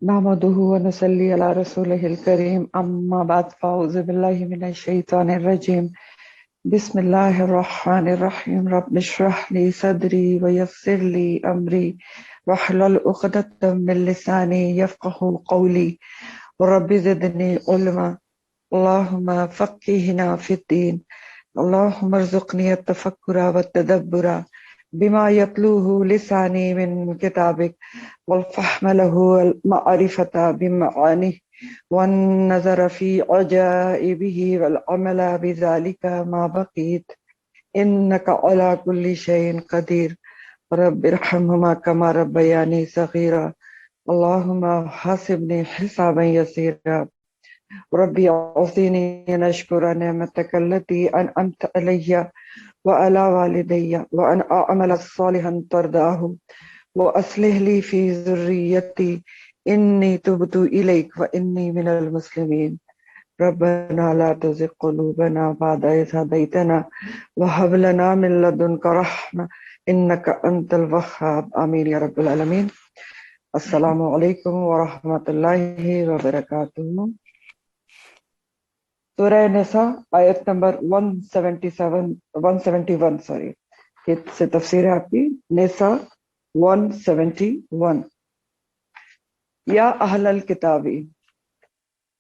نحمده ونصلي على رسوله الكريم أما بعد فأعوذ بالله من الشيطان الرجيم بسم الله الرحمن الرحيم رب اشرح لي صدري ويسر لي أمري واحلل عقدة من لساني يفقه قولي رب زدني علما اللهم فقهنا في الدين اللهم ارزقني التفكر والتدبر بما يتلوه لساني من كتابك والفهم له المعرفة بمعانيه والنظر في عجائبه والعمل بذلك ما بقيت إنك على كل شيء قدير رب ارحمهما كما ربياني صغيرا اللهم حاسبني حسابا يسيرا ربي أوصيني أن أشكر نعمتك التي أنعمت علي وعلى والدي وأن أعمل صالحا ترضاه وأصلح لي في ذريتي إني تبت إليك وإني من المسلمين ربنا لا تزغ قلوبنا بعد إذ هديتنا وهب لنا من لدنك رحمة إنك أنت الوهاب آمين يا رب العالمين. السلام علیکم ورحمۃ اللہ وبرکاتہ. سورہ نساء آیت نمبر 171 سے تفسیر ہے آپ کی. نساء 171. یا اہل الکتابی،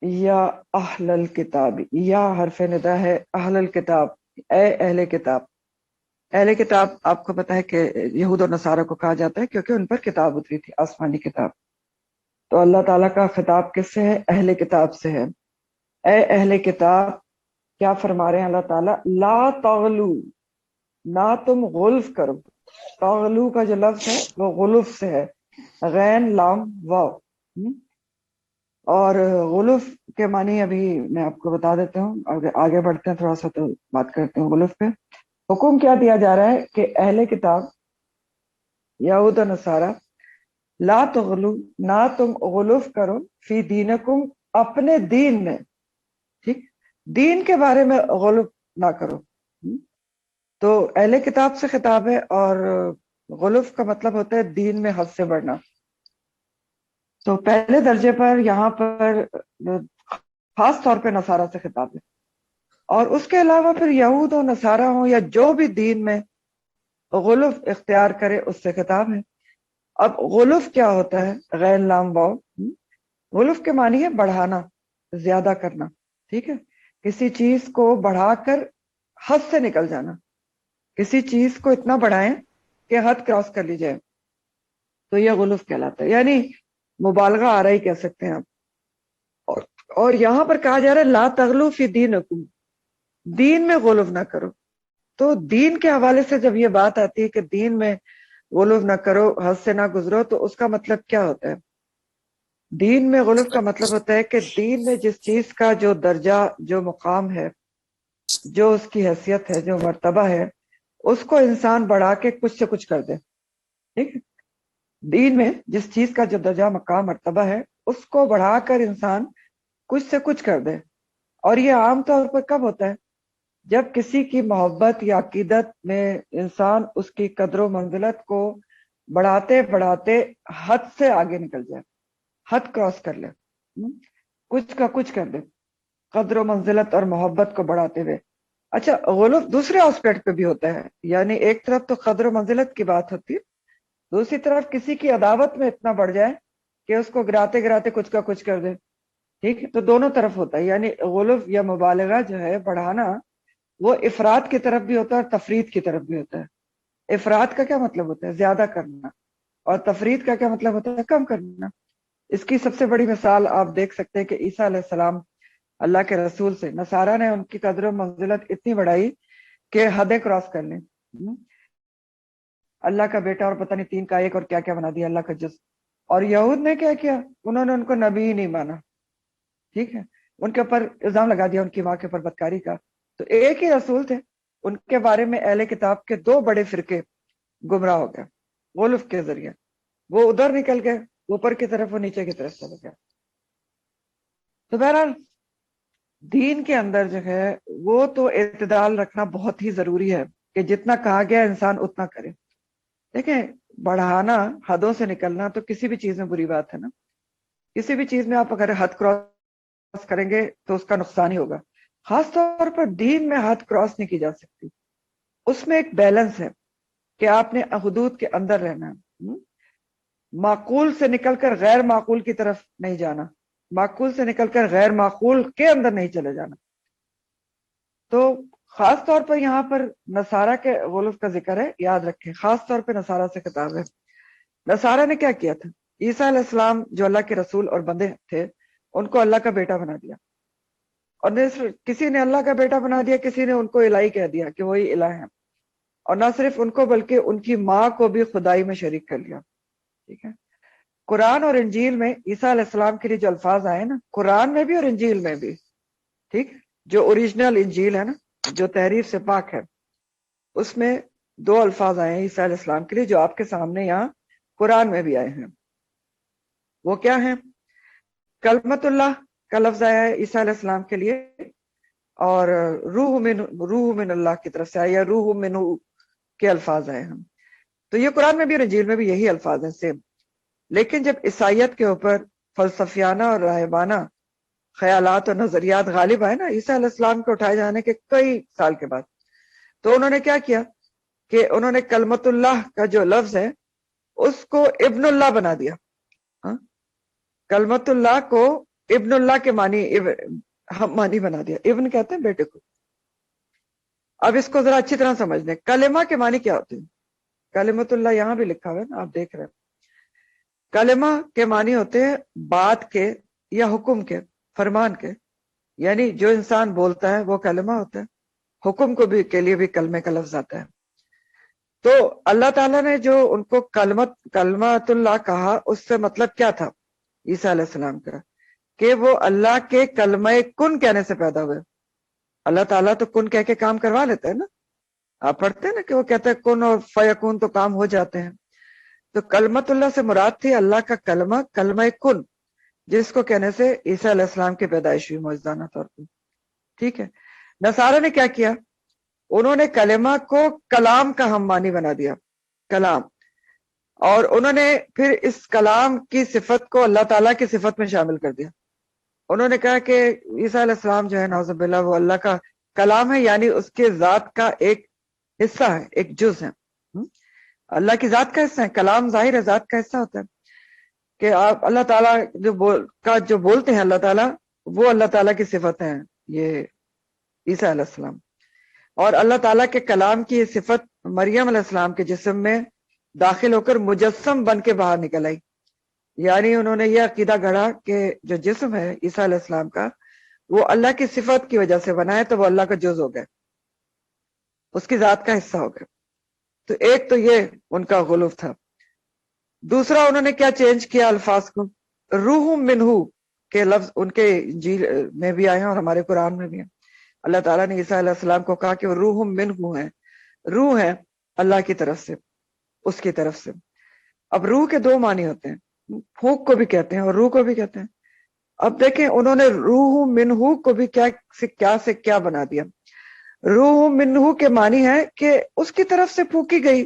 یا اہل الکتاب، یا حرف ندا ہے اہل الکتاب، اے اہل کتاب. اہل کتاب آپ کو پتا ہے کہ یہود اور نصارہ کو کہا جاتا ہے کیونکہ ان پر کتاب اتری تھی، آسمانی کتاب. تو اللہ تعالیٰ کا خطاب کس سے ہے؟ اہل کتاب سے ہے. اے اہل کتاب، کیا فرما رہے ہیں اللہ تعالیٰ؟ لا تغلو، نہ تم غلف کرو. تغلو کا جو لفظ ہے وہ غلف سے ہے، غین لام واو. اور غلف کے معنی ابھی میں آپ کو بتا دیتا ہوں، آگے بڑھتے ہیں تھوڑا سا تو بات کرتے ہیں غلف پہ. حکم کیا دیا جا رہا ہے کہ اہل کتاب یہود و نصارہ، لا تغلو، نہ تم غلف کرو، فی دینکم، اپنے دین میں. ٹھیک، دین کے بارے میں غلف نہ کرو. تو اہل کتاب سے خطاب ہے، اور غلف کا مطلب ہوتا ہے دین میں حد سے بڑھنا. تو پہلے درجے پر یہاں پر خاص طور پہ نصارہ سے خطاب ہے، اور اس کے علاوہ پھر یہود و نصارہ ہوں یا جو بھی دین میں غلف اختیار کرے اس سے خطاب ہے. اب غلف کیا ہوتا ہے؟ غیر لام واو. غلف کے معنی ہے بڑھانا، زیادہ کرنا. ٹھیک ہے، کسی چیز کو بڑھا کر حد سے نکل جانا. کسی چیز کو اتنا بڑھائیں کہ حد کراس کر لی جائے، تو یہ غلف کہلاتا ہے. یعنی مبالغہ آ رہا ہی کہہ سکتے ہیں آپ. اور یہاں پر کہا جا رہا ہے لا تغلو فی دینکم، دین میں غلف نہ کرو. تو دین کے حوالے سے جب یہ بات آتی ہے کہ دین میں غلف نہ کرو، حد سے نہ گزرو، تو اس کا مطلب کیا ہوتا ہے؟ دین میں غلف کا مطلب ہوتا ہے کہ دین میں جس چیز کا جو درجہ، جو مقام ہے، جو اس کی حیثیت ہے، جو مرتبہ ہے، اس کو انسان بڑھا کے کچھ سے کچھ کر دے. ٹھیک، دین میں جس چیز کا جو درجہ، مقام، مرتبہ ہے، اس کو بڑھا کر انسان کچھ سے کچھ کر دے. اور یہ عام طور پر کب ہوتا ہے؟ جب کسی کی محبت یا عقیدت میں انسان اس کی قدر و منزلت کو بڑھاتے بڑھاتے حد سے آگے نکل جائے، حد کراس کر لے، کچھ کا کچھ کر دے، قدر و منزلت اور محبت کو بڑھاتے ہوئے. اچھا، غلف دوسرے آسپیکٹ پہ بھی ہوتا ہے. یعنی ایک طرف تو قدر و منزلت کی بات ہوتی ہے، دوسری طرف کسی کی عداوت میں اتنا بڑھ جائے کہ اس کو گراتے گراتے کچھ کا کچھ کر دے. ٹھیک ہے، تو دونوں طرف ہوتا ہے. یعنی غلف یا مبالغہ جو ہے، بڑھانا، وہ افراد کی طرف بھی ہوتا ہے اور تفرید کی طرف بھی ہوتا ہے. افراد کا کیا مطلب ہوتا ہے؟ زیادہ کرنا. اور تفرید کا کیا مطلب ہوتا ہے؟ کم کرنا. اس کی سب سے بڑی مثال آپ دیکھ سکتے ہیں کہ عیسیٰ علیہ السلام اللہ کے رسول سے نصارہ نے ان کی قدر و منزلت اتنی بڑھائی کہ حدیں کراس کر لیں. اللہ کا بیٹا اور پتہ نہیں 3 کا 1 اور کیا کیا بنا دیا، اللہ کا جز. اور یہود نے کیا کیا؟ انہوں نے ان کو نبی ہی نہیں مانا. ٹھیک ہے، ان کے اوپر الزام لگا دیا ان کی ماں کے اوپر بدکاری کا. تو ایک ہی رسول تھے، ان کے بارے میں اہل کتاب کے 2 بڑے فرقے گمراہ ہو گئے غلف کے ذریعے. وہ ادھر نکل گئے اوپر کی طرف، وہ نیچے کی طرف چلے گئے. تو بہرحال دین کے اندر جو ہے وہ تو اعتدال رکھنا بہت ہی ضروری ہے کہ جتنا کہا گیا انسان اتنا کرے. دیکھیں، بڑھانا، حدوں سے نکلنا تو کسی بھی چیز میں بری بات ہے نا. کسی بھی چیز میں آپ اگر حد کراس کریں گے تو اس کا نقصان ہی ہوگا. خاص طور پر دین میں حد کراس نہیں کی جا سکتی. اس میں ایک بیلنس ہے کہ آپ نے حدود کے اندر رہنا ہے. معقول سے نکل کر غیر معقول کی طرف نہیں جانا، معقول سے نکل کر غیر معقول کے اندر نہیں چلے جانا. تو خاص طور پر یہاں پر نصارہ کے غلو کا ذکر ہے، یاد رکھیں خاص طور پہ نصارہ سے خطاب ہے. نصارہ نے کیا کیا تھا؟ عیسیٰ علیہ السلام جو اللہ کے رسول اور بندے تھے ان کو اللہ کا بیٹا بنا دیا، اور کسی نے اللہ کا بیٹا بنا دیا، کسی نے ان کو الہی کہہ دیا کہ وہی الہ ہے، اور نہ صرف ان کو بلکہ ان کی ماں کو بھی خدائی میں شریک کر لیا. ٹھیک ہے. قرآن اور انجیل میں عیسیٰ علیہ السلام کے لیے جو الفاظ آئے نا، قرآن میں بھی اور انجیل میں بھی، ٹھیک، جو اوریجنل انجیل ہے نا، جو تحریف سے پاک ہے، اس میں 2 الفاظ آئے ہیں عیسیٰ علیہ السلام کے لیے جو آپ کے سامنے یہاں قرآن میں بھی آئے ہیں. وہ کیا ہیں؟ کلمت اللہ کا لفظ آیا ہے عیسیٰ علیہ السلام کے لیے، اور روح من اللہ کی طرف سے آیا، یا روح منہ کے الفاظ آئے ہیں. تو یہ قرآن میں بھی اور انجیل میں بھی یہی الفاظ ہیں سیم. لیکن جب عیسائیت کے اوپر فلسفیانہ اور راہبانہ خیالات اور نظریات غالب آئے نا عیسیٰ علیہ السلام کو اٹھائے جانے کے کئی سال کے بعد، تو انہوں نے کیا کیا کہ انہوں نے کلمت اللہ کا جو لفظ ہے اس کو ابن اللہ بنا دیا. کلمت اللہ کو ابن اللہ کے معنی بنا دیا. ابن کہتے ہیں بیٹے کو. اب اس کو ذرا اچھی طرح سمجھ لیں. کلمہ کے معنی کیا ہوتے ہیں؟ کلمت اللہ یہاں بھی لکھا ہوا ہے نا، آپ دیکھ رہے ہیں. کلمہ کے معنی ہوتے ہیں بات کے یا حکم کے، فرمان کے، یعنی جو انسان بولتا ہے وہ کلمہ ہوتا ہے. حکم کو بھی کے لیے بھی کلمے کا لفظ آتا ہے. تو اللہ تعالیٰ نے جو ان کو کلمت اللہ کہا، اس سے مطلب کیا تھا عیسیٰ علیہ السلام کا؟ کہ وہ اللہ کے کلمہ کن کہنے سے پیدا ہوئے. اللہ تعالیٰ تو کن کہہ کے کام کروا لیتے ہیں نا، آپ پڑھتے ہیں نا کہ وہ کہتے ہیں کن اور فیکون تو کام ہو جاتے ہیں. تو کلمت اللہ سے مراد تھی اللہ کا کلمہ، کلمہ کن، جس کو کہنے سے عیسیٰ علیہ السلام کی پیدائش ہوئی معجزانہ طور پر. ٹھیک ہے. نصارہ نے کیا کیا؟ انہوں نے کلمہ کو کلام کا ہم معنی بنا دیا، کلام، اور انہوں نے پھر اس کلام کی صفت کو اللہ تعالیٰ کی صفت میں شامل کر دیا. انہوں نے کہا کہ عیسیٰ علیہ السلام جو ہے نعوذ باللہ وہ اللہ کا کلام ہے، یعنی اس کے ذات کا ایک حصہ ہے، ایک جز ہے. اللہ کی ذات کا حصہ ہے. کلام ظاہر ہے ذات کا حصہ ہوتا ہے کہ آپ اللہ تعالیٰ جو بولتے ہیں اللہ تعالیٰ، وہ اللہ تعالیٰ کی صفت ہیں یہ عیسیٰ علیہ السلام. اور اللہ تعالیٰ کے کلام کی یہ صفت مریم علیہ السلام کے جسم میں داخل ہو کر مجسم بن کے باہر نکل آئی. یعنی انہوں نے یہ عقیدہ گڑھا کہ جو جسم ہے عیسیٰ علیہ السلام کا وہ اللہ کی صفت کی وجہ سے بنا ہے، تو وہ اللہ کا جز ہو گئے، اس کی ذات کا حصہ ہو گئے. تو ایک تو یہ ان کا غلو تھا. دوسرا انہوں نے کیا چینج کیا الفاظ کو؟ روح منہ کے لفظ ان کے انجیل میں بھی آئے ہیں اور ہمارے قرآن میں بھی ہیں. اللہ تعالیٰ نے عیسیٰ علیہ السلام کو کہا کہ وہ روح منہ ہے، روح ہے اللہ کی طرف سے، اس کی طرف سے. اب روح کے 2 معنی ہوتے ہیں، پھونک کو بھی کہتے ہیں اور روح کو بھی کہتے ہیں. اب دیکھیں انہوں نے روح منہ کو بھی کیا سے کیا بنا دیا. روح منہ کے معنی ہے کہ اس کی طرف سے پھونکی گئی،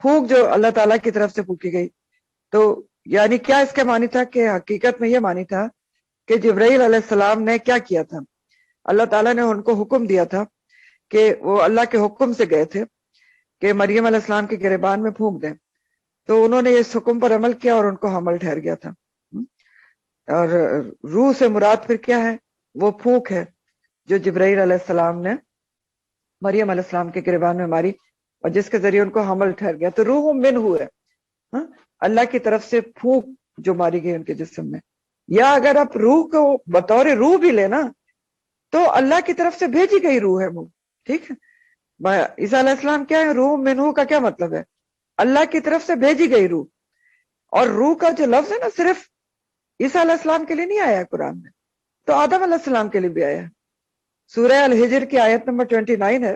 پھونک جو اللہ تعالیٰ کی طرف سے پھونکی گئی. تو یعنی کیا اس کا معنی تھا؟ کہ حقیقت میں یہ معنی تھا کہ جبرائیل علیہ السلام نے کیا کیا تھا؟ اللہ تعالیٰ نے ان کو حکم دیا تھا کہ وہ اللہ کے حکم سے گئے تھے کہ مریم علیہ السلام کے گریبان میں پھونک دیں. تو انہوں نے اس حکم پر عمل کیا اور ان کو حمل ٹھہر گیا تھا. اور روح سے مراد پھر کیا ہے؟ وہ پھونک ہے جو جبرائیل علیہ السلام نے مریم علیہ السلام کے گریبان میں ماری اور جس کے ذریعے ان کو حمل ٹھہر گیا. تو روح منہ ہے، اللہ کی طرف سے پھونک جو ماری گئی ان کے جسم میں. یا اگر آپ روح کو بطور روح بھی لینا تو اللہ کی طرف سے بھیجی گئی روح ہے وہ. ٹھیک ہے. عیسیٰ علیہ السلام کیا ہے؟ روح منہ کا کیا مطلب ہے؟ اللہ کی طرف سے بھیجی گئی روح. اور روح کا جو لفظ ہے نا صرف عیسیٰ علیہ السلام کے لیے نہیں آیا ہے قرآن میں، تو آدم علیہ السلام کے لیے بھی آیا ہے. سورہ الحجر کی آیت نمبر 29 ہے،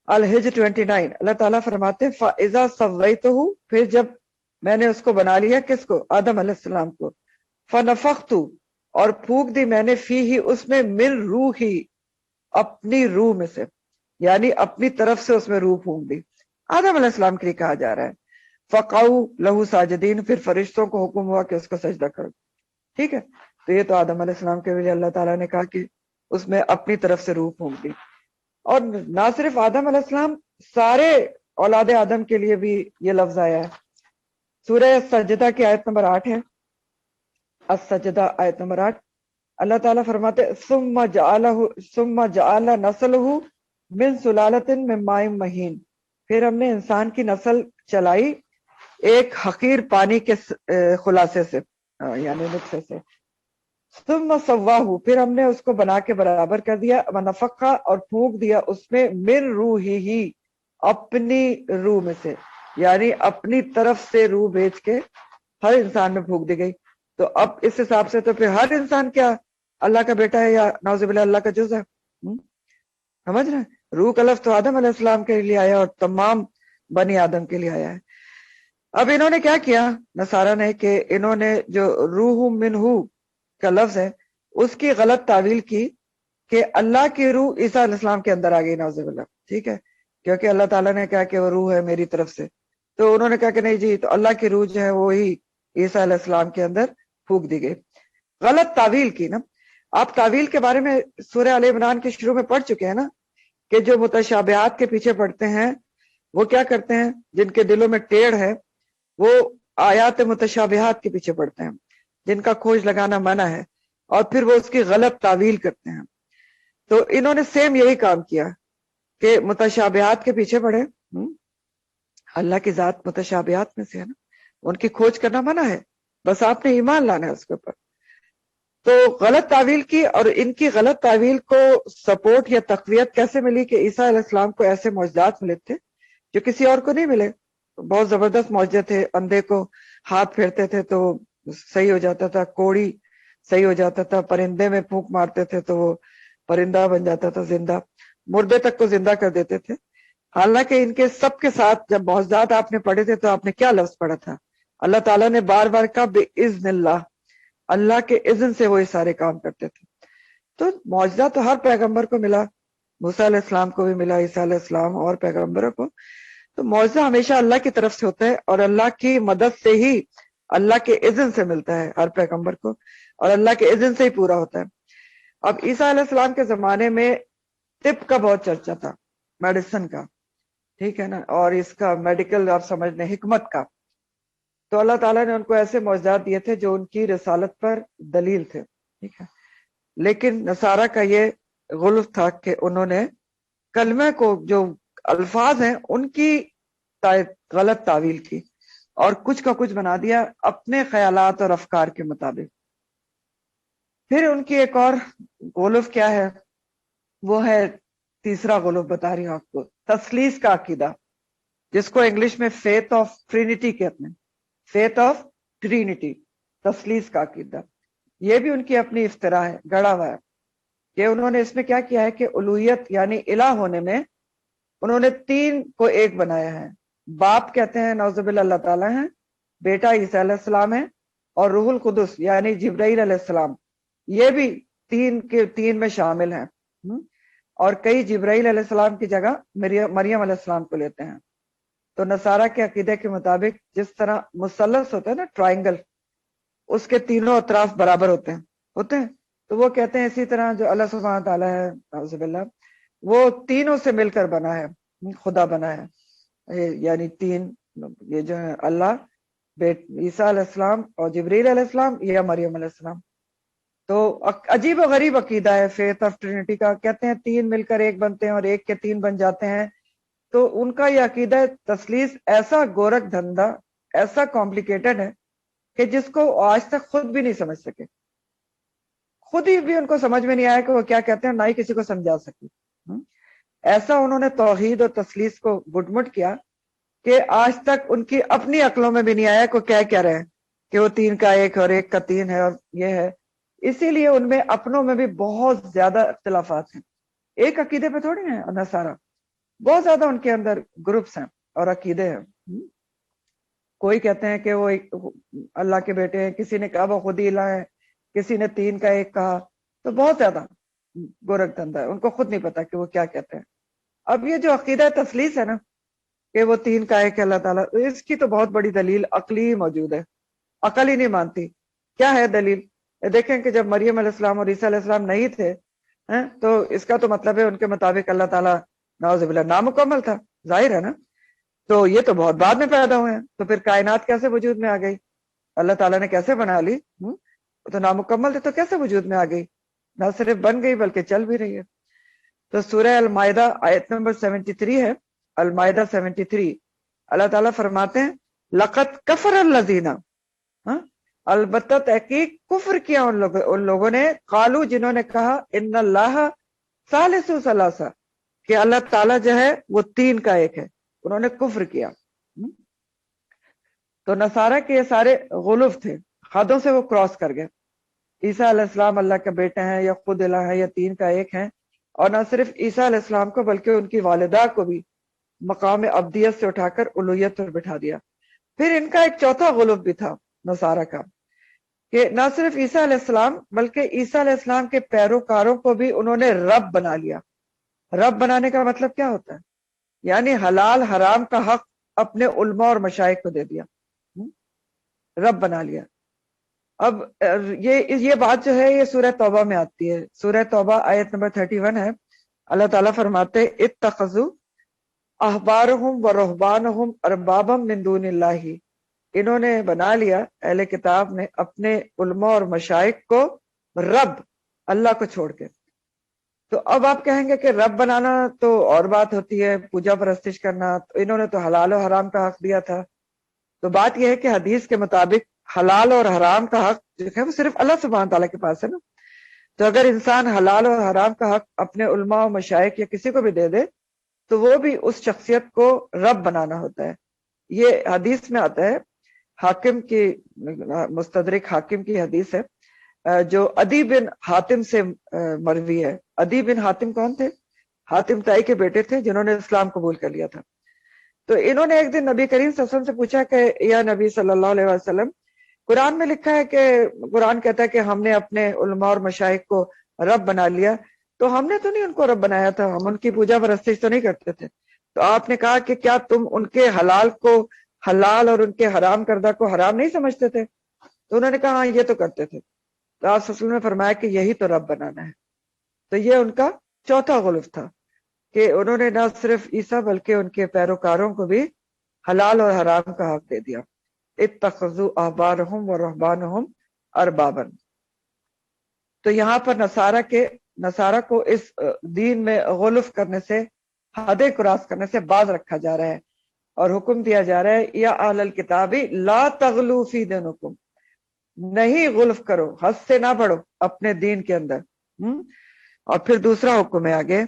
الحجر 29. اللہ تعالیٰ فرماتے ہیں فَإِذَا سَوَّيْتُهُ، پھر جب میں نے اس کو بنا لیا، کس کو؟ آدم علیہ السلام کو. فَنَفَخْتُ، اور پھونک دی میں نے، فِيهِ، اس میں، مِن روحی، اپنی روح میں سے، یعنی اپنی طرف سے اس میں روح پھونک دی. آدم علیہ السلام کے لیے کہا جا رہا ہے. فَقَعُوا لَهُ سَاجِدِينَ، پھر فرشتوں کو حکم ہوا کہ اس کو سجدہ کرو. ٹھیک ہے. تو یہ تو آدم علیہ السلام کے لیے اللہ تعالیٰ نے کہا کہ اس میں اپنی طرف سے روح پھونک دی. اور نہ صرف آدم علیہ السلام، سارے اولاد آدم کے لیے بھی یہ لفظ آیا ہے. سورہ سجدہ کی آیت نمبر 8 ہے، السجدہ آیت نمبر 8. اللہ تعالیٰ فرماتے ثم جعل نسلہ من سلالۃ من ماء مہین، پھر ہم نے انسان کی نسل چلائی ایک حقیر پانی کے خلاصے سے، یعنی نطفے سے. ثم سواہ، پھر ہم نے اس کو بنا کے برابر کر دیا، ونفخ، اور پھونک دیا اس میں، من روحہ، اپنی روح میں سے، یعنی اپنی طرف سے روح بھیج کے ہر انسان میں پھونک دی گئی. تو اب اس حساب سے تو پھر ہر انسان کیا اللہ کا بیٹا ہے یا نعوذ باللہ اللہ کا جز ہے؟ سمجھ رہے ہیں؟ روح کا لفظ تو آدم علیہ السلام کے لیے آیا اور تمام بنی آدم کے لیے آیا ہے. اب انہوں نے کیا کیا نصارہ نے، کہ انہوں نے جو روح منہ کا لفظ ہے اس کی غلط تعویل کی کہ اللہ کی روح عیسیٰ علیہ السلام کے اندر آ گئی، نعوذ باللہ. ٹھیک ہے، کیونکہ اللہ تعالیٰ نے کہا کہ وہ روح ہے میری طرف سے، تو انہوں نے کہا کہ نہیں جی، تو اللہ کی روح جو ہے وہی عیسیٰ علیہ السلام کے اندر پھونک دی گئی. غلط تعویل کی نا. آپ تعویل کے بارے میں سورہ آل عمران کے شروع میں پڑھ چکے ہیں نا، کہ جو متشابہات کے پیچھے پڑتے ہیں وہ کیا کرتے ہیں، جن کے دلوں میں ٹیڑھ ہے وہ آیات متشابہات کے پیچھے پڑتے ہیں، جن کا کھوج لگانا منع ہے، اور پھر وہ اس کی غلط تعویل کرتے ہیں. تو انہوں نے سیم یہی کام کیا کہ متشابہات کے پیچھے پڑے. اللہ کی ذات متشابہات میں سے ہے نا، ان کی کھوج کرنا منع ہے، بس آپ نے ایمان لانا ہے اس کے اوپر. تو غلط تعویل کی، اور ان کی غلط تعویل کو سپورٹ یا تقویت کیسے ملی کہ عیسیٰ علیہ السلام کو ایسے معجزات ملے تھے جو کسی اور کو نہیں ملے. بہت زبردست معجزے تھے، اندھے کو ہاتھ پھیرتے تھے تو صحیح ہو جاتا تھا، کوڑی صحیح ہو جاتا تھا، پرندے میں پھونک مارتے تھے تو وہ پرندہ بن جاتا تھا زندہ، مردے تک کو زندہ کر دیتے تھے. حالانکہ ان کے سب کے ساتھ جب معجزات آپ نے پڑھے تھے تو آپ نے کیا لفظ پڑھا تھا؟ اللہ تعالیٰ نے بار بار کہا بِإِذْنِ اللہ، اللہ کے اذن سے وہ یہ سارے کام کرتے تھے. تو معجزہ تو ہر پیغمبر کو ملا، موسیٰ علیہ السلام کو بھی ملا، عیسیٰ علیہ السلام اور پیغمبروں کو. تو معجزہ ہمیشہ اللہ کی طرف سے ہوتا ہے، اور اللہ کی مدد سے ہی، اللہ کے اذن سے ملتا ہے ہر پیغمبر کو، اور اللہ کے اذن سے ہی پورا ہوتا ہے. اب عیسیٰ علیہ السلام کے زمانے میں طب کا بہت چرچا تھا، میڈیسن کا، ٹھیک ہے نا، اور اس کا میڈیکل آپ سمجھنے حکمت کا. تو اللہ تعالیٰ نے ان کو ایسے معجزات دیے تھے جو ان کی رسالت پر دلیل تھے، ٹھیک ہے. لیکن نصارہ کا یہ غلط تھا کہ انہوں نے کلمہ کو، جو الفاظ ہیں ان کی غلط تعویل کی اور کچھ کا کچھ بنا دیا اپنے خیالات اور افکار کے مطابق. پھر ان کی ایک اور غلط کیا ہے، وہ ہے تیسرا غلط بتا رہی ہوں آپ کو، تثلیث کا عقیدہ، جس کو انگلش میں فیتھ آف ٹرینٹی کہتے ہیں، فیتھ آف ٹرینٹی، تثلیث کا عقیدہ. یہ بھی ان کی اپنی افتراء ہے، گڑا ہوا ہے، کہ انہوں نے اس میں کیا کیا ہے کہ الوہیت یعنی الہ ہونے میں انہوں نے تین کو ایک بنایا ہے. باپ کہتے ہیں نعوذ باللہ اللہ تعالیٰ ہیں، بیٹا عیسیٰ علیہ السلام ہے، اور روح القدس یعنی جبرائیل علیہ السلام، یہ بھی تین کے تین میں شامل ہیں. اور کئی جبرائیل علیہ السلام کی جگہ مریم علیہ السلام کو لیتے ہیں. تو نصارہ کے عقیدے کے مطابق جس طرح مثلث ہوتا ہے نا، ٹرائنگل، اس کے تینوں اطراف برابر ہوتے ہیں، تو وہ کہتے ہیں اسی طرح جو اللہ سبحانہ تعالیٰ ہے نعوذ باللہ، وہ تینوں سے مل کر بنا ہے، خدا بنا ہے. یعنی تین، یہ جو ہے اللہ، عیسیٰ علیہ السلام اور جبریل علیہ السلام یا مریم علیہ السلام. تو عجیب و غریب عقیدہ ہے فیتھ آف ٹرینٹی کا. کہتے ہیں تین مل کر ایک بنتے ہیں اور ایک کے تین بن جاتے ہیں. تو ان کا یہ عقیدہ تثلیث ایسا گورکھ دھندا، ایسا کمپلیکیٹڈ ہے کہ جس کو آج تک خود بھی نہیں سمجھ سکے، خود ہی بھی ان کو سمجھ میں نہیں آیا کہ وہ کیا کہتے ہیں، نہ ہی کسی کو سمجھا سکے. ایسا انہوں نے توحید اور تثلیث کو گٹ کیا کہ آج تک ان کی اپنی عقلوں میں بھی نہیں آیا کہ کیا رہے ہیں کہ وہ تین کا ایک اور ایک کا تین ہے اور یہ ہے. اسی لیے ان میں اپنوں میں بھی بہت زیادہ اختلافات ہیں، ایک عقیدے پہ تھوڑی ہیں نصارہ، بہت زیادہ ان کے اندر گروپس ہیں اور عقیدے ہیں. کوئی کہتے ہیں کہ وہ اللہ کے بیٹے ہیں، کسی نے کہا وہ خود ہی الہ ہے، کسی نے تین کا ایک کہا. تو بہت زیادہ گورکھ دھندا ہے، ان کو خود نہیں پتا کہ وہ کیا کہتے ہیں. اب یہ جو عقیدہ تثلیث ہے نا کہ وہ تین کا ایک ہے اللہ تعالیٰ، اس کی تو بہت بڑی دلیل عقلی موجود ہے، عقل ہی نہیں مانتی. کیا ہے دلیل؟ دیکھیں کہ جب مریم علیہ السلام اور عیسیٰ علیہ السلام نہیں تھے تو اس کا تو مطلب ہے ان کے مطابق اللہ تعالیٰ نعوذ باللہ نامکمل تھا، ظاہر ہے نا. تو یہ تو بہت بعد میں پیدا ہوئے ہیں، تو پھر کائنات کیسے وجود میں آ گئی؟ اللہ تعالیٰ نے کیسے بنا لی؟ تو نامکمل تھے تو کیسے وجود میں آ گئی؟ نہ صرف بن گئی بلکہ چل بھی رہی ہے. تو سورہ المائدہ آیت نمبر 73 ہے، المائدہ 73. اللہ تعالیٰ فرماتے ہیں لقد کفر الذین، البتہ تحقیق کفر کیا ان لوگوں نے، قالو جنہوں نے کہا ان اللہ ثالث ثلاثہ، کہ اللہ تعالیٰ جو ہے وہ تین کا ایک ہے. انہوں نے کفر کیا. تو نصارہ کے یہ سارے غلوف تھے، حدوں سے وہ کراس کر گئے. عیسیٰ علیہ السلام اللہ کے بیٹے ہیں یا خود الہ ہے یا تین کا ایک ہیں. اور نہ صرف عیسیٰ علیہ السلام کو بلکہ ان کی والدہ کو بھی مقام عبدیت سے اٹھا کر الوہیت پر بٹھا دیا. پھر ان کا ایک چوتھا غلوف بھی تھا نصارہ کا، کہ نہ صرف عیسیٰ علیہ السلام بلکہ عیسیٰ علیہ السلام کے پیروکاروں کو بھی انہوں نے رب بنا لیا. رب بنانے کا مطلب کیا ہوتا ہے؟ یعنی حلال حرام کا حق اپنے علماء اور مشائخ کو دے دیا، رب بنا لیا. اب یہ بات جو ہے یہ سورہ توبہ میں آتی ہے. سورہ توبہ آیت نمبر 31 ہے. اللہ تعالیٰ فرماتے اتخذوا احبارہم و رہبانہم اربابا من دون اللہ، انہوں نے بنا لیا، اہل کتاب نے، اپنے علماء اور مشائخ کو رب، اللہ کو چھوڑ کے. تو اب آپ کہیں گے کہ رب بنانا تو اور بات ہوتی ہے، پوجا پرستش کرنا، تو انہوں نے تو حلال و حرام کا حق دیا تھا. تو بات یہ ہے کہ حدیث کے مطابق حلال اور حرام کا حق جو ہے وہ صرف اللہ سبحانہ تعالیٰ کے پاس ہے نا. تو اگر انسان حلال اور حرام کا حق اپنے علماء و مشائخ یا کسی کو بھی دے دے تو وہ بھی اس شخصیت کو رب بنانا ہوتا ہے. یہ حدیث میں آتا ہے، حاکم کی، مستدرک حاکم کی حدیث ہے، جو عدی بن حاتم سے مروی ہے. عدی بن حاتم کون تھے؟ حاتم تائی کے بیٹے تھے جنہوں نے اسلام قبول کر لیا تھا. تو انہوں نے ایک دن نبی کریم صلی اللہ علیہ وسلم سے پوچھا کہ یا نبی صلی اللہ علیہ وسلم، قرآن میں لکھا ہے کہ، قرآن کہتا ہے کہ ہم نے اپنے علماء اور مشائخ کو رب بنا لیا، تو ہم نے تو نہیں ان کو رب بنایا تھا، ہم ان کی پوجا پرستش تو نہیں کرتے تھے. تو آپ نے کہا کہ کیا تم ان کے حلال کو حلال اور ان کے حرام کردہ کو حرام نہیں سمجھتے تھے؟ تو انہوں نے کہا ہاں یہ تو کرتے تھے. تو آپ صلی اللہ علیہ وسلم نے فرمایا کہ یہی تو رب بنانا ہے. تو یہ ان کا چوتھا غلف تھا کہ انہوں نے نہ صرف عیسیٰ بلکہ ان کے پیروکاروں کو بھی حلال اور حرام کا حق دے دیا. اتخذوا احبارہم و رہبانہم اربابا. تو یہاں پر نصارہ کو اس دین میں غلف کرنے سے، حدیں کراس کرنے سے باز رکھا جا رہا ہے اور حکم دیا جا رہا ہے یا اہل الکتاب لا تغلو فی دینکم، نہیں غلف کرو، حد سے نہ بڑھو اپنے دین کے اندر. اور پھر دوسرا حکم ہے آگے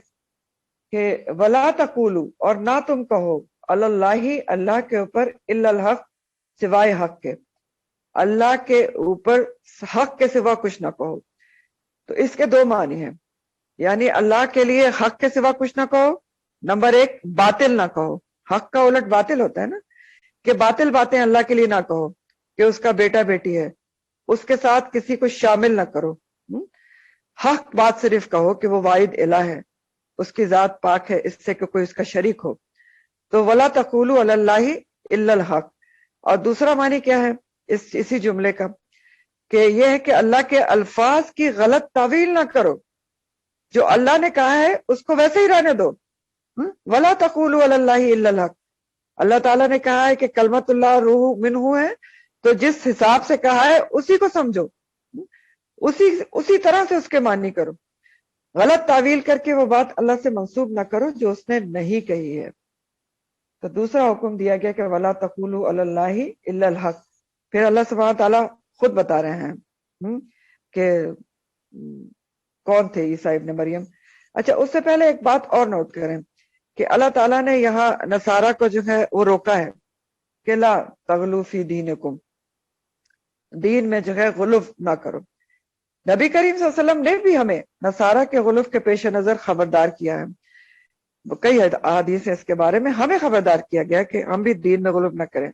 کہ ولا تقولوا، اور نہ تم کہو، علی اللہ، اللہ کے اوپر، الا الحق، سوائے حق کے، اللہ کے اوپر حق کے سوا کچھ نہ کہو. تو اس کے دو معنی ہیں، یعنی اللہ کے لیے حق کے سوا کچھ نہ کہو. نمبر ایک، باطل نہ کہو. حق کا الٹ باطل ہوتا ہے نا، کہ باطل باتیں اللہ کے لیے نہ کہو، کہ اس کا بیٹا بیٹی ہے، اس کے ساتھ کسی کو شامل نہ کرو. حق بات صرف کہو کہ وہ واحد الہ ہے، اس کی ذات پاک ہے اس سے کہ کوئی اس کا شریک ہو. تو ولا تقولوا علی اللہ الا الحق. اور دوسرا معنی کیا ہے اسی جملے کا، کہ یہ ہے کہ اللہ کے الفاظ کی غلط تعویل نہ کرو، جو اللہ نے کہا ہے اس کو ویسے ہی رہنے دو. ولا تقولوا علی اللہ الا الحق. اللہ تعالیٰ نے کہا ہے کہ کلمت اللہ روح منہ ہے، تو جس حساب سے کہا ہے اسی کو سمجھو، اسی طرح سے اس کے معنی کرو. غلط تعویل کر کے وہ بات اللہ سے منسوب نہ کرو جو اس نے نہیں کہی ہے. تو دوسرا حکم دیا گیا کہ ولا تقولوا علی اللہ الا الحق. پھر اللہ سبحانہ تعالیٰ خود بتا رہے ہیں کہ کون تھے عیسیٰ ابن مریم. اچھا، اس سے پہلے ایک بات اور نوٹ کریں کہ اللہ تعالیٰ نے یہاں نصارہ کو جو ہے وہ روکا ہے کہ لا تغلو فی دینکم، دین میں جو ہے غلف نہ کرو. نبی کریم صلی اللہ علیہ وسلم نے بھی ہمیں نصارہ کے غلف کے پیش نظر خبردار کیا ہے. کئی احادیث اس کے بارے میں ہمیں خبردار کیا گیا کہ ہم بھی دین میں غلف نہ کریں.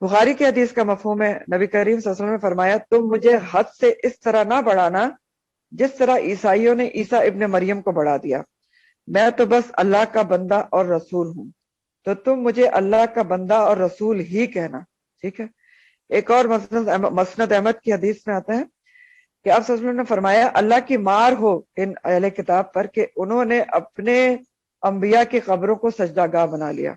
بخاری کی حدیث کا مفہوم ہے، نبی کریم صلی اللہ علیہ وسلم نے فرمایا تم مجھے حد سے اس طرح نہ بڑھانا جس طرح عیسائیوں نے عیسیٰ ابن مریم کو بڑھا دیا. میں تو بس اللہ کا بندہ اور رسول ہوں، تو تم مجھے اللہ کا بندہ اور رسول ہی کہنا. ٹھیک ہے. ایک اور مسند احمد کی حدیث میں آتا ہے کہ آپ صلی اللہ علیہ وسلم نے فرمایا اللہ کی مار ہو ان اہل کتاب پر کہ انہوں نے اپنے انبیاء کی قبروں کو سجدہ گاہ بنا لیا۔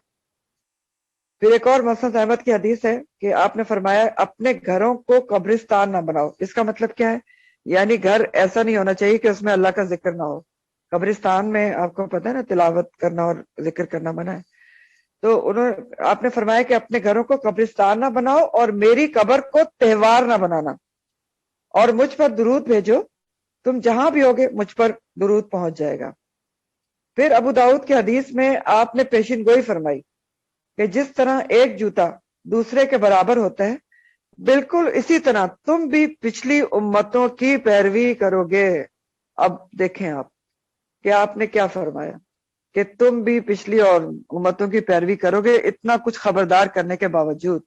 پھر ایک اور مسند احمد کی حدیث ہے کہ آپ نے فرمایا اپنے گھروں کو قبرستان نہ بناؤ۔ اس کا مطلب کیا ہے؟ یعنی گھر ایسا نہیں ہونا چاہیے کہ اس میں اللہ کا ذکر نہ ہو۔ قبرستان میں آپ کو پتہ ہے نا تلاوت کرنا اور ذکر کرنا منع ہے۔ تو آپ نے فرمایا کہ اپنے گھروں کو قبرستان نہ بناؤ اور میری قبر کو تہوار نہ بنانا، اور مجھ پر درود بھیجو، تم جہاں بھی ہوگے مجھ پر درود پہنچ جائے گا۔ پھر ابو داؤد کی حدیث میں آپ نے پیشین گوئی فرمائی کہ جس طرح ایک جوتا دوسرے کے برابر ہوتا ہے، بالکل اسی طرح تم بھی پچھلی امتوں کی پیروی کرو گے۔ اب دیکھیں آپ کہ آپ نے کیا فرمایا کہ تم بھی پچھلی اور امتوں کی پیروی کرو گے، اتنا کچھ خبردار کرنے کے باوجود۔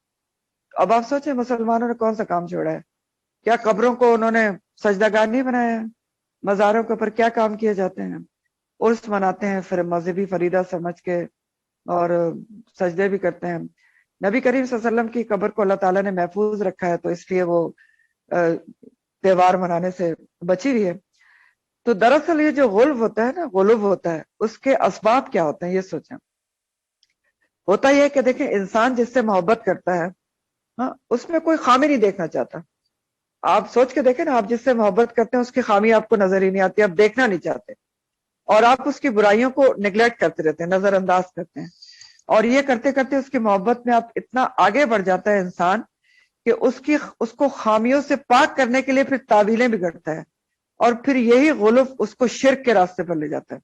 اب آپ سوچیں مسلمانوں نے کون سا کام چھوڑا ہے؟ کیا قبروں کو انہوں نے سجدہ گاہ نہیں بنایا ہے؟ مزاروں کے اوپر کیا کام کیے جاتے ہیں؟ عرس مناتے ہیں پھر مذہبی فریضہ سمجھ کے، اور سجدے بھی کرتے ہیں۔ نبی کریم صلی اللہ علیہ وسلم کی قبر کو اللہ تعالیٰ نے محفوظ رکھا ہے، تو اس لیے وہ تہوار منانے سے بچی ہوئی ہے۔ تو دراصل یہ جو غلو ہوتا ہے نا، غلو ہوتا ہے، اس کے اسباب کیا ہوتے ہیں یہ سوچیں۔ ہوتا یہ ہے کہ دیکھیں انسان جس سے محبت کرتا ہے، ہاں، اس میں کوئی خامی نہیں دیکھنا چاہتا۔ آپ سوچ کے دیکھیں نا، آپ جس سے محبت کرتے ہیں اس کی خامی آپ کو نظر ہی نہیں آتی، آپ دیکھنا نہیں چاہتے، اور آپ اس کی برائیوں کو نیگلیکٹ کرتے رہتے ہیں، نظر انداز کرتے ہیں، اور یہ کرتے کرتے اس کی محبت میں آپ اتنا آگے بڑھ جاتا ہے انسان کہ اس کو خامیوں سے پاک کرنے کے لیے پھر تعویلیں بگڑتا ہے، اور پھر یہی غلف اس کو شرک کے راستے پر لے جاتا ہے،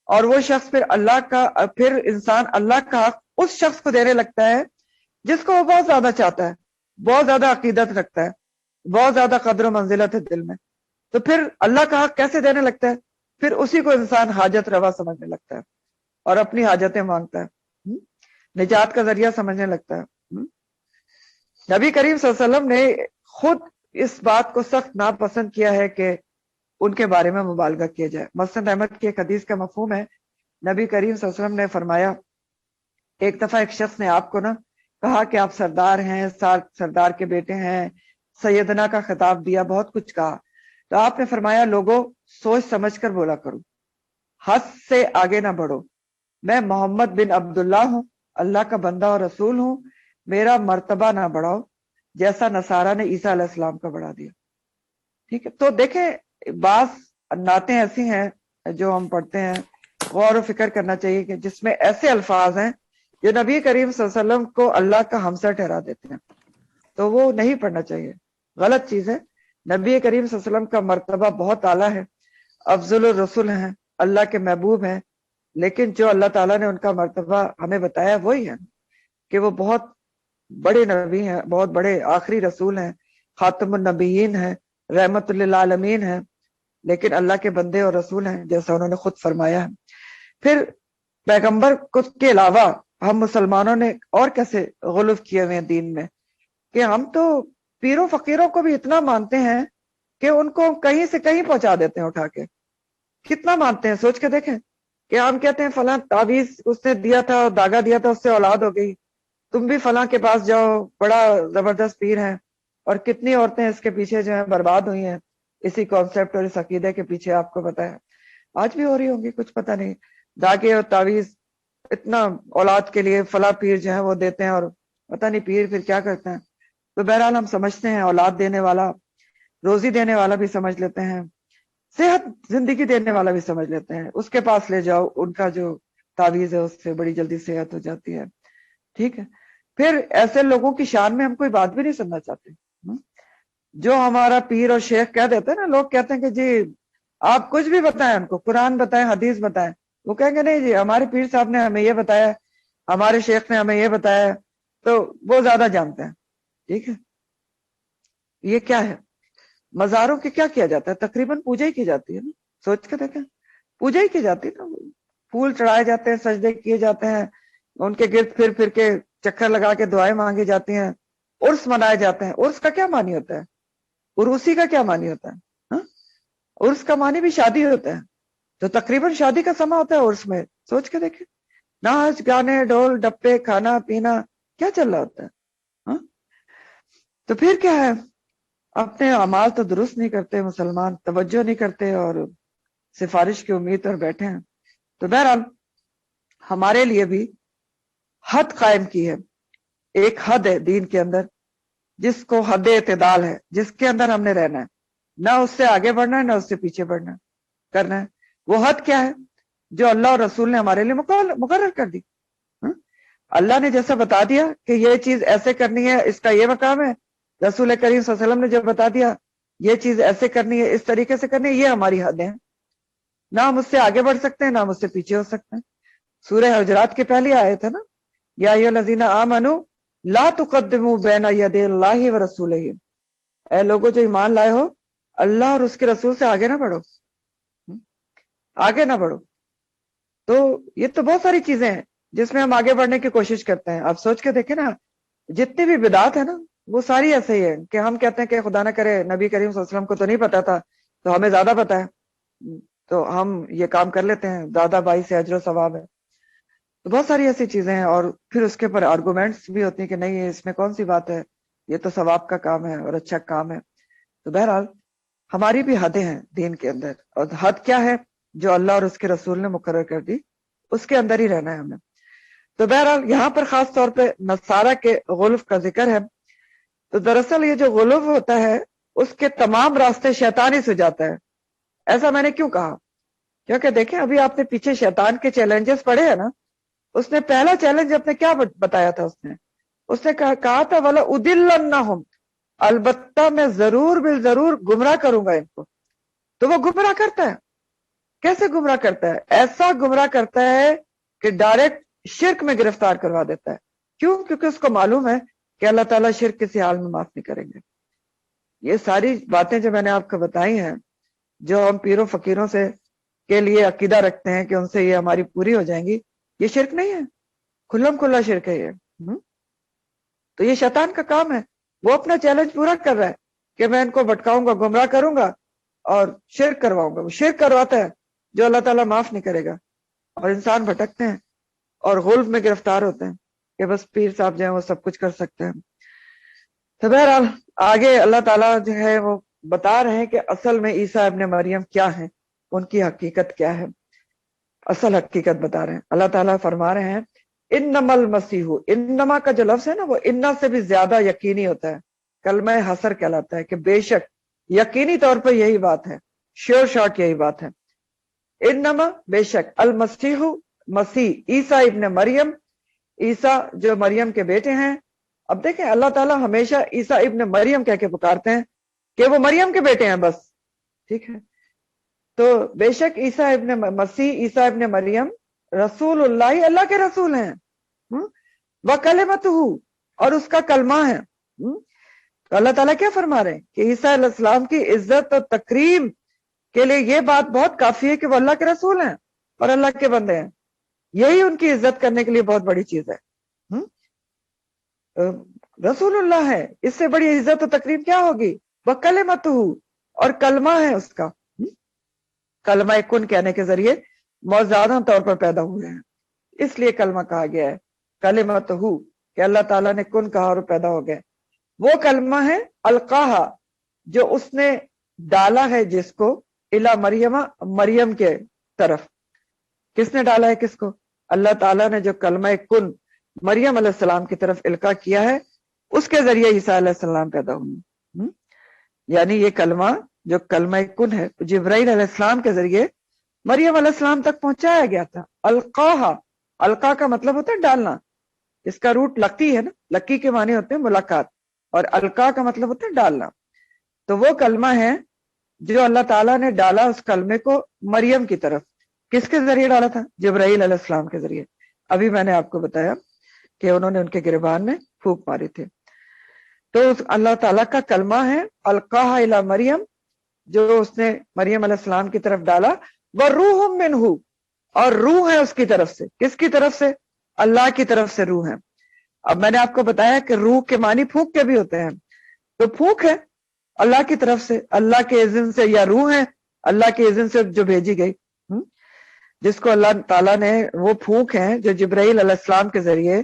اور وہ شخص پھر انسان اللہ کا حق اس شخص کو دینے لگتا ہے جس کو وہ بہت زیادہ چاہتا ہے، بہت زیادہ عقیدت رکھتا ہے، بہت زیادہ قدر و منزلت ہے دل میں۔ تو پھر اللہ کا حق کیسے دینے لگتا ہے؟ پھر اسی کو انسان حاجت روا سمجھنے لگتا ہے اور اپنی حاجتیں مانگتا ہے، نجات کا ذریعہ سمجھنے لگتا ہے۔ نبی کریم صلی اللہ علیہ وسلم نے خود اس بات کو سخت ناپسند کیا ہے کہ ان کے بارے میں مبالغہ کیا جائے۔ مسند احمد کی ایک حدیث کا مفہوم ہے، نبی کریم صلی اللہ علیہ وسلم نے فرمایا ایک دفعہ ایک شخص نے آپ کو کہا کہ آپ سردار ہیں، سردار کے بیٹے ہیں، سیدنا کا خطاب دیا، بہت کچھ کہا، تو آپ نے فرمایا لوگوں سوچ سمجھ کر بولا کرو، حد سے آگے نہ بڑھو، میں محمد بن عبداللہ ہوں، اللہ کا بندہ اور رسول ہوں، میرا مرتبہ نہ بڑھاؤ جیسا نصارہ نے عیسیٰ علیہ السلام کا بڑھا دیا۔ ٹھیک ہے، تو دیکھیں بعض نعتیں ایسی ہیں جو ہم پڑھتے ہیں، غور و فکر کرنا چاہیے کہ جس میں ایسے الفاظ ہیں جو نبی کریم صلی اللہ علیہ وسلم کو اللہ کا ہمسر ٹھہرا دیتے ہیں، تو وہ نہیں پڑھنا چاہیے، غلط چیز ہے۔ نبی کریم صلی اللہ علیہ وسلم کا مرتبہ بہت اعلیٰ ہے، افضل الرسل ہیں، اللہ کے محبوب ہیں، لیکن جو اللہ تعالیٰ نے ان کا مرتبہ ہمیں بتایا وہی ہے کہ وہ بہت بڑے نبی ہیں، بہت بڑے آخری رسول ہیں، خاتم النبیین ہیں، رحمت للعالمین ہیں، لیکن اللہ کے بندے اور رسول ہیں جیسا انہوں نے خود فرمایا ہے۔ پھر پیغمبر کے علاوہ ہم مسلمانوں نے اور کیسے غلف کیے ہوئے ہیں دین میں، کہ ہم تو پیروں فقیروں کو بھی اتنا مانتے ہیں کہ ان کو کہیں سے کہیں پہنچا دیتے ہیں اٹھا کے۔ کتنا مانتے ہیں سوچ کے دیکھیں کہ ہم کہتے ہیں فلاں تعویذ اس نے دیا تھا، داغا دیا تھا، اس سے اولاد ہو گئی، تم بھی فلاں کے پاس جاؤ، بڑا زبردست پیر ہے، اور کتنی عورتیں اس کے پیچھے جو ہیں برباد ہوئی ہیں اسی کانسیپٹ اور اس عقیدے کے پیچھے، آپ کو پتا ہے آج بھی ہو رہی ہوں گی، کچھ پتہ نہیں، داغے اور تعویذ اتنا اولاد کے لیے فلاں پیر جو ہے وہ دیتے ہیں، اور پتہ نہیں پیر پھر کیا کرتے ہیں۔ تو بہرحال ہم سمجھتے ہیں اولاد دینے والا، روزی دینے والا بھی سمجھ لیتے ہیں، صحت زندگی دینے والا بھی سمجھ لیتے ہیں، اس کے پاس لے جاؤ، ان کا جو تعویذ ہے اس سے بڑی جلدی صحت ہو جاتی ہے۔ ٹھیک ہے، پھر ایسے لوگوں کی شان میں ہم کوئی بات بھی نہیں سننا چاہتے۔ جو ہمارا پیر اور شیخ کہہ دیتے ہیں نا، لوگ کہتے ہیں کہ جی آپ کچھ بھی بتائیں، ان کو قرآن بتائیں، حدیث بتائیں، وہ کہیں گے نہیں جی ہمارے پیر صاحب نے ہمیں یہ بتایا، ہمارے شیخ نے ہمیں یہ بتایا، تو وہ زیادہ جانتے ہیں۔ ٹھیک ہے، یہ کیا ہے؟ مزاروں کے کیا کیا جاتا ہے؟ تقریباً پوجا ہی کی جاتی ہے نا، سوچ کے دیکھیں، پوجا ہی کی جاتی ہے نا، پھول چڑھائے جاتے ہیں، سجدے کیے جاتے ہیں، ان کے گرد پھر پھر کے چکر لگا کے دعائیں مانگی جاتی ہیں، عرس منائے جاتے ہیں۔ عرس کا کیا معنی ہوتا ہے؟ عروسی کا کیا معنی ہوتا ہے؟ ہاں؟ عرس کا معنی بھی شادی ہوتا ہے، تو تقریباً شادی کا سما ہوتا ہے عرس میں، سوچ کے دیکھیں، ناچ گانے ڈھول ڈپے کھانا پینا کیا چل رہا ہوتا ہے؟ ہاں؟ تو پھر کیا ہے؟ اپنے اعمال تو درست نہیں کرتے مسلمان، توجہ نہیں کرتے اور سفارش کی امید پر بیٹھے ہیں. تو بہرحال ہمارے لیے بھی حد قائم کی ہے، ایک حد ہے دین کے اندر جس کو حد اعتدال ہے، جس کے اندر ہم نے رہنا ہے، نہ اس سے آگے بڑھنا ہے نہ اس سے پیچھے بڑھنا کرنا ہے. وہ حد کیا ہے؟ جو اللہ اور رسول نے ہمارے لیے مقرر کر دی. اللہ نے جیسے بتا دیا کہ یہ چیز ایسے کرنی ہے، اس کا یہ مقام ہے، رسول کریم صلی اللہ علیہ وسلم نے جب بتا دیا یہ چیز ایسے کرنی ہے، اس طریقے سے کرنی ہے، یہ ہماری حدیں ہیں. نہ ہم اس سے آگے بڑھ سکتے ہیں نہ ہم اس سے پیچھے ہو سکتے ہیں. سورہ حجرات کی پہلی آیت ہے نا، یا ایھا الذین آمنوا لا تقدموا بین یدی اللہ ورسولہ، اے لوگوں جو ایمان لائے ہو، اللہ اور اس کے رسول سے آگے نہ بڑھو، آگے نہ بڑھو. تو یہ تو بہت ساری چیزیں ہیں جس میں ہم آگے بڑھنے کی کوشش کرتے ہیں. آپ سوچ کے دیکھیں نا، جتنی بھی بدعات ہے نا وہ ساری ایسے ہی ہے کہ ہم کہتے ہیں کہ خدا نہ کرے نبی کریم صلی اللہ علیہ وسلم کو تو نہیں پتا تھا تو ہمیں زیادہ پتا ہے، تو ہم یہ کام کر لیتے ہیں، زیادہ باعث سے اجر و ثواب ہے. تو بہت ساری ایسی چیزیں ہیں، اور پھر اس کے اوپر آرگومنٹس بھی ہوتی ہیں کہ نہیں اس میں کون سی بات ہے، یہ تو ثواب کا کام ہے اور اچھا کام ہے. تو بہرحال ہماری بھی حدیں ہیں دین کے اندر، اور حد کیا ہے؟ جو اللہ اور اس کے رسول نے مقرر کر دی، اس کے اندر ہی رہنا ہے ہمیں. تو بہرحال یہاں پر خاص طور پہ نصارہ کے غلو کا ذکر ہے. تو دراصل یہ جو غلو ہوتا ہے اس کے تمام راستے شیطانی سے جاتا ہے. ایسا میں نے کیوں کہا؟ کیونکہ دیکھیں ابھی آپ نے پیچھے شیطان کے چیلنجز پڑھے ہیں نا، اس نے پہلا چیلنج اپنے کیا بتایا تھا؟ اس نے کہا تھا وَلَا أُضِلَّنَّهُمْ، البتہ میں ضرور بالضرور گمراہ کروں گا ان کو. تو وہ گمراہ کرتا ہے. کیسے گمراہ کرتا ہے؟ ایسا گمراہ کرتا ہے کہ ڈائریکٹ شرک میں گرفتار کروا دیتا ہے. کیوں؟ کیونکہ اس کو معلوم ہے کہ اللہ تعالیٰ شرک کسی حال میں معاف نہیں کریں گے. یہ ساری باتیں جو میں نے آپ کو بتائی ہیں، جو ہم پیروں فقیروں سے کے لیے عقیدہ رکھتے ہیں کہ ان سے یہ ہماری پوری ہو جائیں گی، یہ شرک نہیں ہے، کھلم کھلا شرک ہے یہ. تو یہ شیطان کا کام ہے، وہ اپنا چیلنج پورا کر رہا ہے کہ میں ان کو بھٹکاؤں گا، گمراہ کروں گا اور شرک کرواؤں گا. وہ شرک کرواتا ہے جو اللہ تعالیٰ معاف نہیں کرے گا، اور انسان بھٹکتے ہیں اور غلب میں گرفتار ہوتے ہیں کہ بس پیر صاحب جو ہیں وہ سب کچھ کر سکتے ہیں. تو بہرحال آگے اللہ تعالیٰ جو ہے وہ بتا رہے ہیں کہ اصل میں عیسیٰ ابن مریم کیا ہے، ان کی حقیقت کیا ہے. اصل حقیقت بتا رہے ہیں. اللہ تعالیٰ فرما رہے ہیں انما المسیح، انما کا جو لفظ ہے نا وہ انا سے بھی زیادہ یقینی ہوتا ہے، کلمہ حصر کہلاتا ہے کہ بے شک، یقینی طور پر یہی بات ہے، شیور شارٹ یہی بات ہے. انما بے شک، المسیح مسیح، عیسیٰ ابن مریم، عیسیٰ جو مریم کے بیٹے ہیں. اب دیکھیں اللہ تعالیٰ ہمیشہ عیسیٰ ابن مریم کہہ کے پکارتے ہیں کہ وہ مریم کے بیٹے ہیں بس، ٹھیک ہے. تو بے شک عیسیٰ ابن مسیح، عیسیٰ ابن مریم رسول اللہ، اللہ کے رسول ہیں، وَكَلِمَتُهُ، اور اس کا کلمہ ہے. تو اللہ تعالیٰ کیا فرما رہے ہیں کہ عیسیٰ علیہ السلام کی عزت اور تکریم کے لیے یہ بات بہت کافی ہے کہ وہ اللہ کے رسول ہیں اور اللہ کے بندے ہیں. یہی ان کی عزت کرنے کے لیے بہت بڑی چیز ہے. رسول اللہ ہے، اس سے بڑی عزت و تکریم کیا ہوگی؟ وَكَلِمَتُهُ، اور کلمہ ہے اس کا. کلمہ کن کہنے کے ذریعے موزادہ طور پر پیدا ہوئے ہیں، اس لیے کلمہ کہا گیا ہے کلمتہ، کہ اللہ تعالیٰ نے کن کہا اور پیدا ہو گئے. وہ کلمہ ہے القاہا، جو اس نے ڈالا ہے جس کو الا مریم، مریم کے طرف. کس نے ڈالا ہے کس کو؟ اللہ تعالیٰ نے جو کلمہ کن مریم علیہ السلام کی طرف القا کیا ہے، اس کے ذریعے عیسیٰ علیہ السلام پیدا ہوئے. یعنی یہ کلمہ جو کلمہ کن ہے جبرائیل علیہ السلام کے ذریعے مریم علیہ السلام تک پہنچایا گیا تھا. القاہا، القا کا مطلب ہوتا ہے ڈالنا، اس کا روٹ لکی ہے نا، لکی کے معنی ہوتے ہیں ملاقات، اور القا کا مطلب ہوتا ہے ڈالنا. تو وہ کلمہ ہے جو اللہ تعالیٰ نے ڈالا اس کلمے کو مریم کی طرف. کس کے ذریعے ڈالا تھا؟ جبرائیل علیہ السلام کے ذریعے. ابھی میں نے آپ کو بتایا کہ انہوں نے ان کے گریبان میں پھونک ماری تھی. تو اللہ تعالیٰ کا کلمہ ہے القاہا الی مریم، جو اس نے مریم علیہ السلام کی طرف ڈالا. وَرُوحٌ مِّنْهُ، اور روح ہے اس کی طرف سے. کس کی طرف سے؟ اللہ کی طرف سے روح ہے. اب میں نے آپ کو بتایا کہ روح کے معنی پھونک کے بھی ہوتے ہیں، تو پھونک ہے اللہ کی طرف سے، اللہ کے اذن سے، یا روح ہے اللہ کے اذن سے جو بھیجی گئی، جس کو اللہ تعالیٰ نے، وہ پھونک ہے جو جبرائیل علیہ السلام کے ذریعے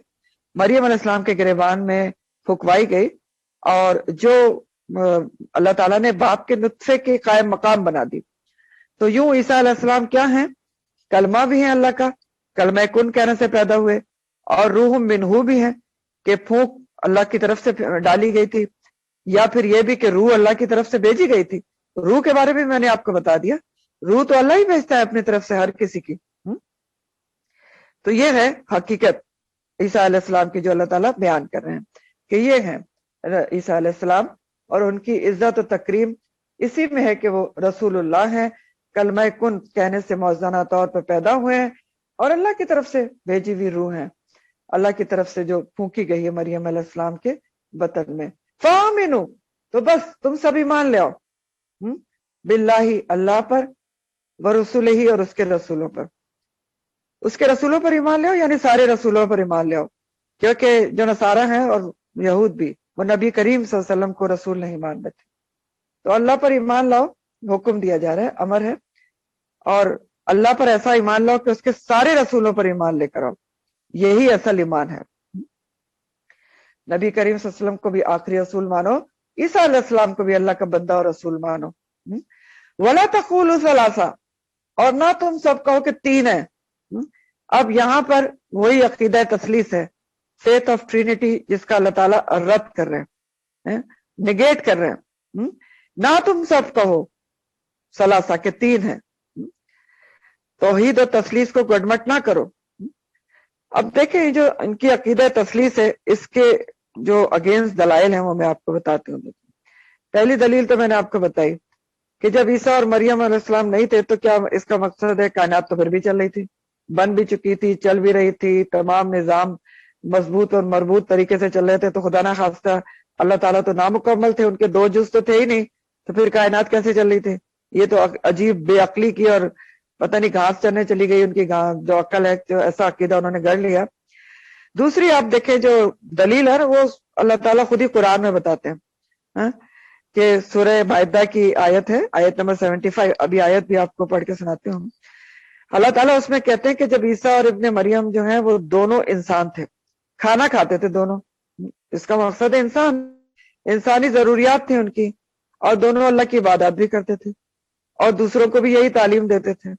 مریم علیہ السلام کے گریبان میں پھونکوائی گئی، اور جو اللہ تعالیٰ نے باپ کے نطفے کے قائم مقام بنا دی. تو یوں عیسیٰ علیہ السلام کیا ہیں؟ کلمہ بھی ہیں اللہ کا، کلمہ کن کہنے سے پیدا ہوئے، اور روح منہ بھی ہیں کہ پھونک اللہ کی طرف سے ڈالی گئی تھی، یا پھر یہ بھی کہ روح اللہ کی طرف سے بھیجی گئی تھی. روح کے بارے میں نے آپ کو بتا دیا، روح تو اللہ ہی بھیجتا ہے اپنی طرف سے ہر کسی کی. تو یہ ہے حقیقت عیسیٰ علیہ السلام کی جو اللہ تعالیٰ بیان کر رہے ہیں کہ یہ ہے عیسیٰ علیہ السلام، اور ان کی عزت و تکریم اسی میں ہے کہ وہ رسول اللہ ہیں، کلمہ کن کہنے سے موزانہ طور پر پیدا ہوئے ہیں، اور اللہ کی طرف سے بھیجی ہوئی روح ہیں، اللہ کی طرف سے جو پھونکی گئی ہے مریم علیہ السلام کے بطن میں. فآمنوا، تو بس تم سب ایمان لے آؤ باللہ، اللہ پر، ورسولہ، اور اس کے رسولوں پر. اس کے رسولوں پر ایمان لے آؤ یعنی سارے رسولوں پر ایمان لے آؤ، کیونکہ جو نصارہ ہیں اور یہود بھی وہ نبی کریم صلی اللہ علیہ وسلم کو رسول نہیں مان رہے تھے. تو اللہ پر ایمان لاؤ، حکم دیا جا رہا ہے، امر ہے، اور اللہ پر ایسا ایمان لاؤ کہ اس کے سارے رسولوں پر ایمان لے کر آؤ. یہی اصل ایمان ہے. نبی کریم صلی اللہ علیہ وسلم کو بھی آخری رسول مانو، عیسیٰ علیہ السلام کو بھی اللہ کا بندہ اور رسول مانو. وَلَا تَقُولُوا ثَلَاثَةً، اور نہ تم سب کہو کہ تین ہیں. اب یہاں پر وہی عقیدہ تثلیث ہے، فیتھ آف ٹرینٹی، جس کا اللہ تعالیٰ رد کر رہے ہیں، نگیٹ کر رہے ہیں. نہ تم سب کہو ثلاثہ کہ تین ہیں، توحید و تثلیث کو گڈمٹ نہ کرو. اب دیکھیں جو ان کی عقیدہ تثلیث ہے، اس کے جو اگینسٹ دلائل ہیں وہ میں آپ کو بتاتی ہوں. پہلی دلیل تو میں نے آپ کو بتائی کہ جب عیسیٰ اور مریم علیہ السلام نہیں تھے تو کیا اس کا مقصد ہے؟ کائنات تو پھر بھی چل رہی تھی، بن بھی چکی تھی، چل بھی رہی تھی، تمام نظام مضبوط اور مربوط طریقے سے چل رہے تھے. تو خدا نہ خواستہ اللہ تعالیٰ تو نامکمل تھے، ان کے دو جز تو تھے ہی نہیں، تو پھر کائنات کیسے چل رہی تھی؟ یہ تو عجیب بے عقلی کی اور پتہ نہیں گھاس چرنے چلی گئی ان کی جو عقل ہے، جو ایسا عقیدہ انہوں نے گڑھ لیا. دوسری آپ دیکھیں جو دلیل ہے وہ اللہ تعالیٰ خود ہی قرآن میں بتاتے ہیں کہ سورہ مائدہ کی آیت ہے، آیت نمبر 75. ابھی آیت بھی آپ کو پڑھ کے سناتے ہوں. اللہ تعالیٰ اس میں کہتے ہیں کہ جب عیسیٰ اور ابن مریم جو ہیں وہ دونوں انسان تھے، کھانا کھاتے تھے دونوں، اس کا مقصد ہے انسانی ضروریات تھیں ان کی، اور دونوں اللہ کی عبادات بھی کرتے تھے اور دوسروں کو بھی یہی تعلیم دیتے تھے.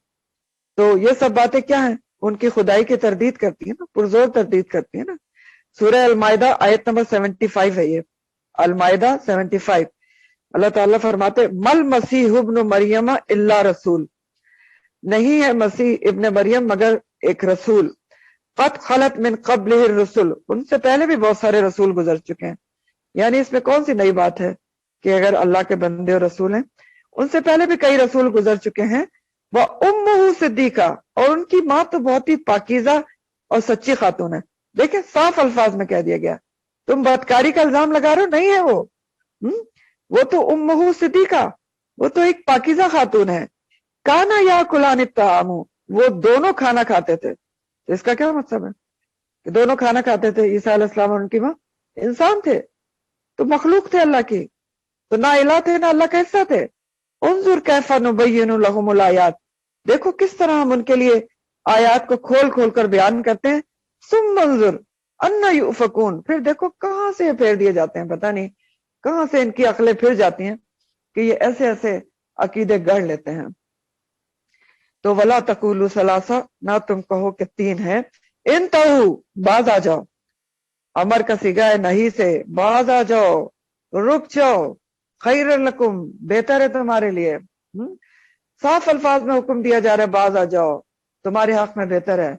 تو یہ سب باتیں کیا ہیں؟ ان کی خدائی کی تردید کرتی ہیں نا، پرزور تردید کرتی ہیں نا. سورہ المائدہ آیت نمبر 75 ہے یہ، المائدہ 75. اللہ تعالیٰ فرماتے مل مسیح ابن مریم الا رسول، نہیں ہے مسیح ابن مریم مگر ایک رسول، قد خلت من قبلہ الرسل، ان سے پہلے بھی بہت سارے رسول گزر چکے ہیں. یعنی اس میں کون سی نئی بات ہے کہ اگر اللہ کے بندے اور رسول ہیں، ان سے پہلے بھی کئی رسول گزر چکے ہیں. وہ امہ صدیقہ، اور ان کی ماں تو بہت ہی پاکیزہ اور سچی خاتون ہے. دیکھیں صاف الفاظ میں کہہ دیا گیا، تم بدکاری کا الزام لگا رہے ہو، نہیں ہے وہ تو امہ صدیقہ، وہ تو ایک پاکیزہ خاتون ہے. کانا یا کلان الطعام، وہ دونوں کھانا کھاتے تھے. اس کا کیا مطلب ہے کہ دونوں کھانا کھاتے تھے؟ عیسیٰ علیہ السلام اور ان کی ماں انسان تھے، تو مخلوق تھے اللہ کی، تو نہ الہ تھے نہ اللہ کا حصہ تھے. انظر کیف نبین لہم الآیات، دیکھو کس طرح ہم ان کے لیے آیات کو کھول کھول کر بیان کرتے ہیں. ثم انظر انا یؤفکون، پھر دیکھو کہاں سے پھیر دیے جاتے ہیں، پتہ نہیں کہاں سے ان کی عقلیں پھر جاتی ہیں کہ یہ ایسے ایسے عقیدے گڑھ لیتے ہیں. تو ولا تقولوا ثلاثہ، نہ تم کہو کہ تین ہیں. انتہو، باز آ جاؤ، امر کا صیغہ ہے نہیں سے، باز آ جاؤ، رک جاؤ، خیر لکم، بہتر ہے تمہارے لیے. صاف الفاظ میں حکم دیا جا رہا ہے باز آ جاؤ، تمہارے حق میں بہتر ہے.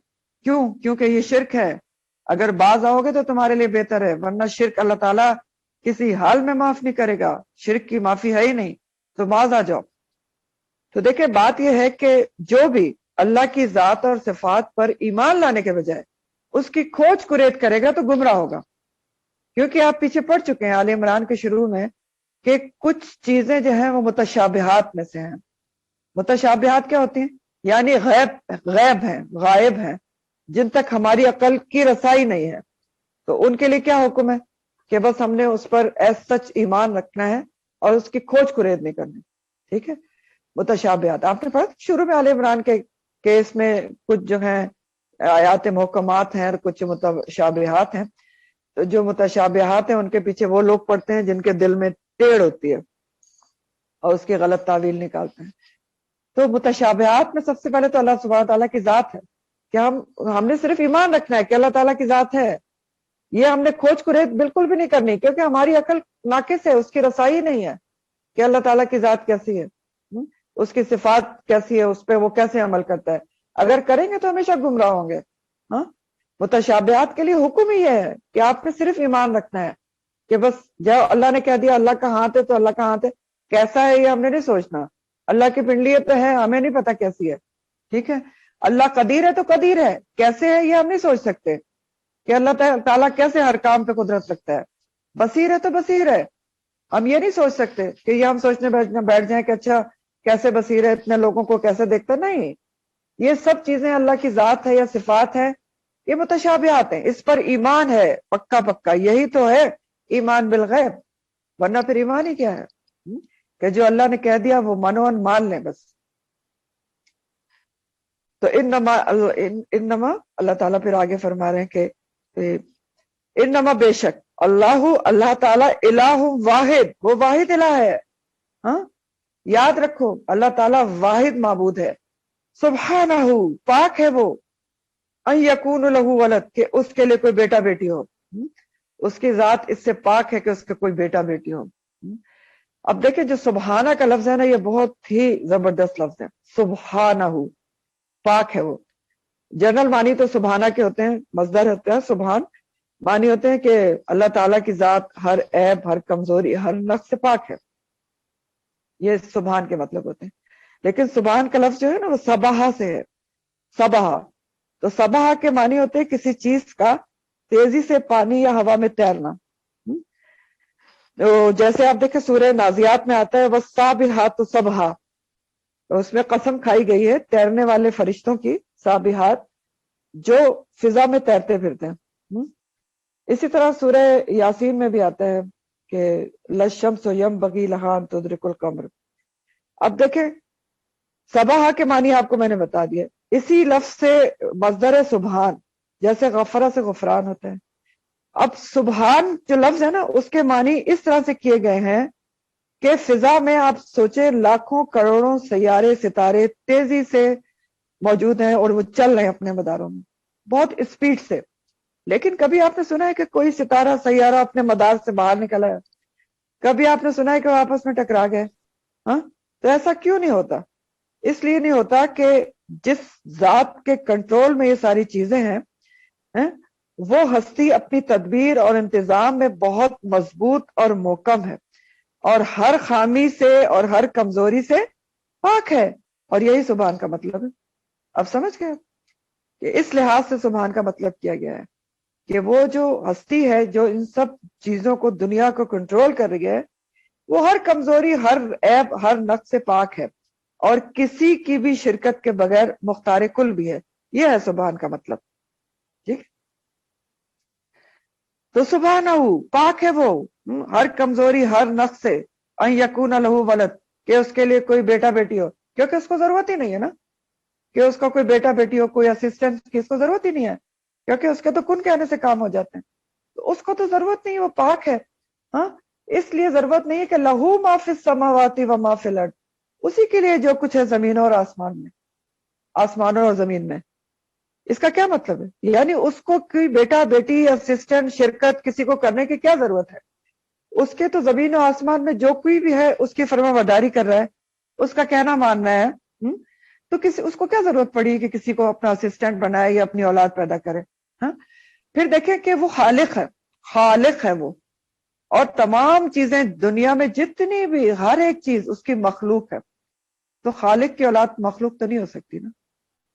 کیوں؟ کیونکہ یہ شرک ہے. اگر باز آؤ گے تو تمہارے لیے بہتر ہے، ورنہ شرک اللہ تعالیٰ کسی حال میں معاف نہیں کرے گا، شرک کی معافی ہے ہی نہیں. تو باز آ جاؤ. تو دیکھیں بات یہ ہے کہ جو بھی اللہ کی ذات اور صفات پر ایمان لانے کے بجائے اس کی کھوج کریت کرے گا تو گمراہ ہوگا. کیونکہ آپ پیچھے پڑ چکے ہیں آل عمران کے شروع میں کہ کچھ چیزیں جو ہیں وہ متشابہات میں سے ہیں. متشابہات کیا ہوتی ہیں؟ یعنی غیب ہیں، غائب ہیں، جن تک ہماری عقل کی رسائی نہیں ہے. تو ان کے لیے کیا حکم ہے کہ بس ہم نے اس پر ایز سچ ایمان رکھنا ہے اور اس کی کھوج کریت نہیں کرنی. ٹھیک ہے. متشابہات آپ نے پڑھا شروع میں آل عمران کے کیس میں کچھ جو ہیں آیات محکمات ہیں اور کچھ متشابہات ہیں. تو جو متشابہات ہیں ان کے پیچھے وہ لوگ پڑھتے ہیں جن کے دل میں ٹیڑھ ہوتی ہے اور اس کی غلط تعویل نکالتے ہیں. تو متشابہات میں سب سے پہلے تو اللہ سبحانہ تعالیٰ کی ذات ہے کہ ہم نے صرف ایمان رکھنا ہے کہ اللہ تعالیٰ کی ذات ہے. یہ ہم نے کھوج کریت بالکل بھی نہیں کرنی, کیونکہ ہماری عقل ناقص ہے, اس کی رسائی نہیں ہے کہ اللہ تعالیٰ کی ذات کیسی ہے, اس کی صفات کیسی ہے, اس پہ وہ کیسے عمل کرتا ہے. اگر کریں گے تو ہمیشہ گمراہ ہوں گے. ہاں, متشابہات کے لیے حکم ہی ہے کہ آپ نے صرف ایمان رکھنا ہے کہ بس جب اللہ نے کہہ دیا اللہ کا ہاتھ ہے تو اللہ کا ہاتھ ہے. کیسا ہے یہ ہم نے نہیں سوچنا. اللہ کی پنڈلیت ہے, ہمیں نہیں پتا کیسی ہے, ٹھیک ہے. اللہ قدیر ہے تو قدیر ہے, کیسے ہے یہ ہم نہیں سوچ سکتے کہ اللہ تعالیٰ کیسے ہر کام پہ قدرت رکھتا ہے. بصیر ہے تو بصیر ہے, ہم یہ نہیں سوچ سکتے کہ یہ ہم سوچنے بیٹھ جائیں کہ اچھا کیسے بصیر ہے, اتنے لوگوں کو کیسے دیکھتا. نہیں, یہ سب چیزیں اللہ کی ذات ہے یا صفات ہے, یہ متشابہات ہیں. اس پر ایمان ہے پکا پکا, یہی تو ہے ایمان بالغیب, ورنہ پھر ایمان ہی کیا ہے کہ جو اللہ نے کہہ دیا وہ منون مان لیں بس. تو انما اللہ تعالیٰ پھر آگے فرما رہے ہیں کہ انما بے شک اللہ تعالیٰ الہ واحد, وہ واحد الہ ہے. ہاں, یاد رکھو اللہ تعالیٰ واحد معبود ہے. سبحانہ, پاک ہے وہ, ان یکون لہ ولد, کہ اس کے لیے کوئی بیٹا بیٹی ہو. اس کی ذات اس سے پاک ہے کہ اس کا کوئی بیٹا بیٹی ہو. اب دیکھیں جو سبحانہ کا لفظ ہے نا, یہ بہت ہی زبردست لفظ ہے. سبحانہ, پاک ہے وہ. جنرل معنی تو سبحانہ کے ہوتے ہیں, مصدر ہوتا ہے سبحان, معنی ہوتے ہیں کہ اللہ تعالیٰ کی ذات ہر عیب, ہر کمزوری, ہر نقص سے پاک ہے. یہ سبحان کے مطلب ہوتے ہیں. لیکن سبحان کا لفظ جو ہے نا وہ سبحہ سے ہے. سبحہ, تو سبحہ کے معنی ہوتے ہیں کسی چیز کا تیزی سے پانی یا ہوا میں تیرنا. تو جیسے آپ دیکھیں سورہ نازیات میں آتا ہے وَالسَّابِحَاتُ سَبْحًا, اس میں قسم کھائی گئی ہے تیرنے والے فرشتوں کی, سابحات, جو فضا میں تیرتے پھرتے ہیں. اسی طرح سورہ یاسین میں بھی آتا ہے کہ لَلشَّمْسُ يَنبَغِي لَهَا أَن تُدْرِكَ الْقَمَرَ. اب دیکھیں سبحہ کے معنی آپ کو میں نے بتا دیا. اسی لفظ سے مصدر سبحان, جیسے غفرہ سے غفران ہوتا ہے. اب سبحان جو لفظ ہے نا اس کے معنی اس طرح سے کیے گئے ہیں کہ فضا میں آپ سوچیں لاکھوں کروڑوں سیارے ستارے تیزی سے موجود ہیں اور وہ چل رہے ہیں اپنے مداروں میں بہت اسپیڈ سے. لیکن کبھی آپ نے سنا ہے کہ کوئی ستارہ سیارہ اپنے مدار سے باہر نکلا ہے؟ کبھی آپ نے سنا ہے کہ وہ آپس میں ٹکرا گئے؟ ہاں, تو ایسا کیوں نہیں ہوتا؟ اس لیے نہیں ہوتا کہ جس ذات کے کنٹرول میں یہ ساری چیزیں ہیں وہ ہستی اپنی تدبیر اور انتظام میں بہت مضبوط اور محکم ہے, اور ہر خامی سے اور ہر کمزوری سے پاک ہے. اور یہی سبحان کا مطلب ہے. اب سمجھ گئے کہ اس لحاظ سے سبحان کا مطلب کیا گیا ہے کہ وہ جو ہستی ہے جو ان سب چیزوں کو, دنیا کو کنٹرول کر رہی ہے, وہ ہر کمزوری, ہر عیب, ہر نقص سے پاک ہے, اور کسی کی بھی شرکت کے بغیر مختار کل بھی ہے. یہ ہے سبحان کا مطلب. ٹھیک, تو سبحانہ, پاک ہے وہ ہر کمزوری, ہر نقص سے. ان یکون لہ ولد, کہ اس کے لیے کوئی بیٹا بیٹی ہو, کیونکہ اس کو ضرورت ہی نہیں ہے نا کہ اس کا کوئی بیٹا بیٹی ہو, کوئی اسسٹنٹ کی اس کو ضرورت ہی نہیں ہے, کیونکہ اس کے تو کن کہنے سے کام ہو جاتے ہیں. تو اس کو تو ضرورت نہیں, وہ پاک ہے. ہاں, اس لیے ضرورت نہیں ہے کہ لہو ما فی السماوات و ما فی الارض, اسی کے لیے جو کچھ ہے زمینوں اور آسمان میں, آسمانوں اور زمین میں. اس کا کیا مطلب ہے؟ یعنی اس کو کوئی بیٹا بیٹی اسسٹنٹ شرکت کسی کو کرنے کی کیا ضرورت ہے؟ اس کے تو زمین و آسمان میں جو کوئی بھی ہے اس کی فرما برداری کر رہا ہے, اس کا کہنا مان رہا ہے, تو اس کو کیا ضرورت پڑی کہ کسی کو اپنا اسسٹنٹ بنائے یا اپنی اولاد پیدا کرے؟ ہاں, پھر دیکھیں کہ وہ خالق ہے, خالق ہے وہ, اور تمام چیزیں دنیا میں جتنی بھی ہر ایک چیز اس کی مخلوق ہے. تو خالق کی اولاد مخلوق تو نہیں ہو سکتی نا,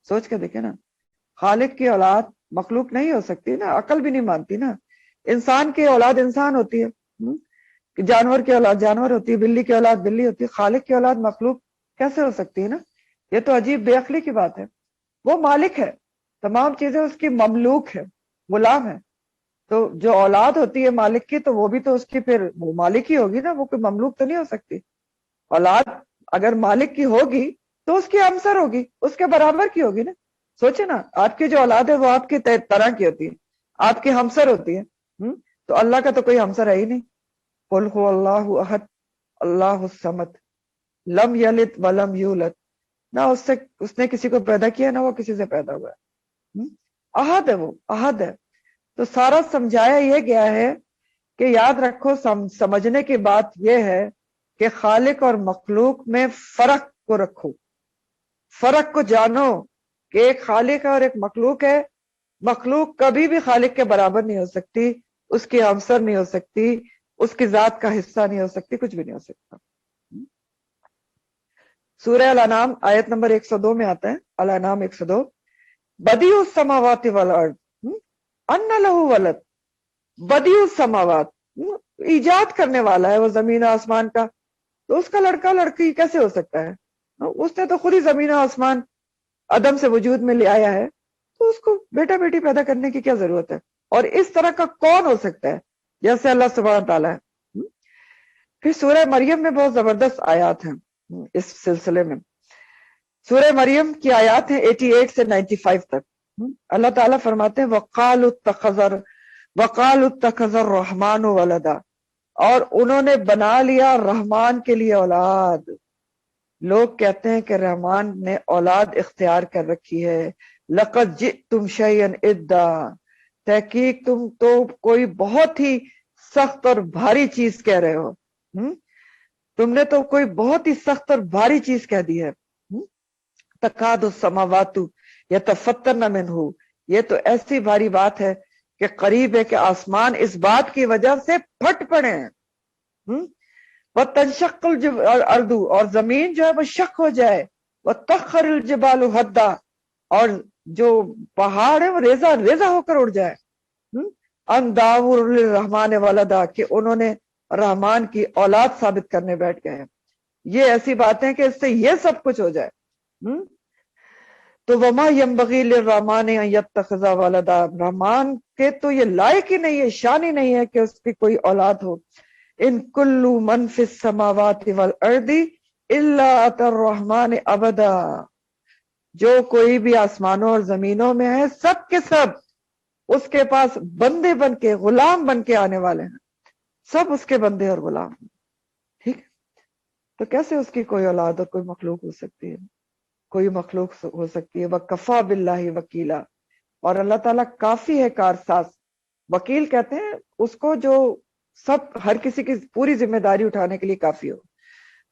سوچ کے دیکھیں نا, خالق کی اولاد مخلوق نہیں ہو سکتی نا, عقل بھی نہیں مانتی نا. انسان کی اولاد انسان ہوتی ہے, جانور کی اولاد جانور ہوتی ہے, بلی کی اولاد بلی ہوتی ہے, خالق کی اولاد مخلوق کیسے ہو سکتی ہے نا؟ یہ تو عجیب بے عقلی کی بات ہے. وہ مالک ہے, تمام چیزیں اس کی مملوک ہے, غلام ہے. تو جو اولاد ہوتی ہے مالک کی تو وہ بھی تو اس کی پھر وہ مالک ہی ہوگی نا, وہ کوئی مملوک تو نہیں ہو سکتی. اولاد اگر مالک کی ہوگی تو اس کی ہمسر ہوگی, اس کے برابر کی ہوگی نا. سوچے نا, آپ کی جو اولاد ہے وہ آپ کی طرح کی ہوتی ہے, آپ کی ہمسر ہوتی ہے. تو اللہ کا تو کوئی ہمسر ہے ہی نہیں. قل هو اللہ احد اللہ الصمد لم یلد ولم یولد، نہ اس نے کسی کو پیدا کیا نہ وہ کسی سے پیدا ہوا ہے، احد ہے، وہ احد ہے۔ تو سارا سمجھایا یہ گیا ہے کہ یاد رکھو، سمجھنے کی بات یہ ہے کہ خالق اور مخلوق میں فرق کو رکھو، فرق کو جانو کہ ایک خالق ہے اور ایک مخلوق ہے۔ مخلوق کبھی بھی خالق کے برابر نہیں ہو سکتی، اس کی ہمسر نہیں ہو سکتی، اس کی ذات کا حصہ نہیں ہو سکتی، کچھ بھی نہیں ہو سکتا۔ سورہ الانعام آیت نمبر 102 میں آتا ہے، الانعام 102، بدیع السماوات والارض ان لہ ولد، بدیع السماوات، ایجاد کرنے والا ہے وہ زمین و آسمان کا، تو اس کا لڑکا لڑکی کیسے ہو سکتا ہے؟ اس نے تو خود ہی زمین و آسمان عدم سے وجود میں لے آیا ہے، تو اس کو بیٹا بیٹی پیدا کرنے کی کیا ضرورت ہے؟ اور اس طرح کا کون ہو سکتا ہے جیسے اللہ سبحانہ تعالیٰ ہے؟ پھر سورہ مریم میں بہت زبردست آیات ہیں اس سلسلے میں۔ سورہ مریم کی آیات ہیں 88 سے 95 تک۔ اللہ تعالیٰ فرماتے ہیں وَقَالُوا اتَّخَذَ الرَّحْمَنُ وَلَدًا، اور انہوں نے بنا لیا رحمان کے لیے اولاد۔ لوگ کہتے ہیں کہ رحمان نے اولاد اختیار کر رکھی ہے۔ لَقَدْ جِئْتُمْ شَيْئًا إِدًّا، تحقیق تم تو کوئی بہت ہی سخت اور بھاری چیز کہہ رہے ہو، تم نے تو کوئی بہت ہی سخت اور بھاری چیز کہہ دی ہے۔ تکاد السماوات یتفطرن منہ، یہ تو ایسی بھاری بات ہے کہ قریب ہے کہ آسمان اس بات کی وجہ سے پھٹ پڑے ہیں۔ وتنشق الارض، اور زمین جو ہے وہ شق ہو جائے، وتخر الجبال حدا، اور جو پہاڑ ہے وہ ریزہ ریزہ ہو کر اڑ جائے۔ ان دعوا للرحمن ولدا، کہ انہوں نے رحمان کی اولاد ثابت کرنے بیٹھ گئے ہیں۔ یہ ایسی باتیں کہ اس سے یہ سب کچھ ہو جائے۔ تو وما ينبغي للرحمن ان يتخذ ولدا، رحمان کے تو یہ لائق ہی نہیں ہے، شان ہی نہیں ہے کہ اس کی کوئی اولاد ہو۔ ان کل من فی السماوات والارض الا اتى الرحمن عبدا، جو کوئی بھی آسمانوں اور زمینوں میں ہے سب کے سب اس کے پاس بندے بن کے، غلام بن کے آنے والے ہیں، سب اس کے بندے اور غلام۔ ٹھیک، تو کیسے اس کی کوئی اولاد اور کوئی مخلوق ہو سکتی ہے؟ کوئی مخلوق ہو سکتی ہے؟ وَكَفَى بِاللَّهِ وَكِيلًا، اور اللہ تعالیٰ کافی ہے کارساز۔ وکیل کہتے ہیں اس کو جو سب ہر کسی کی پوری ذمہ داری اٹھانے کے لیے کافی ہو۔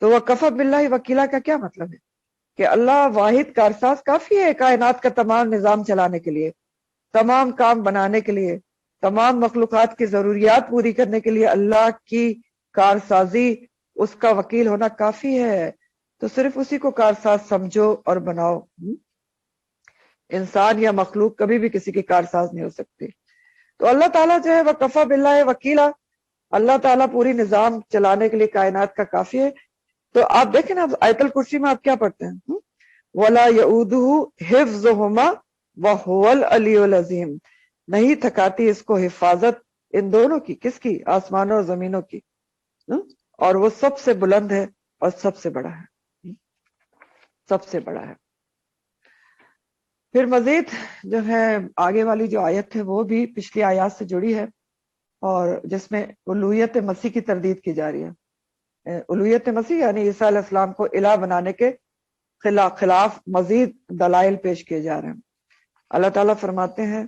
تو وَكَفَى بِاللَّهِ وَكِيلًا کا کیا مطلب ہے؟ کہ اللہ واحد کارساز کافی ہے کائنات کا تمام نظام چلانے کے لیے، تمام کام بنانے کے لیے، تمام مخلوقات کی ضروریات پوری کرنے کے لیے اللہ کی کارسازی، اس کا وکیل ہونا کافی ہے۔ تو صرف اسی کو کارساز سمجھو اور بناؤ۔ انسان یا مخلوق کبھی بھی کسی کی کارساز نہیں ہو سکتی۔ تو اللہ تعالیٰ جو ہے وہ کفا باللہ وکیلا، اللہ تعالیٰ پوری نظام چلانے کے لیے کائنات کا کافی ہے۔ تو آپ دیکھیں نا آیت الکرسی میں آپ کیا پڑھتے ہیں؟ وَلَا يَؤُودُهُ حِفْظُهُمَا وَهُوَ الْعَلِيُّ الْعَظِيمُ، نہیں تھکاتی اس کو حفاظت ان دونوں کی، کس کی؟ آسمانوں اور زمینوں کی، اور وہ سب سے بلند ہے اور سب سے بڑا ہے، سب سے بڑا ہے۔ پھر مزید جو ہے آگے والی جو آیت ہے وہ بھی پچھلی آیات سے جڑی ہے، اور جس میں الوہیت مسیح کی تردید کی جا رہی ہے۔ الوہیت مسیح یعنی عیسیٰ علیہ السلام کو الہ بنانے کے خلاف مزید دلائل پیش کیے جا رہے ہیں۔ اللہ تعالیٰ فرماتے ہیں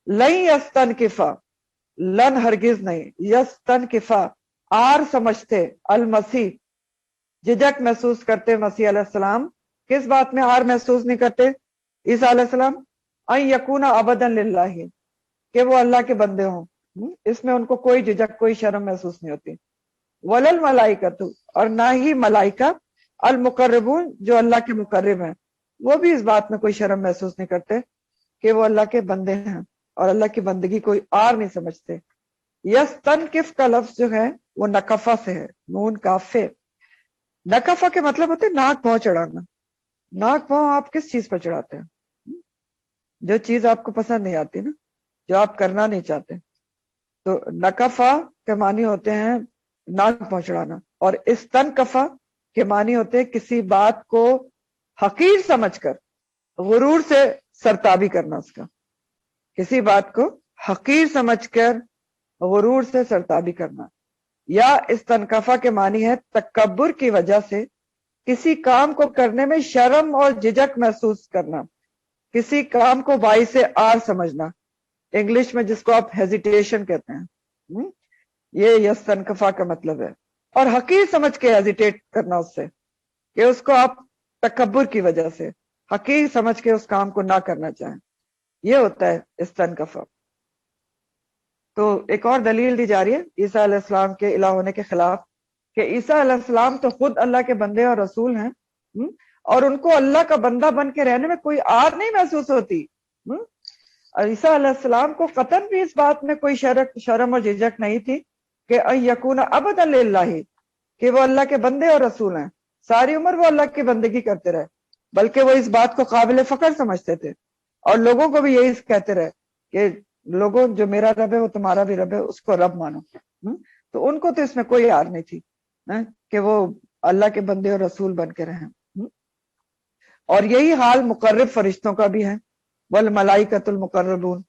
لن یستنکفا، لن ہرگز نہیں، یستنکفا آر سمجھتے، المسیح جھجک محسوس کرتے مسیح علیہ السلام، کس بات میں آر محسوس نہیں کرتے عیسیٰ علیہ السلام؟ ان یکون عبدا للہ، کہ وہ اللہ کے بندے ہوں، اس میں ان کو کوئی جھجک کوئی شرم محسوس نہیں ہوتی۔ ولل ملائکۃ، اور نہ ہی ملائکہ، المقربون جو اللہ کے مقرب ہیں، وہ بھی اس بات میں کوئی شرم محسوس نہیں کرتے کہ وہ اللہ کے بندے ہیں اور اللہ کی بندگی کوئی آر نہیں سمجھتے۔ یستنکف کا لفظ جو ہے وہ نکفہ سے ہے، نون کافے۔ نکفہ کے مطلب ہوتے ہیں ناک پاؤں چڑھانا۔ ناک پاؤں آپ کس چیز پر چڑھاتے ہیں؟ جو چیز آپ کو پسند نہیں آتی نا، جو آپ کرنا نہیں چاہتے، تو نکفہ کے معنی ہوتے ہیں ناک پاؤں چڑھانا، اور استنکفہ کے معنی ہوتے ہیں کسی بات کو حقیر سمجھ کر غرور سے سرتابی کرنا، اس کا کسی بات کو حقیر سمجھ کر غرور سے سرتابی کرنا۔ یا استنکفا کے معنی ہے تکبر کی وجہ سے کسی کام کو کرنے میں شرم اور جھجک محسوس کرنا، کسی کام کو باعث آر سمجھنا، انگلش میں جس کو آپ ہیزیٹیشن کہتے ہیں، یہ یستنکفا کا مطلب ہے، اور حقیر سمجھ کے ہیزیٹیٹ کرنا اس سے، کہ اس کو آپ تکبر کی وجہ سے حقیر سمجھ کے اس کام کو نہ کرنا چاہیں، یہ ہوتا ہے استنکفا۔ تو ایک اور دلیل دی جا رہی ہے عیسیٰ علیہ السلام کے الہ ہونے کے خلاف، کہ عیسیٰ علیہ السلام تو خود اللہ کے بندے اور رسول ہیں، اور ان کو اللہ کا بندہ بن کے رہنے میں کوئی آر نہیں محسوس ہوتی۔ عیسیٰ علیہ السلام کو قطعاً بھی اس بات میں کوئی شرم اور جھجک نہیں تھی کہ ان یکون عبدا للہ، کہ وہ اللہ کے بندے اور رسول ہیں، ساری عمر وہ اللہ کی بندگی کرتے رہے، بلکہ وہ اس بات کو قابل فخر سمجھتے تھے، اور لوگوں کو بھی یہی کہتے رہے کہ لوگوں جو میرا رب ہے وہ تمہارا بھی رب ہے، اس کو رب مانو۔ تو ان کو تو اس میں کوئی آر نہیں تھی کہ وہ اللہ کے بندے اور رسول بن کے رہیں۔ اور یہی حال مقرب فرشتوں کا بھی ہے، والملائکۃ المقربون،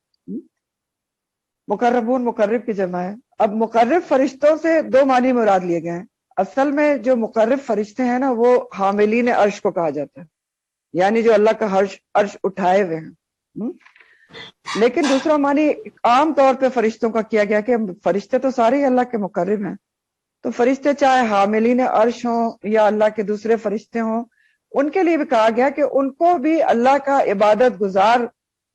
مقربون مقرب کی جمع ہے۔ اب مقرب فرشتوں سے دو معنی مراد لیے گئے ہیں۔ اصل میں جو مقرب فرشتے ہیں نا، وہ حاملین عرش کو کہا جاتا ہے، یعنی جو اللہ کا عرش اٹھائے ہوئے ہیں۔ لیکن دوسرا معنی عام طور پہ فرشتوں کا کیا گیا کہ فرشتے تو سارے ہی اللہ کے مقرب ہیں، تو فرشتے چاہے حاملین عرش ہوں یا اللہ کے دوسرے فرشتے ہوں، ان کے لیے بھی کہا گیا کہ ان کو بھی اللہ کا عبادت گزار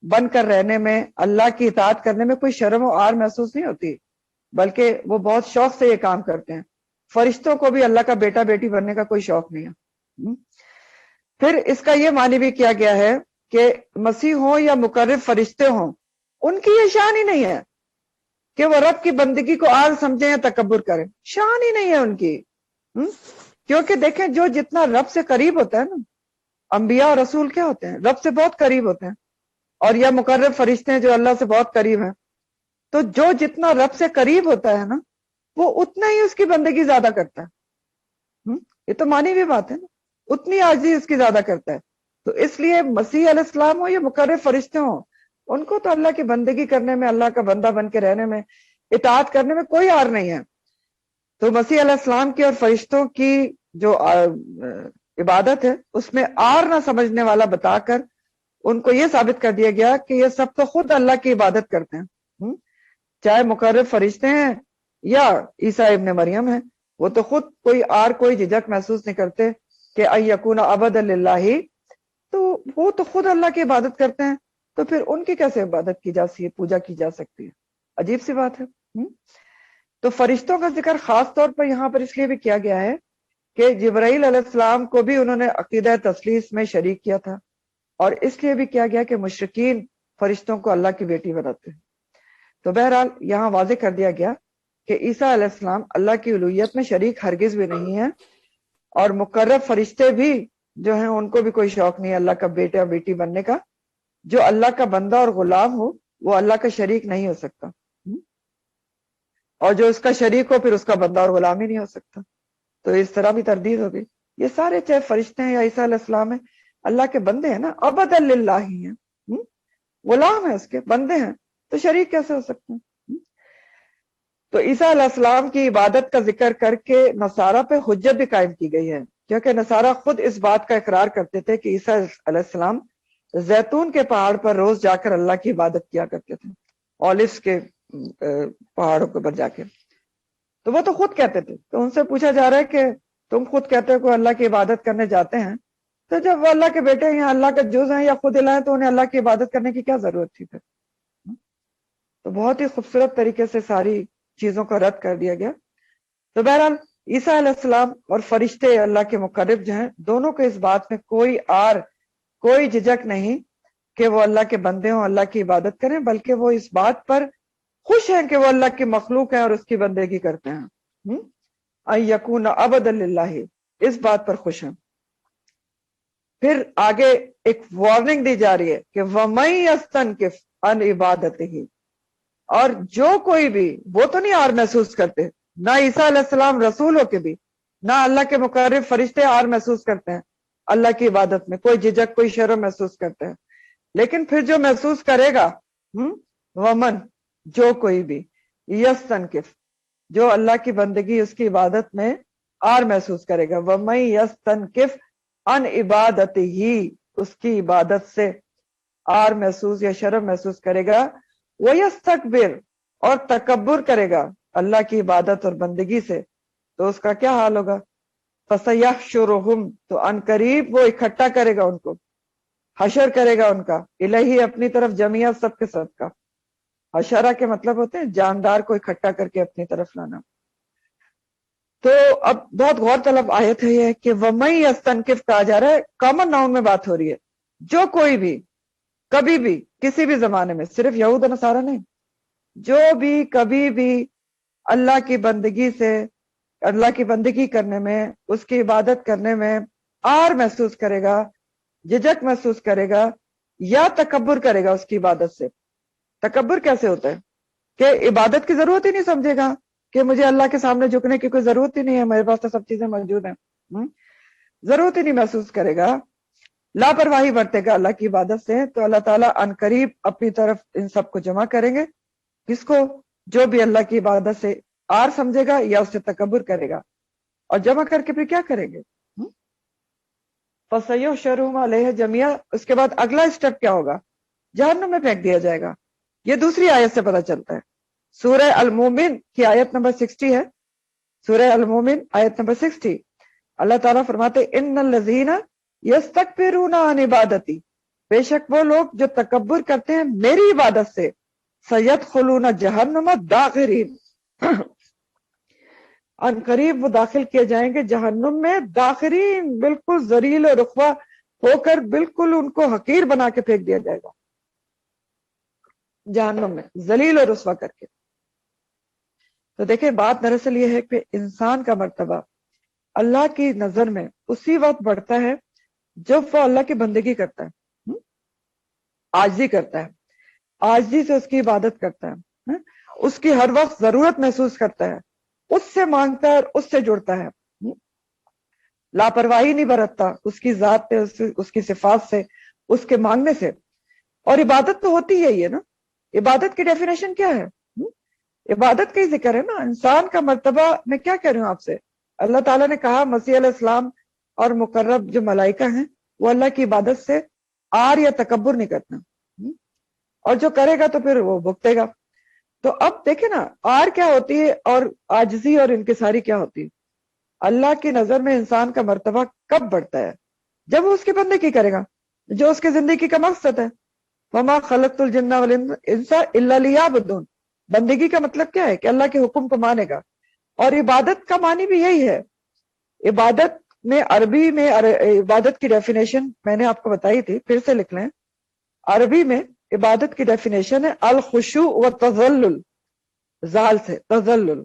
بن کر رہنے میں، اللہ کی اطاعت کرنے میں کوئی شرم و آر محسوس نہیں ہوتی، بلکہ وہ بہت شوق سے یہ کام کرتے ہیں۔ فرشتوں کو بھی اللہ کا بیٹا بیٹی بننے کا کوئی شوق نہیں ہے۔ پھر اس کا یہ معنی بھی کیا گیا ہے کہ مسیح ہوں یا مقرب فرشتے ہوں، ان کی یہ شان ہی نہیں ہے کہ وہ رب کی بندگی کو آر سمجھیں یا تکبر کریں، شان ہی نہیں ہے ان کی۔ کیونکہ دیکھیں جو جتنا رب سے قریب ہوتا ہے نا، انبیاء اور رسول کیا ہوتے ہیں؟ رب سے بہت قریب ہوتے ہیں، اور یا مقرب فرشتے ہیں جو اللہ سے بہت قریب ہیں، تو جو جتنا رب سے قریب ہوتا ہے نا، وہ اتنا ہی اس کی بندگی زیادہ کرتا ہے۔ یہ تو مانی بھی بات ہے نا، اتنی عاجزی اس کی زیادہ کرتا ہے۔ تو اس لیے مسیح علیہ السلام ہو یا مقرب فرشتے ہوں، ان کو تو اللہ کی بندگی کرنے میں، اللہ کا بندہ بن کے رہنے میں، اطاعت کرنے میں کوئی آر نہیں ہے۔ تو مسیح علیہ السلام کی اور فرشتوں کی جو عبادت ہے، اس میں آر نہ سمجھنے والا بتا کر ان کو یہ ثابت کر دیا گیا کہ یہ سب تو خود اللہ کی عبادت کرتے ہیں، چاہے مقرب فرشتے ہیں یا عیسیٰ ابن مریم ہیں، وہ تو خود کوئی آر کوئی جھجک محسوس نہیں کرتے کہ ان یکون عبدا للہ، تو وہ تو خود اللہ کی عبادت کرتے ہیں، تو پھر ان کی کیسے عبادت کی جا سکتی ہے، پوجا کی جا سکتی ہے؟ عجیب سی بات ہے۔ تو فرشتوں کا ذکر خاص طور پر یہاں پر اس لیے بھی کیا گیا ہے کہ جبرائیل علیہ السلام کو بھی انہوں نے عقیدہ تثلیث میں شریک کیا تھا، اور اس لیے بھی کیا گیا کہ مشرکین فرشتوں کو اللہ کی بیٹی بناتے ہیں۔ تو بہرحال یہاں واضح کر دیا گیا کہ عیسیٰ علیہ السلام اللہ کی الوہیت میں شریک ہرگز بھی نہیں ہے، اور مقرب فرشتے بھی جو ہیں ان کو بھی کوئی شوق نہیں ہے اللہ کا بیٹا بیٹی بننے کا۔ جو اللہ کا بندہ اور غلام ہو وہ اللہ کا شریک نہیں ہو سکتا، اور جو اس کا شریک ہو پھر اس کا بندہ اور غلام ہی نہیں ہو سکتا۔ تو اس طرح بھی تردید ہو گئی۔ یہ سارے چاہے فرشتے ہیں یا عیسیٰ علیہ السلام ہیں، اللہ کے بندے ہیں نا، عبد للہ ہی ہیں، غلام ہیں، اس کے بندے ہیں، تو شریک کیسے ہو سکتے ہیں؟ تو عیسیٰ علیہ السلام کی عبادت کا ذکر کر کے نصارہ پہ حجت بھی قائم کی گئی ہے، کیونکہ نصارہ خود اس بات کا اقرار کرتے تھے کہ عیسیٰ علیہ السلام زیتون کے پہاڑ پر روز جا کر اللہ کی عبادت کیا کرتے تھے، اولیوس کے پہاڑوں کے اوپر جا کے۔ تو وہ تو خود کہتے تھے، تو ان سے پوچھا جا رہا ہے کہ تم خود کہتے ہو کہ اللہ کی عبادت کرنے جاتے ہیں، تو جب وہ اللہ کے بیٹے ہیں یا اللہ کا جز ہیں یا خود الہ ہیں، تو انہیں اللہ کی عبادت کرنے کی کیا ضرورت تھی پھر؟ تو بہت ہی خوبصورت طریقے سے ساری چیزوں کو رد کر دیا گیا۔ تو بہرحال عیسیٰ علیہ السلام اور فرشتے اللہ کے مقرب جو ہیں، دونوں کو اس بات میں کوئی آر کوئی جھجک نہیں کہ وہ اللہ کے بندے ہوں، اللہ کی عبادت کریں، بلکہ وہ اس بات پر خوش ہیں کہ وہ اللہ کی مخلوق ہیں اور اس کی بندگی کرتے ہیں۔ ان یکون عبدا للہ، اس بات پر خوش ہیں۔ پھر آگے ایک وارننگ دی جا رہی ہے کہ وَمَن يَسْتَنْكِفْ عَنْ عِبَادَتِهِ، اور جو کوئی بھی، وہ تو نہیں آر محسوس کرتے، نہ عیسیٰ علیہ السلام رسول ہو کے بھی، نہ اللہ کے مقرب فرشتے آر محسوس کرتے ہیں اللہ کی عبادت میں، کوئی جھجک کوئی شرم محسوس کرتے ہیں، لیکن پھر جو محسوس کرے گا، ومن جو کوئی بھی، یستنکف جو اللہ کی بندگی اس کی عبادت میں آر محسوس کرے گا، وَمَن يَسْتَنْكِفْ عَنْ عِبَادَتِهِ، اس کی عبادت سے آر محسوس یا شرم محسوس کرے گا، وَيَسْتَكْبِرْ، اور تکبر کرے گا اللہ کی عبادت اور بندگی سے، تو اس کا کیا حال ہوگا؟ فَسَيَحْشُرُهُمْ، تو ان قریب وہ اکٹھا کرے گا ان کو، حشر کرے گا ان کا، الہی اپنی طرف، جميعا سب کے سب کا۔ حشرہ کے مطلب ہوتے ہیں جاندار کو اکٹھا کر کے اپنی طرف لانا۔ تو اب بہت غور طلب آیت ہے یہ کہ وَمَن يَسْتَنْكِفْ کہا جا رہا ہے، کامن ناؤن میں بات ہو رہی ہے، جو کوئی بھی کبھی بھی کسی بھی زمانے میں، صرف یہود و نصارہ نہیں، جو بھی کبھی بھی اللہ کی بندگی سے، اللہ کی بندگی کرنے میں، اس کی عبادت کرنے میں آر محسوس کرے گا، جھجک محسوس کرے گا یا تکبر کرے گا اس کی عبادت سے۔ تکبر کیسے ہوتا ہے کہ عبادت کی ضرورت ہی نہیں سمجھے گا کہ مجھے اللہ کے سامنے جھکنے کی کوئی ضرورت ہی نہیں ہے، میرے پاس تو سب چیزیں موجود ہیں، ضرورت ہی نہیں محسوس کرے گا، لاپرواہی برتے گا اللہ کی عبادت سے، تو اللہ تعالیٰ ان قریب اپنی طرف ان سب کو جمع کریں گے۔ کس کو؟ جو بھی اللہ کی عبادت سے آر سمجھے گا یا اس سے تکبر کرے گا، اور جمع کر کے پھر کیا کریں گے؟ فَسَيُحْشَرُهُمْ عَلَيْهَا جَمِيعًا، اس کے بعد اگلا اسٹیپ کیا ہوگا؟ جہنم میں پھینک دیا جائے گا۔ یہ دوسری آیت سے پتہ چلتا ہے، سورہ المومن کی آیت نمبر 60 ہے، سورہ المومن آیت نمبر 60، اللہ تعالیٰ فرماتے ان الذین یستکبرون عن عبادتی، بے شک وہ لوگ جو تکبر کرتے ہیں میری عبادت سے، سیدخلون جہنم داخرین، ان قریب وہ داخل کیے جائیں گے جہنم میں، داخرین، بالکل ذلیل و رسوا ہو کر، بالکل ان کو حقیر بنا کے پھینک دیا جائے گا جہنم میں، ذلیل و رسوا کر کے۔ تو دیکھیں بات دراصل یہ ہے کہ انسان کا مرتبہ اللہ کی نظر میں اسی وقت بڑھتا ہے جب وہ اللہ کی بندگی کرتا ہے، عاجزی کرتا ہے، عاجزی سے اس کی عبادت کرتا ہے، اس کی ہر وقت ضرورت محسوس کرتا ہے، اس سے مانگتا ہے اور اس سے جڑتا ہے، لاپرواہی نہیں برتتا اس کی ذات پہ، اس کی صفات سے، اس کے مانگنے سے۔ اور عبادت تو ہوتی ہی ہے نا، عبادت کی ڈیفینیشن کیا ہے؟ عبادت کا ہی ذکر ہے نا، انسان کا مرتبہ۔ میں کیا کہہ رہی ہوں آپ سے، اللہ تعالیٰ نے کہا مسیح علیہ السلام اور مقرب جو ملائکہ ہیں وہ اللہ کی عبادت سے آر یا تکبر نہیں کرنا، اور جو کرے گا تو پھر وہ بھگتے گا۔ تو اب دیکھیں نا، آر کیا ہوتی ہے اور عاجزی اور انکساری کیا ہوتی ہے۔ اللہ کی نظر میں انسان کا مرتبہ کب بڑھتا ہے؟ جب وہ اس کی بندگی کرے گا، جو اس کی زندگی کا مقصد ہے۔ وما خلقت الجن والانس الا لیعبدون، بندگی کا مطلب کیا ہے کہ اللہ کے حکم کو مانے گا، اور عبادت کا معنی بھی یہی ہے۔ عبادت میں عربی میں عبادت کی ڈیفینیشن میں نے آپ کو بتائی تھی، پھر سے لکھ لیں۔ عربی میں عبادت کی ڈیفینیشن ہے الخشوع والتذلل، زال سے تذلل،